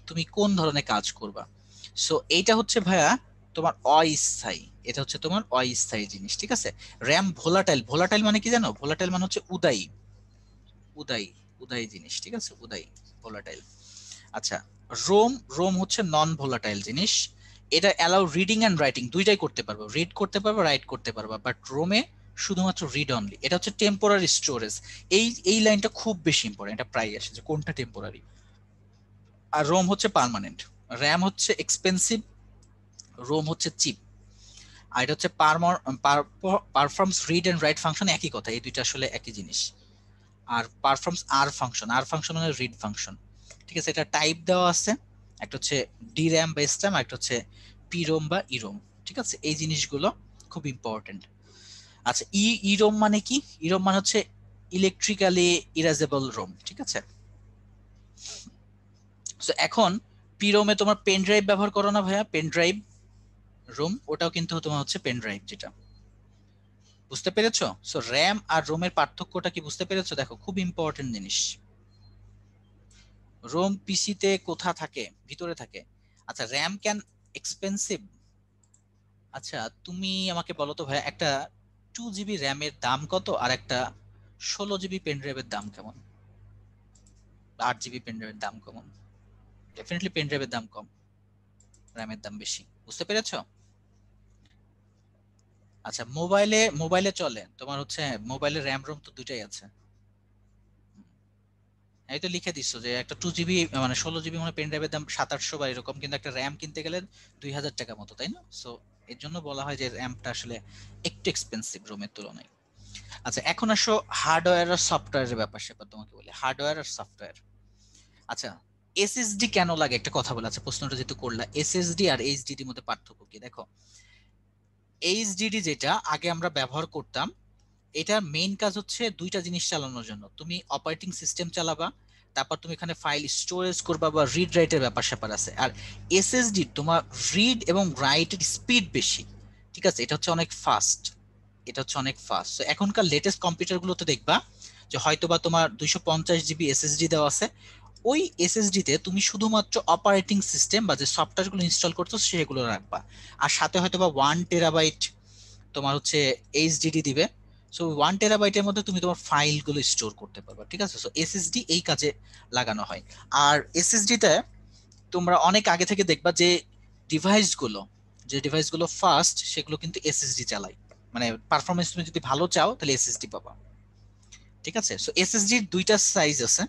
তুমি কোন ধরনের কাজ করবা। সো এইটা হচ্ছে ভাইয়া তোমার অস্থায়ী, এটা হচ্ছে তোমার অস্থায়ী জিনিস, ঠিক আছে। র্যাম ভোলাটাইল, ভোলাটাইল মানে কি জানো, ভোলাটাইল মানে হচ্ছে উদাই, উদাই, উদাই জিনিস, ঠিক আছে, উদাই, ভোলাটাইল। আচ্ছা রোম, রোম হচ্ছে নন ভোলাটাইল জিনিস, এটা অ্যালাউ রিডিং এন্ড রাইটিং দুইটাই করতে পারবো, রিড করতে পারবো রাইট করতে পারবো, বাট রোমে শুধুমাত্র রিড অনলি। এটা হচ্ছে টেম্পোরারি স্টোরেজ, এই লাইনটা খুব বেশি ইম্পর্টেন্ট, এটা প্রায় আসে যে কোনটা টেম্পোরারি। আর রোম হচ্ছে পার্মানেন্ট, র্যাম হচ্ছে এক্সপেন্সিভ, রোম হচ্ছে চিপ। আর এটা হচ্ছে performs read and write function, একই কথা, এই দুইটা আসলে একই জিনিস। আর পারফর্মস আর ফাংশন, আর ফাংশন মানে রিড ফাংশন, ঠিক আছে। এটা টাইপ দেওয়া আছে, একটা হচ্ছে ডির্যাম বা স্ট্যাম, একটা হচ্ছে পিরোম বা ইরোম, ঠিক আছে। এই জিনিসগুলো খুব ইম্পর্টেন্ট। আচ্ছা ইরোম মানে কি, ইরোম মানে হচ্ছে ইলেকট্রিক্যালি ইরেজেবল রোম, ঠিক আছে। সো এখন পিরোমে তোমার পেন ড্রাইভ ব্যবহার করো না ভাইয়া, পেন ড্রাইভ, রোম ওটাও কিন্তু তোমার হচ্ছে পেন ড্রাইভ যেটা, বুঝতে পেরেছো। সো র্যাম আর রোমের পার্থক্যটা কি বুঝতে পেরেছো, দেখো খুব ইম্পর্টেন্ট জিনিস। রোম পিসিতে কোথা থাকে? ভিতরে থাকে। আচ্ছা, র্যাম ক্যান এক্সপেন্সিভ। আচ্ছা, তুমি আমাকে বলো তো ভাই, একটা 2 জিবি র্যামের দাম কত আর একটা 16 জিবি পেন ড্রাইভের দাম কেমন? 8 জিবি পেন ড্রাইভের দাম কেমন? ডেফিনেটলি পেন ড্রাইভের দাম কম, র্যামের দাম বেশি। বুঝতে পেরেছো? আচ্ছা, মোবাইলে মোবাইলে চলে তোমার হচ্ছে মোবাইলে র্যাম রোম তো দুটাই আছে। এই তো লিখে দিচ্ছ যে একটা 2 জিবি মানে 16 জিবি মানে পেন ড্রাইভের দাম 700-800 বা এরকম, কিন্তু একটা র্যাম কিনতে গেলে 2000 টাকা মতো, তাই না? সো এর জন্য বলা হয় যে র্যামটা আসলে একটু এক্সপেন্সিভ রোমের তুলনায়। আচ্ছা, এখন আসো হার্ডওয়্যার আর সফটওয়্যারের ব্যাপার স্যাপার তোমাকে বলি, হার্ডওয়্যার আর সফটওয়্যার। আচ্ছা, এসএসডি কেন লাগে একটা কথা বলে, আচ্ছা প্রশ্নটা যেহেতু করলা, এসএসডি আর এইচডিডি মধ্যে পার্থক্য কি? দেখো, এইচডিডি যেটা আগে আমরা ব্যবহার করতাম, এটার মেইন কাজ হচ্ছে দুইটা জিনিস চালানোর জন্য। তুমি অপারেটিং সিস্টেম চালাবা, তারপর তুমি এখানে ফাইল স্টোরেজ করবা বা রিড রাইটের ব্যাপার স্যাপার আছে। আর এসএসডি তোমার রিড এবং রাইটের স্পিড বেশি, ঠিক আছে? এটা হচ্ছে অনেক ফাস্ট, এটা হচ্ছে অনেক ফাস্ট। তো এখনকার লেটেস্ট কম্পিউটারগুলোতে দেখবা যে হয়তোবা তোমার 250 জিবি এসএসডি দেওয়া আছে, ওই এসএসডি তে তুমি শুধুমাত্র অপারেটিং সিস্টেম বা যে সফটওয়্যারগুলো ইনস্টল করছো সেগুলো রাখবা, আর সাথে হয়তোবা 1 টেরাবাইট তোমার হচ্ছে এইচডিডি দিবে। সো 1 টেরাবাইটের মধ্যে তুমি তোমার ফাইলগুলো স্টোর করতে পারবে, ঠিক আছে? সো এসএসডি এই কাজে লাগানো হয়। আর এসএসডি তে তোমরা অনেক আগে থেকে দেখবা যে ডিভাইসগুলো যে ডিভাইসগুলো ফাস্ট সেগুলো কিন্তু এসএসডি চালায়, মানে পারফরমেন্স তুমি যদি ভালো চাও তাহলে এসএসডি পাবা, ঠিক আছে? সো এসএসডির দুইটা সাইজ আছে,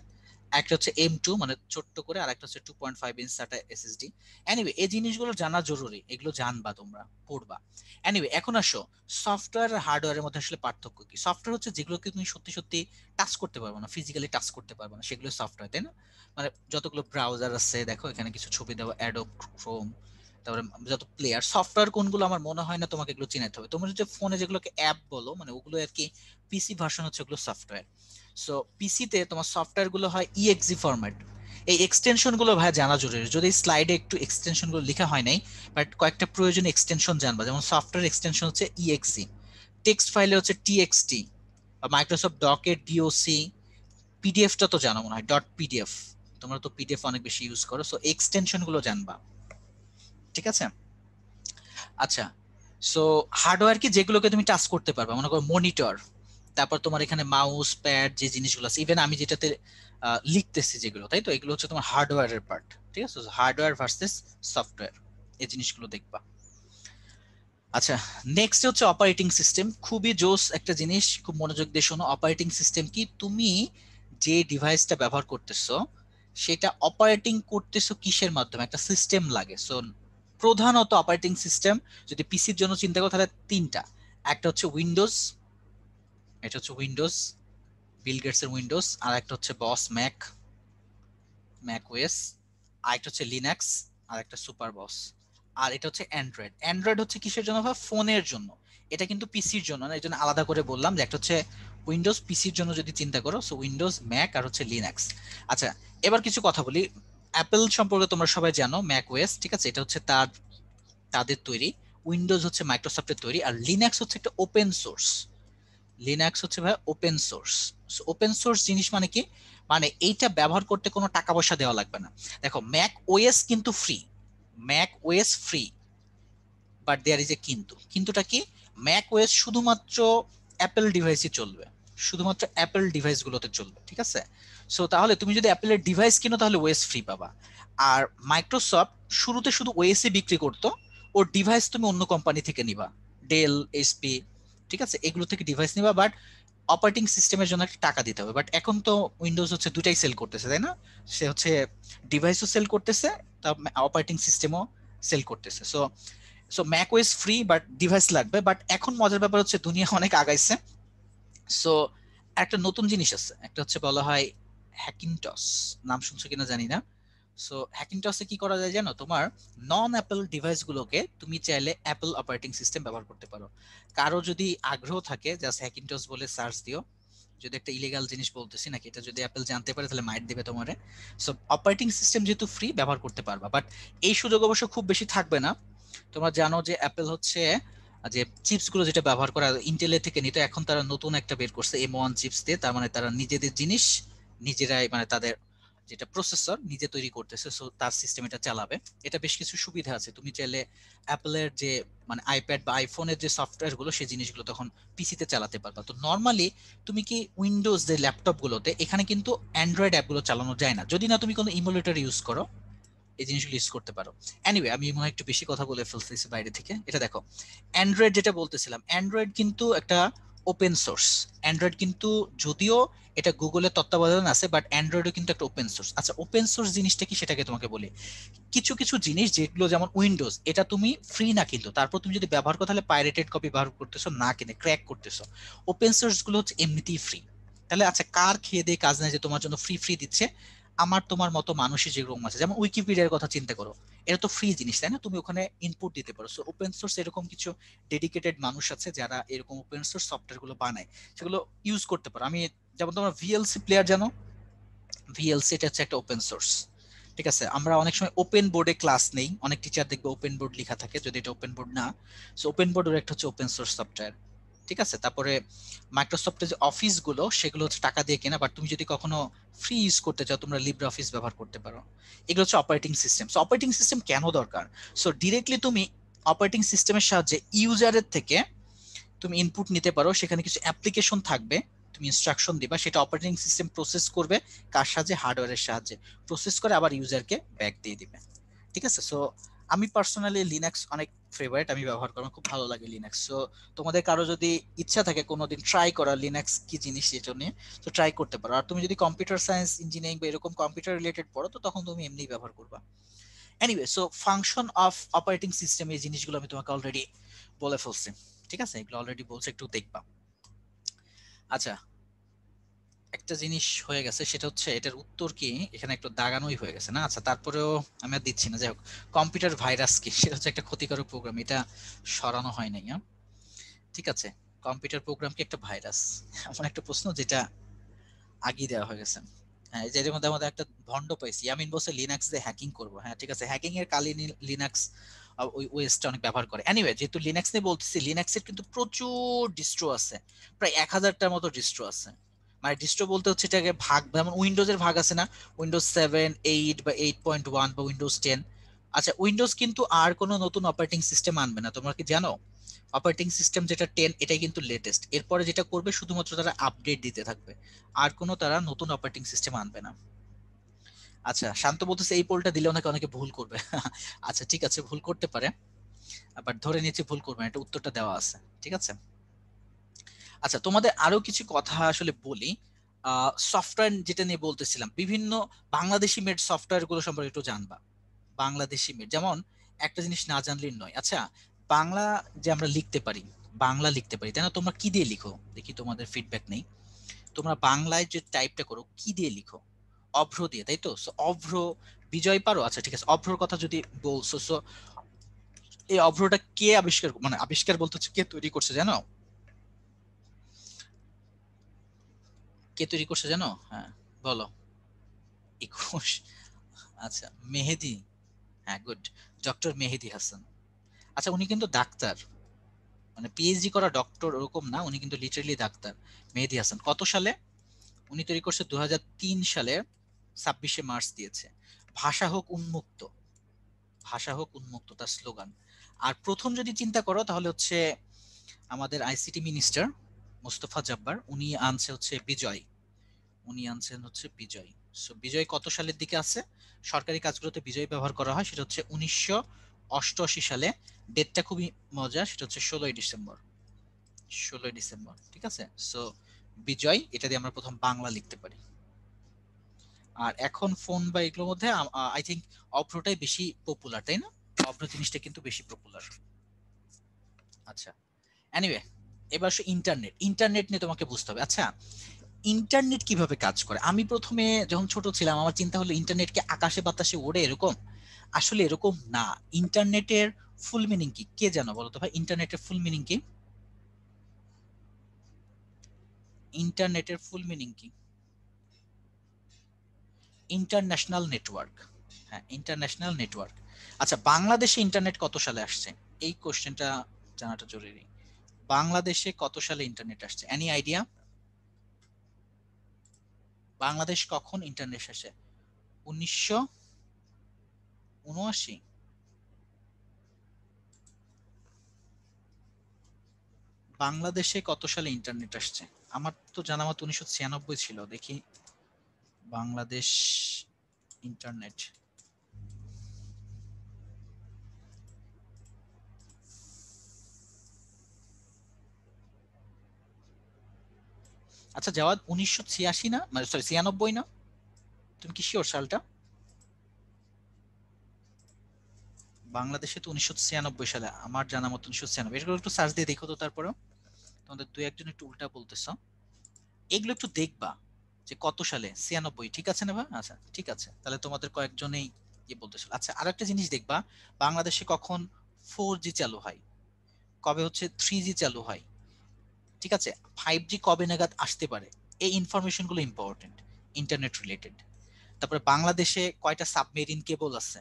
একটা হচ্ছে M2 মানে ছোট্ট করে, আর একটা হচ্ছে 2.5 ইঞ্চ SATA SSD। এনিওয়ে, এই জিনিসগুলো জানা জরুরি, এগুলো জানবা তোমরা, পড়বা। এনিওয়ে, এখন আসো সফটওয়্যার আর হার্ডওয়্যারের মধ্যে আসলে পার্থক্য কি। সফটওয়্যার হচ্ছে যেগুলোকে তুমি সত্যি সত্যি টাচ করতে পারবে না, ফিজিক্যালি টাচ করতে পারবে না, সেগুলো সফটওয়্যার, তাই না? মানে যতগুলো ব্রাউজার আছে, দেখো এখানে কিছু ছবি দেওয়া, অ্যাডোব ক্রোম, তারপরে যত প্লেয়ার, সফটওয়্যার কোনগুলো আমার মনে হয় না তোমাকে এগুলো চিনাতে হবে। তোমরা যে ফোনে যেগুলোকে অ্যাপ বলো, মানে ওগুলো আর কি পিসি ভার্সন হচ্ছে ওগুলো সফটওয়্যার। সো পিসিতে তোমার সফটওয়্যার গুলো হয় ইএক্সি ফরম্যাট। এই এক্সটেনশন গুলো ভাই জানা জরুরি, যদি স্লাইডে একটু এক্সটেনশন গুলো লেখা হয় নাই, বাট কয়েকটা প্রয়োজনীয় এক্সটেনশন জানবা। যেমন সফটওয়্যার এক্সটেনশন হচ্ছে ইএক্সি, টেক্সট ফাইলে হচ্ছে টিএক্সটি, বা মাইক্রোসফট ডকের ডিওসি, পিডিএফটা তো জানো মনে হয় ডট পিডিএফ, তোমরা তো পিডিএফ অনেক বেশি ইউজ করো। সো এক্সটেনশন গুলো জানবা, ঠিক আছে? আচ্ছা, সো হার্ডওয়্যার কি যেগুলোকে তুমি টাচ করতে পারবা, মনে করো মনিটর, তারপর তোমার এখানে মাউস প্যাড, যে জিনিসগুলো আছে, ইভেন আমি যেটাতে লিখতেছি যেগুলো, তাই তো এগুলো হচ্ছে তোমার হার্ডওয়্যারের পার্ট, ঠিক আছে? হার্ডওয়্যার ভার্সেস সফটওয়্যার, এই জিনিসগুলো দেখবা। আচ্ছা, নেক্সট হচ্ছে অপারেটিং সিস্টেম, খুবই জোস একটা জিনিস, খুব মনোযোগ দিয়ে শোনো। অপারেটিং সিস্টেম কি, তুমি যে ডিভাইসটা ব্যবহার করতেছো সেটা অপারেটিং করতেছো কিসের মাধ্যমে, একটা সিস্টেম লাগে। সো প্রধানত অপারেটিং সিস্টেম যদি পিসির জন্য চিন্তা করো তাহলে তিনটা। একটা হচ্ছে উইন্ডোজ, এটা হচ্ছে উইন্ডোজ, বিল গেটস এর উইন্ডোজ। আর একটা হচ্ছে বস ম্যাক, ম্যাক ওএস। আর একটা হচ্ছে লিনাক্স, আর একটা সুপার বস। আর এটা হচ্ছে অ্যান্ড্রয়েড। অ্যান্ড্রয়েড হচ্ছে কিসের জন্য? ফোনের জন্য। এটা কিন্তু পিসির জন্য না, এই জন্য আলাদা করে বললাম যে একটা হচ্ছে উইন্ডোজ, পিসির জন্য যদি চিন্তা করো। সো উইন্ডোজ, ম্যাক, আর হচ্ছে লিনাক্স। আচ্ছা, এবার কিছু কথা বলি। অ্যাপেল সম্পর্কে তোমরা সবাই জানো, ম্যাক ওএস, ঠিক আছে? এটা হচ্ছে তাদের তৈরি। উইন্ডোজ হচ্ছে মাইক্রোসফটের তৈরি, আর লিনাক্স হচ্ছে একটা ওপেন সোর্স। লিনাক্স হচ্ছে ভাই ওপেন সোর্স। ওপেন সোর্স জিনিস মানে কি, মানে এইটা ব্যবহার করতে কোনো টাকা পয়সা দেওয়া লাগবে না। দেখো, ম্যাক ওএস কিন্তু free, Mac OS free, but there is a কিন্তু। কিন্তুটা কি, ম্যাক ওএস শুধুমাত্র অ্যাপেল ডিভাইসই চলবে, শুধুমাত্র অ্যাপেল ডিভাইস গুলোতে চলবে, ঠিক আছে? সো তাহলে তুমি যদি অ্যাপেলের ডিভাইস কিনো তাহলে ওএস ফ্রি পাবা। আর মাইক্রোসফট শুরুতে শুধু ওএসই বিক্রি করতো, ওর ডিভাইস তুমি অন্য কোম্পানি থেকে নিবা, ডেল, এইচপি, ঠিক আছে? এগুলো থেকে ডিভাইস নিবা, বাট অপারেটিং সিস্টেমের জন্য একটা টাকা দিতে হবে। বাট এখন তো উইন্ডোজ হচ্ছে দুটাই সেল করতেছে, তাই না? সে হচ্ছে ডিভাইসও সেল করতেছে, তা অপারেটিং সিস্টেমও সেল করতেছে। So so Mac OS free, but device লাগবে। বাট এখন মজার ব্যাপার হচ্ছে দুনিয়া অনেক আগাইছে। সো একটা নতুন জিনিস আছে, একটা হচ্ছে বলা হয় হ্যাকিনটস, নাম শুনছো কিনা জানি না। সো হ্যাকিনটসে কি করা যায় জানো? তোমার নন অ্যাপেল ডিভাইস গুলোকে তুমি চাইলে অ্যাপেল অপারেটিং সিস্টেম ব্যবহার করতে পারো। কারো যদি আগ্রহ থাকে, জাস্ট হ্যাকিনটস বলে সার্চ দিও। যদি একটা ইলিগাল জিনিস বলতেছি নাকি, এটা যদি অ্যাপেল জানতে পারে তাহলে মাইট দিবে তোমারে। সো অপারেটিং সিস্টেম যেহেতু ফ্রি, ব্যবহার করতে পারবা, বাট এই সুযোগ অবশ্য খুব বেশি থাকবে না। তোমরা জানো যে অ্যাপেল হচ্ছে যে চিপস গুলো যেটা ব্যবহার করা ইন্টেলের থেকে নিত, এখন তারা নতুন একটা বের করছে M1 চিপস দিয়ে। তার মানে তারা নিজেদের জিনিস নিজেরাই, মানে তাদের যেটা প্রসেসর নিজে তৈরি করতেছে, সো তার সিস্টেম এটা চালাবে। এটা বেশ কিছু সুবিধা আছে, তুমি চাইলে অ্যাপলের যে মানে আইপ্যাড বা আইফোনের যে সফটওয়্যার গুলো সেই জিনিসগুলো তখন পিসিতে চালাতে পারবা। তো নর্মালি তুমি কি উইন্ডোজ যে ল্যাপটপ গুলোতে এখানে কিন্তু অ্যান্ড্রয়েড অ্যাপগুলো চালানো যায় না, যদি না তুমি কোনো ইমুলেটর ইউজ করো, এই জিনিসগুলো ইউজ করতে পারো। এনিওয়ে আমি মনে হয় একটু বেশি কথা বলে ফেলতেছি বাইরে থেকে। এটা দেখো, অ্যান্ড্রয়েড যেটা বলতেছিলাম, অ্যান্ড্রয়েড কিন্তু একটা ওপেন সোর্স। অ্যান্ড্রয়েড কিন্তু যদিও এটা গুগলের তত্ত্বাবধান আছে, বাট অ্যান্ড্রয়েডও কিন্তু একটা ওপেন সোর্স। আচ্ছা, ওপেন সোর্স জিনিসটা কি সেটাকে তোমাকে বলি। কিছু কিছু জিনিস যেগুলো যেমন উইন্ডোজ, এটা তুমি ফ্রি না, কিন্তু তারপর তুমি যদি ব্যবহার করো তাহলে পাইরেটেড কপি ব্যবহার করতেছো, না কিনে ক্র্যাক করতেছো। ওপেন সোর্স গুলো হচ্ছে এমনিতেই ফ্রি। তাহলে আচ্ছা, কার খেয়ে দিয়ে কাজ নাই যে তোমার জন্য ফ্রি ফ্রি দিচ্ছে? আমার তোমার মতো মানুষের যেরকম আছে, যেমন উইকিপিডিয়ার কথা চিন্তা করো, এটা তো ফ্রি জিনিস, তাই না? তুমি ওখানে ইনপুট দিতে পারো। সো ওপেন সোর্স এরকম কিছু ডেডিকেটেড মানুষ আছে যারা এরকম ওপেন সোর্স সফটওয়্যার গুলো বানায়, সেগুলো ইউজ করতে পারো। আমি যেমন তোমার ভিএলসি প্লেয়ার জানো, ভিএলসি এটা হচ্ছে একটা ওপেন সোর্স। ঠিক আছে, আমরা অনেক সময় ওপেন বোর্ডে ক্লাস নেই, অনেক টিচার দেখবে ওপেন বোর্ড লেখা থাকে, যদি এটা ওপেন বোর্ড না। সো ওপেন বোর্ডের একটা হচ্ছে ওপেন সোর্স সফটওয়্যার। ঠিক আছে, তারপরে মাইক্রোসফটের যে অফিস গুলো সেগুলো হচ্ছে টাকা দিয়ে কেনা, বাট তুমি যদি কখনো ফ্রি ইউজ করতে চাও তোমরা লিব্রে অফিস ব্যবহার করতে পারো। এগুলো হচ্ছে operating system. So operating system কেন দরকার? সো ডিরেক্টলি তুমি অপারেটিং সিস্টেমের সাহায্যে ইউজারের থেকে তুমি ইনপুট নিতে পারো, সেখানে কিছু অ্যাপ্লিকেশন থাকবে, তুমি ইনস্ট্রাকশন দিবা, সেটা অপারেটিং সিস্টেম প্রসেস করবে। কার সাহায্যে? হার্ডওয়্যারের সাহায্যে প্রসেস করে আবার ইউজারকে ব্যাক দিয়ে দিবে। ঠিক আছে, সো আমি পার্সোনালি লিনাক্স অনেক ফেভারিট, আমি ব্যবহার করি, আমার খুব ভালো লাগে লিনাক্স। সো তোমাদের কারো যদি ইচ্ছা থাকে কোনোদিন ট্রাই করা লিনাক্স কি জিনিস সেটা নিয়ে, তো ট্রাই করতে পারো। আর তুমি যদি কম্পিউটার সায়েন্স ইঞ্জিনিয়ারিং বা এরকম কম্পিউটার রিলেটেড পড়ো, তো তখন তুমি এমনি ব্যবহার করবা। Anyway, so function of operating system এই জিনিসগুলো আমি তোমাকে অলরেডি বলে ফেলছি। ঠিক আছে, এগুলো অলরেডি বলছে, একটু দেখবা। আচ্ছা, একটা জিনিস হয়ে গেছে, সেটা হচ্ছে এটার উত্তর কি এখানে একটু দাগানোই হয়ে গেছে না। আচ্ছা, তারপরেও আমি আর দিচ্ছি না। যাই হোক, কম্পিউটার ভাইরাস কি? সেটা হচ্ছে একটা ক্ষতিকারক প্রোগ্রাম, এটা সরানো হয় নাই। হ্যাঁ, ঠিক আছে, কম্পিউটার প্রোগ্রাম কি একটা ভাইরাস? এমন একটা প্রশ্ন যেটা আগেই দেওয়া হয়ে গেছে। হ্যাঁ, এই যে এর মধ্যে আমাদের একটা ভন্ড পাইছি, ইয়ামিন বলছে লিনাক্স দিয়ে হ্যাকিং করবো। হ্যাঁ ঠিক আছে, হ্যাকিং এর কালি লিনাক্স ওই ওয়েস্টটা অনেক ব্যবহার করে। এনিওয়ে, যেহেতু লিনাক্স নিয়ে বলতেছি, লিনাক্সের কিন্তু প্রচুর ডিস্ট্রো আছে, প্রায় 1000টার মতো ডিস্ট্রো আছে। মানে ডিস্ট্রো বলতে হচ্ছে এটাকে ভাগ, যেমন উইন্ডোজের ভাগ আছে না, উইন্ডোজ 7, 8 বা 8.1 বা উইন্ডোজ 10। আচ্ছা, উইন্ডোজ কিন্তু আর কোনো নতুন অপারেটিং সিস্টেম আনবে না, তোমরা কি জানো? অপারেটিং সিস্টেম যেটা 10, এটাই কিন্তু লেটেস্ট। এরপরে যেটা করবে শুধুমাত্র তারা আপডেট দিতে থাকবে, আর কোনো তারা নতুন অপারেটিং সিস্টেম আনবে না। আচ্ছা, শান্ত বলতেছে এই পোলটা দিলে অনেকে অনেকে ভুল করবে। আচ্ছা ঠিক আছে, ভুল করতে পারে, বাট ধরে নিচ্ছি ভুল করবে না, এটা উত্তরটা দেওয়া আছে। ঠিক আছে, আচ্ছা তোমাদের আরো কিছু কথা আসলে বলি। সফটওয়্যার যেটা নিয়ে বলতেছিলাম, বিভিন্ন বাংলাদেশি মেড সফটওয়্যার গুলো সম্পর্কে একটু জানবা। বাংলাদেশি মেড, যেমন একটা জিনিস না জানলেই নয়। আচ্ছা, বাংলা যে আমরা লিখতে পারি, বাংলা লিখতে পারি তাই না? তোমরা কি দিয়ে লিখো দেখি, তোমাদের ফিডব্যাক নেই। তোমরা বাংলায় যে টাইপটা করো কি দিয়ে লিখো? অভ্র দিয়ে, তাই তো? সো অভ্র, বিজয় পারো? আচ্ছা ঠিক আছে, অভ্রর কথা যদি বলছো, সো এই অভ্রটা কে আবিষ্কার, মানে আবিষ্কার বলতে হচ্ছে কে তৈরি করছে জানো? কে তৈরি করছে জানো? হ্যাঁ বলো। 21। আচ্ছা, মেহেদি। হ্যাঁ গুড, ডক্টর মেহেদি হাসান। আচ্ছা, উনি কিন্তু ডাক্তার, মানে পিএইচডি করা ডক্টর ওরকম না, উনি কিন্তু লিটারালি ডাক্তার। মেহেদি হাসান কত সালে? উনি তৈরি করছে 2003 সালে, 26শে মার্চ দিয়েছে। ভাষা হোক উন্মুক্ত, ভাষা হোক উন্মুক্ত তার স্লোগান। আর প্রথম যদি চিন্তা করো তাহলে হচ্ছে আমাদের আইসিটি মিনিস্টার মোস্তফা জব্বার, উনি আনছে হচ্ছে বিজয়, উনি আনছেন হচ্ছে বিজয়। সো বিজয় কত সালের দিকে আছে? সরকারি কাজগুলোতে বিজয় ব্যবহার করা হয়, সেটা হচ্ছে 1988 সালে। ডেটটা খুবই মজা, সেটা হচ্ছে 16ই ডিসেম্বর। 16ই ডিসেম্বর, ঠিক আছে। সো বিজয়, এটা দিয়ে আমরা প্রথম বাংলা লিখতে পারি। আর এখন ফোন বা এগুলোর মধ্যে আই থিঙ্ক অভ্রটাই বেশি পপুলার, তাই না? অভ্র জিনিসটা কিন্তু বেশি পপুলার। আচ্ছা, এনিওয়ে, এবার আসো ইন্টারনেট। ইন্টারনেট নিয়ে তোমাকে বুঝতে হবে। আচ্ছা, ইন্টারনেট কিভাবে কাজ করে? আমি প্রথমে যখন ছোট ছিলাম আমার চিন্তা হলো ইন্টারনেট কি আকাশে বাতাসে ওড়ে এরকম? আসলে এরকম না। ইন্টারনেটের ফুল মিনিং কি কে জানো বলো তো ভাই? ইন্টারনেটের ফুল মিনিং কি? ইন্টারনেটের ফুল মিনিং কি? International network. হ্যাঁ, ইন্টারন্যাশনাল নেটওয়ার্ক। আচ্ছা, বাংলাদেশে ইন্টারনেট কত সালে আসছে? এই কোশ্চেনটা জানাটা জরুরি। বাংলাদেশে কত সালে ইন্টারনেট আসছে? Any idea? বাংলাদেশ কখন ইন্টারনেট আসে? 1979 বাংলাদেশে কত সালে ইন্টারনেট আসছে? আমার তো জানা মতো 1996 ছিল। দেখি বাংলাদেশ ইন্টারনেট। আচ্ছা জাওয়াদ, 1986 না, মানে সরি 96 না? তুমি কি শিওর সালটা? বাংলাদেশে তো 1996 সালে, আমার জানা মতো 1996। এগুলো একটু সার্চ দিয়ে দেখো তো। তারপরেও তোমাদের দুই একজন একটু উল্টা বলতেছো, এগুলো একটু দেখবা যে কত সালে। 96 ঠিক আছে না ভাই? আচ্ছা ঠিক আছে, তাহলে তোমাদের কয়েকজনেই কি বলতেছিল। আচ্ছা আর একটা জিনিস দেখবা, বাংলাদেশে কখন 4G চালু হয়, কবে হচ্ছে 3G চালু হয়, ঠিক আছে, 5G কবে নাগাদ আসতে পারে, এই ইনফরমেশন গুলো ইম্পর্টেন্ট, ইন্টারনেট রিলেটেড। তারপরে বাংলাদেশে কয়টা সাবমেরিন কেবল আছে,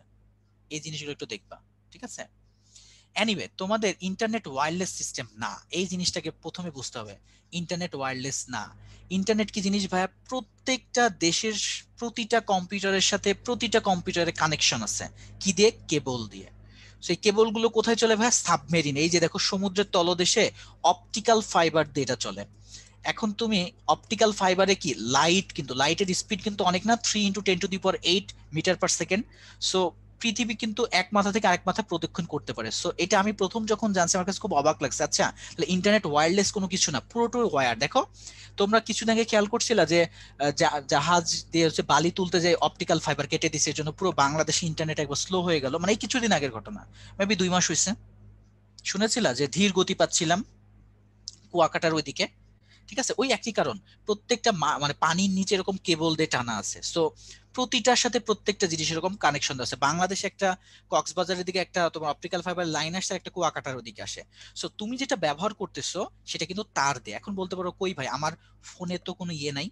এই জিনিসগুলো একটু দেখবা, ঠিক আছে। এনিওয়ে, তোমাদের ইন্টারনেট ওয়্যারলেস সিস্টেম না, এই জিনিসটাকে প্রথমে বুঝতে হবে। ইন্টারনেট ওয়্যারলেস না। ইন্টারনেট কি জিনিস ভাইয়া? প্রত্যেকটা দেশের প্রতিটা কম্পিউটারের সাথে প্রতিটা কম্পিউটারে কানেকশন আছে, কি দিয়ে? কেবল দিয়ে। সেই কেবলগুলো কোথায় চলে ভাইয়া? সাবমেরিন। এই যে দেখো সমুদ্রের তলদেশে অপটিক্যাল ফাইবার দিয়ে এটা চলে। এখন তুমি অপটিক্যাল ফাইবারে কি লাইট, কিন্তু লাইটের স্পিড কিন্তু অনেক না, 3 × 10⁸ মিটার পার সেকেন্ড। সো পৃথিবী কিন্তু এক মাথা থেকে আরেক মাথা প্রদক্ষিণ করতে পারে। সো এটা আমি প্রথম যখন জানছি আমার কাছে খুব অবাক লাগছে। আচ্ছা তাহলে ইন্টারনেট ওয়্যারলেস কোনো কিছু না, পুরোটাই ওয়্যার। দেখো তোমরা কিছুদিন আগে খেয়াল করছিলা যে জাহাজ দিয়ে হচ্ছে বালি তুলতে যে অপটিক্যাল ফাইবার কেটে দিছে, এর জন্য পুরো বাংলাদেশে ইন্টারনেট একবার স্লো হয়ে গেল, মানে এই কিছুদিন আগের ঘটনা, মেবি 2 মাস হয়েছে। শুনেছিলা যে ধীর গতি পাচ্ছিলাম কুয়াকাটার ওইদিকে? ঠিক আছে, ওই একই কারণ। প্রত্যেকটা মানে পানির নিচে এরকম কেবল দিয়ে টানা আছে। সো প্রতিটার সাথে প্রত্যেকটা জিনিস এরকম কানেকশন আছে। বাংলাদেশে একটা কক্সবাজারের দিকে একটা তোমার অপটিক্যাল ফাইবার লাইন আসছে, একটা কুয়াকাটার ওদিকে আসে। সো তুমি যেটা ব্যবহার করতেছো সেটা কিন্তু তার দিয়ে। এখন বলতে পারো কই ভাই, আমার ফোনে তো কোনো ইয়ে নাই,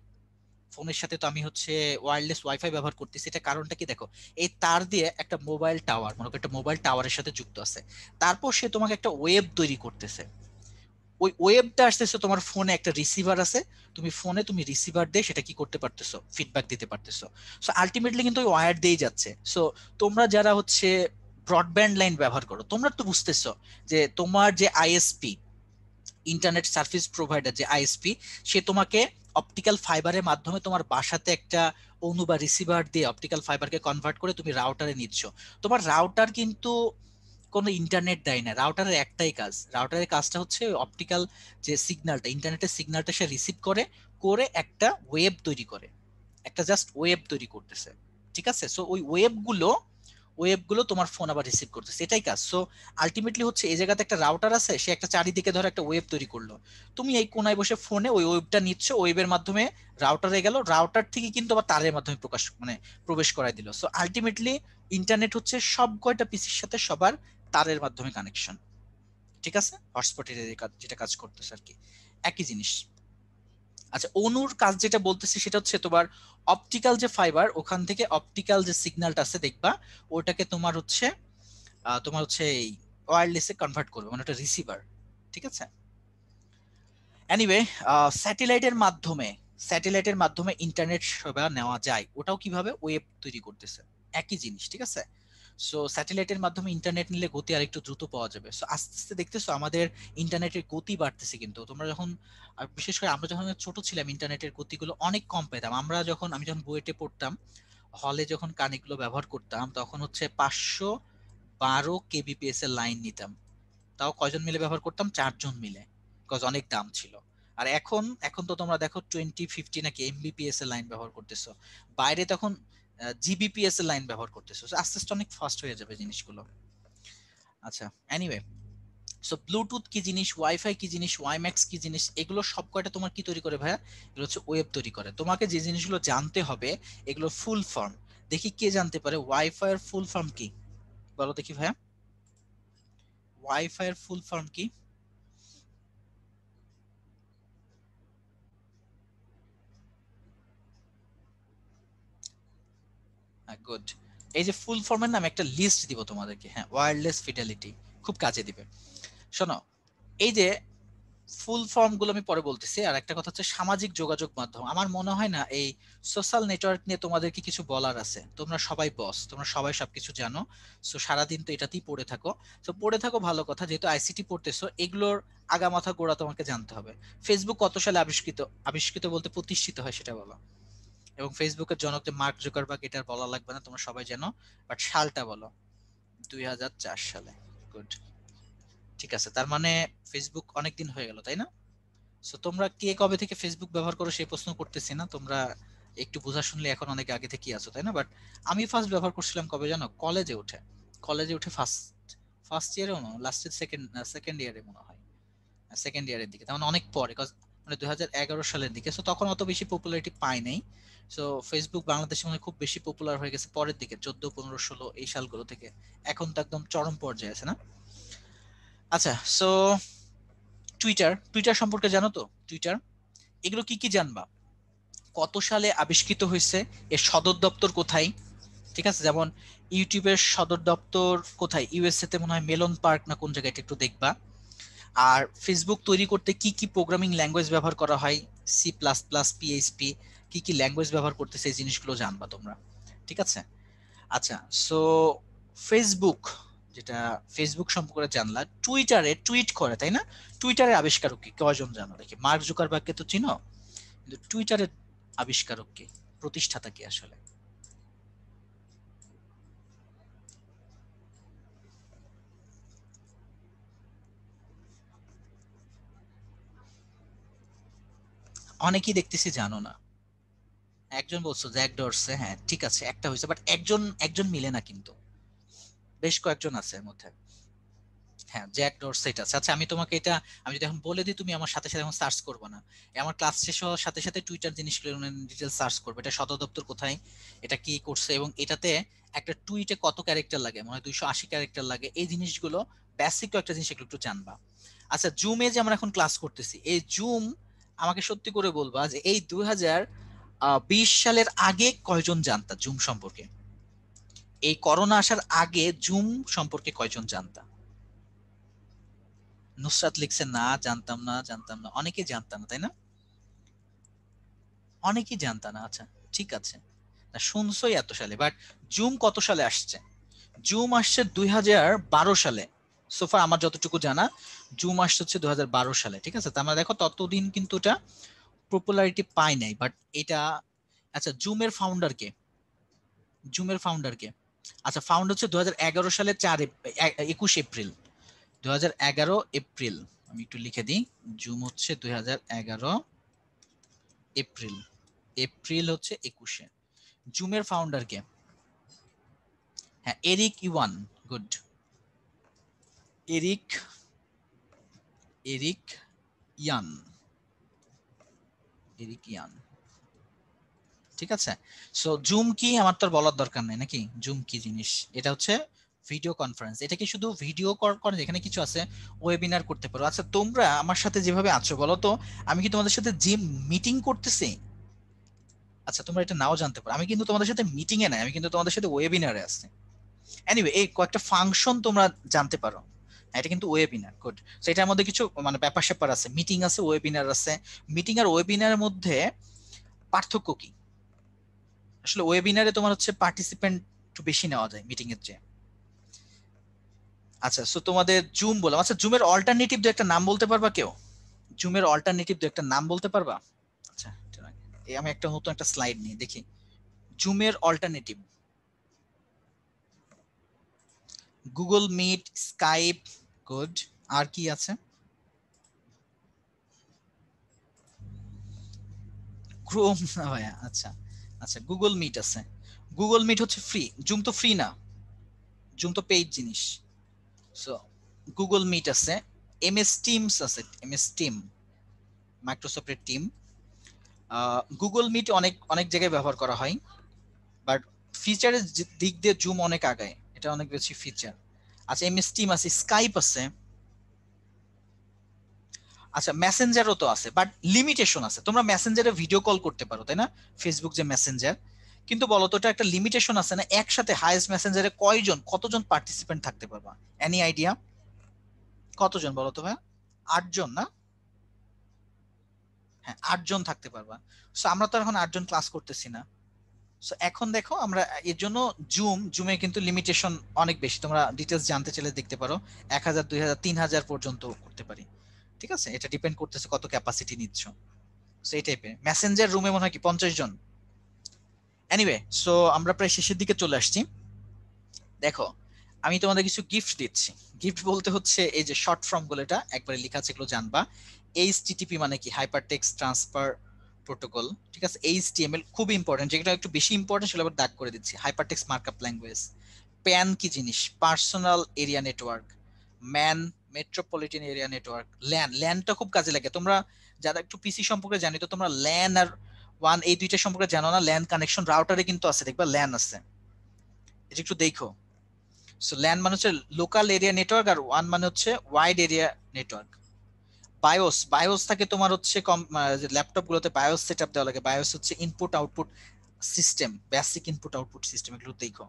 ফোনের সাথে তো আমি হচ্ছে ওয়্যারলেস ওয়াইফাই ব্যবহার করতেছি। এটা কারণটা কি দেখো, এই তার দিয়ে একটা মোবাইল টাওয়ার, মনে করো একটা মোবাইল টাওয়ারের সাথে যুক্ত আছে। তারপর সে তোমাকে একটা ওয়েব তৈরি করতেছে, ওই ওয়েবটা আসতেছে তোমার ফোনে, একটা রিসিভার আছে, তুমি ফোনে তুমি রিসিভার দিয়ে সেটা কি করতে পারতেছো, ফিডব্যাক দিতে পারতেছো। সো আলটিমেটলি কিন্তু ওই ওয়্যার দিয়েই যাচ্ছে। সো তোমরা যারা হচ্ছে ব্রডব্যান্ড লাইন ব্যবহার করো, তোমরা তো বুঝতেছো যে তোমার যে আইএসপি, ইন্টারনেট সার্ভিস প্রোভাইডার যে আইএসপি, সে তোমাকে অপটিক্যাল ফাইবারের মাধ্যমে তোমার বাসাতে একটা অনু বা রিসিভার দিয়ে অপটিক্যাল ফাইবারকে কনভার্ট করে তুমি রাউটারে নিচ্ছ। তোমার রাউটার কিন্তু কোনো ইন্টারনেট দেয় না, রাউটারের একটাই কাজ, রাউটারের কাজটা হচ্ছে অপটিক্যাল যে সিগন্যালটা, ইন্টারনেটের সিগন্যালটা সে রিসিভ করে, করে একটা ওয়েব তৈরি করে, একটা জাস্ট ওয়েব তৈরি করতেছে, ঠিক আছে। সো ওই ওয়েবগুলো তোমার ফোন আবার রিসিভ করতেছে, এটাই কাজ। সো আলটিমেটলি হচ্ছে এই জায়গাতে একটা রাউটার আছে, সে একটা চারিদিকে ধর একটা ওয়েব তৈরি করলো, তুমি এই কোনায় বসে ফোনে ওই ওয়েবটা নিচ্ছ, ওয়েবের মাধ্যমে রাউটারে গেল, রাউটার থেকে কিন্তু আবার তারের মাধ্যমে মানে প্রবেশ করাই দিল। সো আলটিমেটলি ইন্টারনেট হচ্ছে সব কয়টা পিসির সাথে সবার তারের মাধ্যমে কানেকশন, ঠিক আছে, হটস্পটের যেটা কাজ করতেছে আর কি, একই জিনিস। আচ্ছা অনুর কাজ যেটা বলতেছি সেটা হচ্ছে তোমার অপটিক্যাল যে ফাইবার, ওখান থেকে অপটিক্যাল যে সিগন্যালটা আছে দেখবা, ওটাকে তোমার হচ্ছে এই ওয়্যারলেসে কনভার্ট করবে, মানে ওটা রিসিভার, ঠিক আছে। এনিওয়ে, স্যাটেলাইটের মাধ্যমে ইন্টারনেট সেবা নেওয়া যায়, ওটাও কিভাবে? ওয়েব তৈরি করতেছে, একই জিনিস, ঠিক আছে। সো স্যাটেলাইটের মাধ্যমে ইন্টারনেট নিলে গতি আরেকটু দ্রুত পাওয়া যাবে। সো আস্তে আস্তে দেখতেছো আমাদের ইন্টারনেটের গতি বাড়তেছে। কিন্তু তোমরা যখন, আর বিশেষ করে আমরা যখন ছোট ছিলাম, ইন্টারনেটের গতিগুলো অনেক কম পেতাম। আমি যখন বুয়েটে পড়তাম, হলে যখন কানেক্টগুলো ব্যবহার করতাম, তখন হচ্ছে 512 kbps এর লাইন নিতাম। তাও কয়জন মিলে ব্যবহার করতাম? 4 জন মিলে, বিকজ অনেক দাম ছিল। আর এখন এখন তো তোমরা দেখো 2050 নাকি এমবিপিএস এর লাইন ব্যবহার করতেছো, বাইরে তখন জিবিপিএস এর লাইন ব্যবহার করতেছো। আস্তে আস্তে অনেক ফাস্ট হয়ে যাবে জিনিসগুলো। আচ্ছা এনিওয়ে, সো ব্লুটুথ কি জিনিস, ওয়াইফাই কি জিনিস, ওয়াইম্যাক্স কি জিনিস, এগুলো সব কয়টা তোমার কি তৈরি করে ভাইয়া? এগুলো হচ্ছে ওয়েব তৈরি করে। তোমাকে যে জিনিসগুলো জানতে হবে এগুলো ফুল ফর্ম। দেখি কে জানতে পারে ওয়াইফাই এর ফুল ফর্ম কি, বলো দেখি ভাইয়া, ওয়াইফাই এর ফুল ফর্ম কি? গুড। এই যে ফুল ফর্মের নাম একটা লিস্ট দিব তোমাদেরকে, হ্যাঁ, ওয়্যারলেস ফিডেলিটি, খুব কাজে দিবে। শোনো, এই যে ফুল ফর্ম গুলো আমি পরে বলতেছি। আর একটা কথা হচ্ছে সামাজিক যোগাযোগ মাধ্যম। আমার মনে হয় না এই সোশ্যাল নেটওয়ার্ক নিয়ে তোমাদেরকে কিছু বলার আছে, তোমরা সবাই বস, তোমরা সবাই সবকিছু জানো। সো সারাদিন তো এটাতেই পড়ে থাকো। তো পড়ে থাকো ভালো কথা, যেহেতু আইসিটি পড়তেছো এগুলোর আগামাথা গোড়া তোমাকে জানতে হবে। ফেসবুক কত সালে আবিষ্কৃত, আবিষ্কৃত বলতে প্রতিষ্ঠিত হয় সেটা বলো। এবং ফেসবুকের জনক যে মার্ক জুকারবার্গ, এটা বলা লাগবে না, তোমরা সবাই জানো। বাট সালটা বলো। 2004 সালে। গুড। ঠিক আছে, তার মানে ফেসবুক অনেকদিন হয়ে গেল, তাই না? সো তোমরা কে কবে থেকে ফেসবুক ব্যবহার করো সেই প্রশ্ন করতেছি না, তোমরা একটু বোঝা শুনলে এখন অনেক আগে থেকেই আছো, তাই না? বাট আমি ফার্স্ট ব্যবহার করছিলাম কবে জানো? কলেজে উঠে। কলেজে উঠে ফার্স্ট ফার্স্ট ইয়ারেও না, লাস্টের সেকেন্ড ইয়ারে মনে হয়, সেকেন্ড ইয়ারের দিকে, তার মানে অনেক পরে, মানে 2011 সালের দিকে। সো তখন অত বেশি পপুলারিটি পাই নাই। সো ফেসবুক বাংলাদেশে মানে খুব বেশি পপুলার হয়ে গেছে পরের দিকে, 14, 15, 16 এই সালগুলো থেকে। এখন তো একদম চরম পর্যায়ে আছে না? আচ্ছা, সো টুইটার, টুইটার সম্পর্কে জানো তো? টুইটার এগুলো কি কি জানবা? কত সালে আবিষ্কৃত হয়েছে, এর সদর দপ্তর কোথায়? ঠিক আছে, যেমন ইউটিউবের সদর দপ্তর কোথায়? ইউএসএ তে মনে হয় মেলন পার্ক না কোন জায়গায়, এটা একটু দেখবা। আর ফেসবুক তৈরি করতে কি কি প্রোগ্রামিং ল্যাঙ্গুয়েজ ব্যবহার করা হয়, সি প্লাস প্লাস, পিএইচপি, কি কি ল্যাঙ্গুয়েজ ব্যবহার করতেছে, এই জিনিসগুলো জানবা তোমরা। ঠিক আছে। আচ্ছা, সো ফেসবুক, যেটা ফেসবুক সম্পর্কে জানলা, টুইটারে টুইট করে, তাই না? টুইটারের আবিষ্কারক কি, কয়জন জানো দেখি? মার্ক জুকারবার্গকে তো চিনো, কিন্তু টুইটারের আবিষ্কারক কে, প্রতিষ্ঠাতা কি আসলে? অনেকেই দেখতেছি জানো না। একজন বলছো, জ্যাক ডরসে, হ্যাঁ ঠিক আছে, একটা হয়েছে, বাট একজন একজন মিলে না কিন্তু, বেশ কয়েকজন আছে এর মধ্যে। হ্যাঁ, জ্যাক ডরসেট আছে। আচ্ছা, আমি তোমাকে এটা, আমি যদি এখন বলে দিই, তুমি আমার সাথে সাথে এখন সার্চ করবে না, আমার ক্লাস শেষ হওয়ার সাথে সাথে টুইটার জিনিসগুলো ডিটেল সার্চ করবে, এটা সদর দপ্তর কোথায়, এটা কি করছে, এবং এটাতে একটা টুইটে কত ক্যারেক্টার লাগে, মানে 280 ক্যারেক্টার লাগে, এই জিনিসগুলো বেসিক একটা জিনিস, এগুলো একটু জানবা। আচ্ছা, জুমে যে আমরা এখন ক্লাস করতেছি, এই জুম, আমাকে সত্যি করে বলবা যে এই 2020 সালের আগে কয়জন জানতা জুম সম্পর্কে? এই করোনা আসার আগে জুম সম্পর্কে কয়জন জানতা? নুসরাত লিখছে না, জানতাম না, জানতাম না, অনেকেই জানতাম না, তাই না? অনেকেই জানতাম না। আচ্ছা, ঠিক আছে, না শুনছোই এত সালে, বাট জুম কত সালে আসছে? জুম আসছে 2012 সালে। সোফা আমার যতটুকু জানা, জুম আসছে হচ্ছে 2012 সালে। ঠিক আছে, তার মানে দেখো ততদিন কিন্তু এটা পপুলারিটি পায় নাই, বাট এটা। আচ্ছা, জুমের ফাউন্ডার কে? জুমের ফাউন্ডার কে? আচ্ছা, ফাউন্ড হচ্ছে 2011 সালে 21 এপ্রিল। 2011 এপ্রিল, আমি একটু লিখে দিই। জুম হচ্ছে 2011 এপ্রিল, এপ্রিল হচ্ছে 21-এ। জুমের ফাউন্ডার কে? হ্যাঁ, এরিক ইওয়ান। গুড। এরিক, এরিক ইয়ান, এরিক ইয়ান। ঠিক আছে। সো জুম কি আমার তো আর বলার দরকার নেই নাকি? জুম কি জিনিস? এটা হচ্ছে ভিডিও কনফারেন্স। এটা কি শুধু ভিডিও করে, এখানে কিছু আছে, ওয়েবিনার করতে পারো। আচ্ছা, তোমরা আমার সাথে যেভাবে আছো বলো তো, আমি কি তোমাদের সাথে জিম মিটিং করতেছি? আচ্ছা, তোমরা এটা নাও জানতে পারো, আমি কিন্তু তোমাদের সাথে মিটিং এ নাই, আমি কিন্তু তোমাদের সাথে ওয়েবিনারে আছি। এনিওয়ে, এই কয়েকটা ফাংশন তোমরা জানতে পারো। হ্যাঁ, এটা কিন্তু ওয়েবিনার। গুড। সো এটার মধ্যে কিছু মানে ব্যাপার স্যাপার আছে, মিটিং আছে, ওয়েবিনার আছে। মিটিং আর ওয়েবিনারের মধ্যে পার্থক্য কি? আসলে ওয়েবিনারে তোমার হচ্ছে পার্টিসিপেন্ট একটু বেশি নেওয়া যায় মিটিং এর চেয়ে। আচ্ছা, সো তোমাদের জুম বললাম। আচ্ছা, জুমের অল্টারনেটিভ দু একটা নাম বলতে পারবা কেউ? জুমের অল্টারনেটিভ দু একটা নাম বলতে পারবা? আচ্ছা, এই আমি একটা নতুন একটা স্লাইড নিয়ে দেখি। জুমের alternative: Google Meet, Skype. Good. আর কি আছে? ক্রোম না ভাইয়া। আচ্ছা, আচ্ছা, গুগল মিট আছে। গুগল মিট হচ্ছে ফ্রি, জুম তো ফ্রি না, জুম তো পেইড জিনিস। সো গুগল মিট আছে। এমএস টিমস আছে, এমএস টিম, মাইক্রোসফটের টিম। গুগল মিট অনেক অনেক জায়গায় ব্যবহার করা হয়, বাট ফিচারের দিক দিয়ে জুম অনেক আগায়, এটা অনেক বেশি ফিচার। আচ্ছা, এমএস টিম আছে, স্কাইপ আছে। আচ্ছা, মেসেঞ্জারও তো আছে, বাট লিমিটেশন আছে। তোমরা মেসেঞ্জারে ভিডিও কল করতে পারো, তাই না? ফেসবুক যে মেসেঞ্জার, কিন্তু বলো তো এটা একটা লিমিটেশন আছে না, একসাথে হাইয়েস্ট মেসেঞ্জারে কতজন পার্টিসিপেন্ট থাকতে পারবা? Any idea? কতজন বলো তো ভাই? 8 জন না? হ্যাঁ 8 জন থাকতে পারবা। সো আমরা তো এখন 8 জন ক্লাস করতেছি না। সো এখন দেখো আমরা এর জন্য জুমে কিন্তু লিমিটেশন অনেক বেশি, তোমরা ডিটেলস জানতে চাইলে দেখতে পারো, 1000 2000 3000 পর্যন্ত করতে পারি। ঠিক আছে, এটা ডিপেন্ড করতেছে কত ক্যাপাসিটি নিচ্ছ। সো এই টাইপের মেসেঞ্জার রুমে মনে হয় কি 50 জন। এনিওয়ে, সো আমরা প্রায় শেষের দিকে চলে আসছি। দেখো আমি তোমাদের কিছু গিফট দিচ্ছি। গিফট বলতে হচ্ছে এই যে শর্ট ফর্ম গুলো, এটা একবারে লেখা আছে, এগুলো জানবা। এইচটিটিপি মানে কি, হাইপার টেক্সট ট্রান্সফার প্রোটোকল। ঠিক আছে, এইচটিএমএল খুব ইম্পর্টেন্ট, যেটা একটু বেশি ইম্পর্টেন্ট সেগুলো আবার দাগ করে দিচ্ছি। Hyper text markup language. PAN কি জিনিস, personal area network. MAN, metropolitan area network. LAN, ল্যানটা খুব কাজে লাগে। তোমরা যারা একটু পিসি সম্পর্কে জানি, তো তোমরা ল্যান আর ওয়ান এই দুইটা সম্পর্কে জানো না। ল্যান কানেকশন রাউটারে কিন্তু আছে, দেখবা ল্যান আছে, এটা একটু দেখো। সো ল্যান মানে হচ্ছে লোকাল এরিয়া নেটওয়ার্ক, আর ওয়ান মানে হচ্ছে wide area network. Bias, bias থাকে তোমার হচ্ছে ল্যাপটপ গুলোতে বায়োস সেটআপ দেওয়া লাগে। বায়োস হচ্ছে input output system, basic input output system, এগুলো দেখো।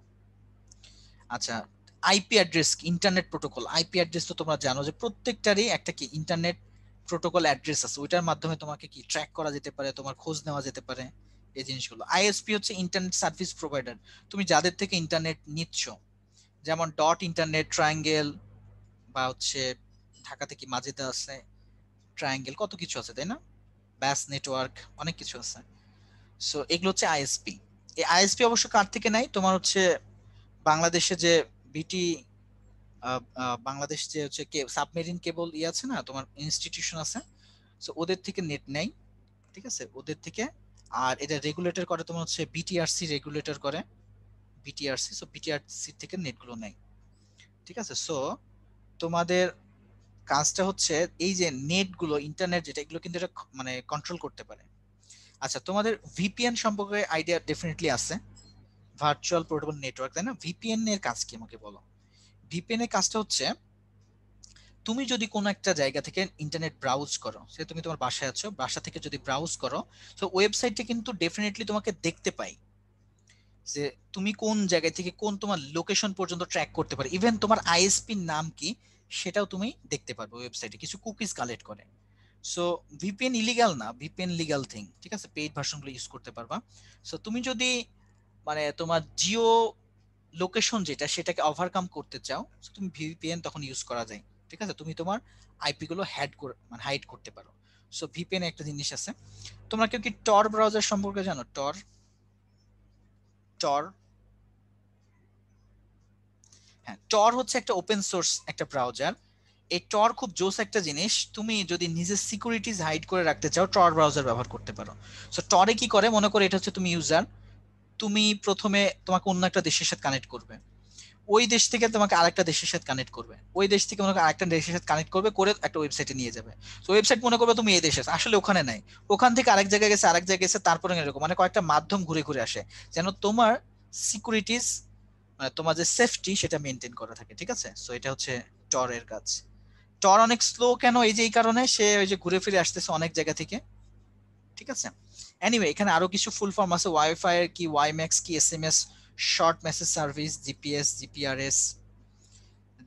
আচ্ছা, IP address, internet protocol. IP address তো তোমরা জানো যে প্রত্যেকটারই একটা কি ইন্টারনেট প্রোটোকল অ্যাড্রেস আছে, ওইটার মাধ্যমে তোমাকে কি ট্র্যাক করা যেতে পারে, তোমার খোঁজ নেওয়া যেতে পারে, এই জিনিসগুলো। আইএসপি হচ্ছে ইন্টারনেট সার্ভিস প্রোভাইডার, তুমি যাদের থেকে ইন্টারনেট নিচ্ছ, যেমন ডট ইন্টারনেট, ট্রায়াঙ্গেল, বা হচ্ছে ঢাকাতে কি মাজেদা আছে, ট্রায়াঙ্গেল, কত কিছু আছে তাই না, ব্যাস নেটওয়ার্ক, অনেক কিছু আছে। সো এগুলো হচ্ছে আইএসপি। এই আইএসপি অবশ্য কার থেকে নাই, তোমার হচ্ছে বাংলাদেশে যে বিটি, বাংলাদেশ যে হচ্ছে সাবমেরিন কেবল ই আছে না, তোমার ইনস্টিটিউশন আছে, সো ওদের থেকে নেট নেই। ঠিক আছে, ওদের থেকে। আর এটা রেগুলেটর করে তোমার হচ্ছে বিটিআরসি, রেগুলেটর করে বিটিআরসি, সো বিটিআরসি থেকে নেটগুলো নেই। ঠিক আছে, সো তোমাদের কাজটা হচ্ছে এই যে নেট গুলো, ইন্টারনেট যেটা, এগুলো কিন্তু এটা মানে কন্ট্রোল করতে পারে। আচ্ছা, তোমাদের ভিপিএন সম্পর্কে আইডিয়া ডেফিনেটলি আছে, ভার্চুয়াল পোর্টেবল নেটওয়ার্ক, তাই না? ভিপিএন এর কাজ কি আমাকে বলো। ভিপিএন এর কাজটা হচ্ছে তুমি যদি কোনো একটা জায়গা থেকে ইন্টারনেট ব্রাউজ করো, সে তুমি তোমার বাসায় আছো, বাসা থেকে যদি ব্রাউজ করো, তো ওয়েবসাইটে কিন্তু ডেফিনেটলি তোমাকে দেখতে পাই যে তুমি কোন জায়গা থেকে কোন তোমার লোকেশন পর্যন্ত ট্র্যাক করতে পারে। ইভেন তোমার আইএসপির নাম কি সেটাও তুমি দেখতে পারবে ওয়েবসাইটে, কিছু কুকিজ কালেক্ট করে। সো ভিপিএন ইলিগাল না, ভিপিএন লিগাল থিং। ঠিক আছে, পেইড ভার্সনগুলো ইউজ করতে পারবা। সো তুমি যদি মানে তোমার জিও লোকেশন যেটা, সেটাকে ওভারকাম করতে চাও, so তুমি ভিপিএন তখন ইউজ করা যায়। ঠিক আছে, তুমি তোমার আইপি গুলো মানে হাইড করতে পারো। সো ভিপিএন একটা জিনিস আছে। তোমরা কেউ কি টর ব্রাউজার সম্পর্কে জানো? টর, টর, হ্যাঁ, টর হচ্ছে একটা ওপেন সোর্স একটা ব্রাউজার। এই টর খুব জোস একটা জিনিস, তুমি যদি নিজের সিকিউরিটিজ হাইড করে রাখতে চাও, টর ব্রাউজার ব্যবহার করতে পারো। সো টরে কি করে, মনে করে এটা হচ্ছে তুমি ইউজার, তুমি প্রথমে তোমাকে অন্য একটা দেশের সাথে কানেক্ট করবে, ওই দেশ থেকে তোমাকে আরেকটা দেশের সাথে কানেক্ট করবে, ওই দেশ থেকে মনে করো আরেকটা দেশের সাথে কানেক্ট করবে, করে একটা ওয়েবসাইটে নিয়ে যাবে। তো ওয়েবসাইট মনে করবে তুমি এই দেশে আছো, আসলে ওখানে নাই, ওখান থেকে আরেক জায়গায় গেছে, আরেক জায়গায় গেছে, তারপরে এরকম মানে কয়েকটা মাধ্যম ঘুরে ঘুরে আসে, যেন তোমার সিকিউরিটিজ মানে তোমার যে সেফটি সেটা মেনটেন করা থাকে। ঠিক আছে, সো এটা হচ্ছে টরের কাজ। টর অনেক স্লো কেন, এই যে এই কারণে, সে ওই যে ঘুরে ফিরে আসতেছে অনেক জায়গা থেকে। ঠিক আছে, এনিওয়ে এখানে আরো কিছু ফুল ফর্ম আছে, ওয়াইফাই এর কি, ওয়াইম্যাক্স কি, SMS short message service, GPS, GPRS,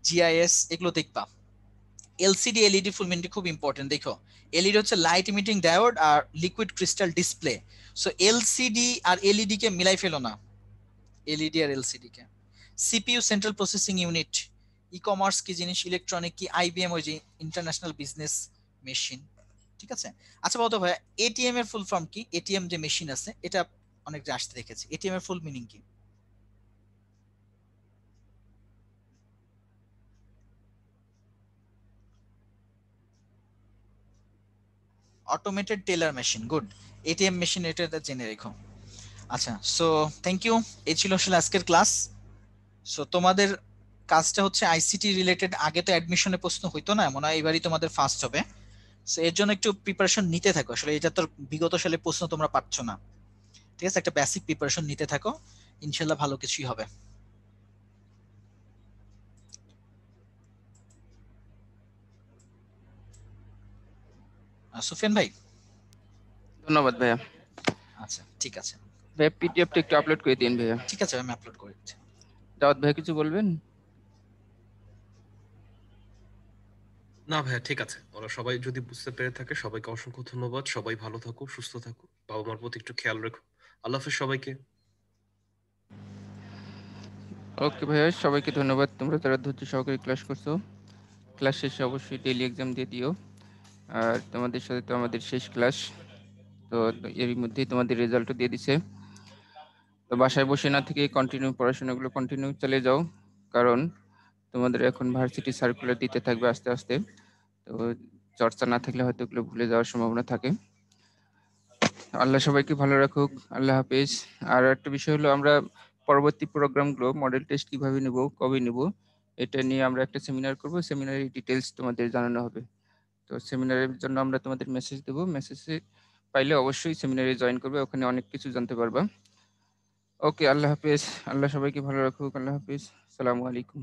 GIS, এগুলো দেখবা। এলসিডি এলইডি ফুল মিনিং খুব ইম্পর্টেন্ট, দেখো। এলইডি হচ্ছে লাইট ইমিটিং ডায়োড আর liquid crystal display. So LCD আর এলইডি কে মিলাই ফেলো না, এলইডি আর এলসিডি কে। CPU central processing unit. E-commerce কি জিনিস, ইলেকট্রনিক কি, আইবিএম ওই যে ইন্টারন্যাশনাল বিজনেস মেশিন। ঠিক আছে, আচ্ছা বলতো ভাই, এটিএম এর ফুল ফর্ম কি? এটিএম যে মেশিন আছে, এটা অনেক আসতে দেখেছি, এটিএম এর ফুল মিনিং কি? Automated teller machine, good. ATM machine, এটা জেনে রেখো। আচ্ছা, সো থ্যাংক ইউ, এই ছিল আসলে আজকের ক্লাস। সো তোমাদের কাজটা হচ্ছে আইসিটি রিলেটেড, আগে তো অ্যাডমিশনে প্রশ্ন হইতো না, মনে হয় এবারই তোমাদের ফার্স্ট হবে। সো এর জন্য একটু প্রিপারেশন নিতে থাকো, আসলে এটা তো বিগত সালে প্রশ্ন তোমরা পাচ্ছ না। ঠিক আছে, একটা বেসিক প্রিপারেশন নিতে থাকো, ইনশাল্লাহ ভালো কিছুই হবে। সুফিয়ান ভাই, ধন্যবাদ ভাইয়া। আচ্ছা ঠিক আছে, ভাইয়া পিডিএফটা একটু আপলোড করে দিন ভাইয়া। ঠিক আছে, আমি আপলোড করে দিচ্ছি। দাওয়াত ভাই কিছু বলবেন? না ভাইয়া, ঠিক আছে, ওরা সবাই যদি বুঝতে পেরে থাকে, সবাইকে অসংখ্য ধন্যবাদ। সবাই ভালো থাকো, সুস্থ থাকো, বাবা মার প্রতি একটু খেয়াল রেখো। আল্লাহ হাফেজ সবাইকে। ওকে ভাইয়া, সবাইকে ধন্যবাদ, তোমরা যারা ধৈর্য সহকারে ক্লাস করছো। ক্লাস শেষে অবশ্যই ডেইলি এক্সাম দিয়ে দিও। আর তোমাদের সাথে তো আমাদের শেষ ক্লাস, তো এর মধ্যেই তোমাদের রেজাল্টও দিয়ে দিছে। তো বাসায় বসে না থেকে কন্টিনিউ পড়াশোনাগুলো কন্টিনিউ চালিয়ে যাও, কারণ তোমাদের এখন ভার্সিটি সার্কুলার দিতে থাকবে আস্তে আস্তে। তো চর্চা না থাকলে হয়তো এগুলো ভুলে যাওয়ার সম্ভাবনা থাকে। আল্লাহ সবাইকে ভালো রাখুক। আল্লাহ হাফেজ। আর একটা বিষয় হলো, আমরা পরবর্তী প্রোগ্রামগুলো মডেল টেস্ট কিভাবে নেব, কবে নেব, এটা নিয়ে আমরা একটা সেমিনার করব। সেমিনারের ডিটেলস তোমাদের জানানো হবে। তো সেমিনারের জন্য আমরা তোমাদের মেসেজ দেবো, মেসেজে পাইলে অবশ্যই সেমিনারে জয়েন করবে, ওখানে অনেক কিছু জানতে পারবা। ওকে, আল্লাহ হাফেজ। আল্লাহ সবাইকে ভালো রাখুক। আল্লাহ হাফেজ। আসসালামু আলাইকুম।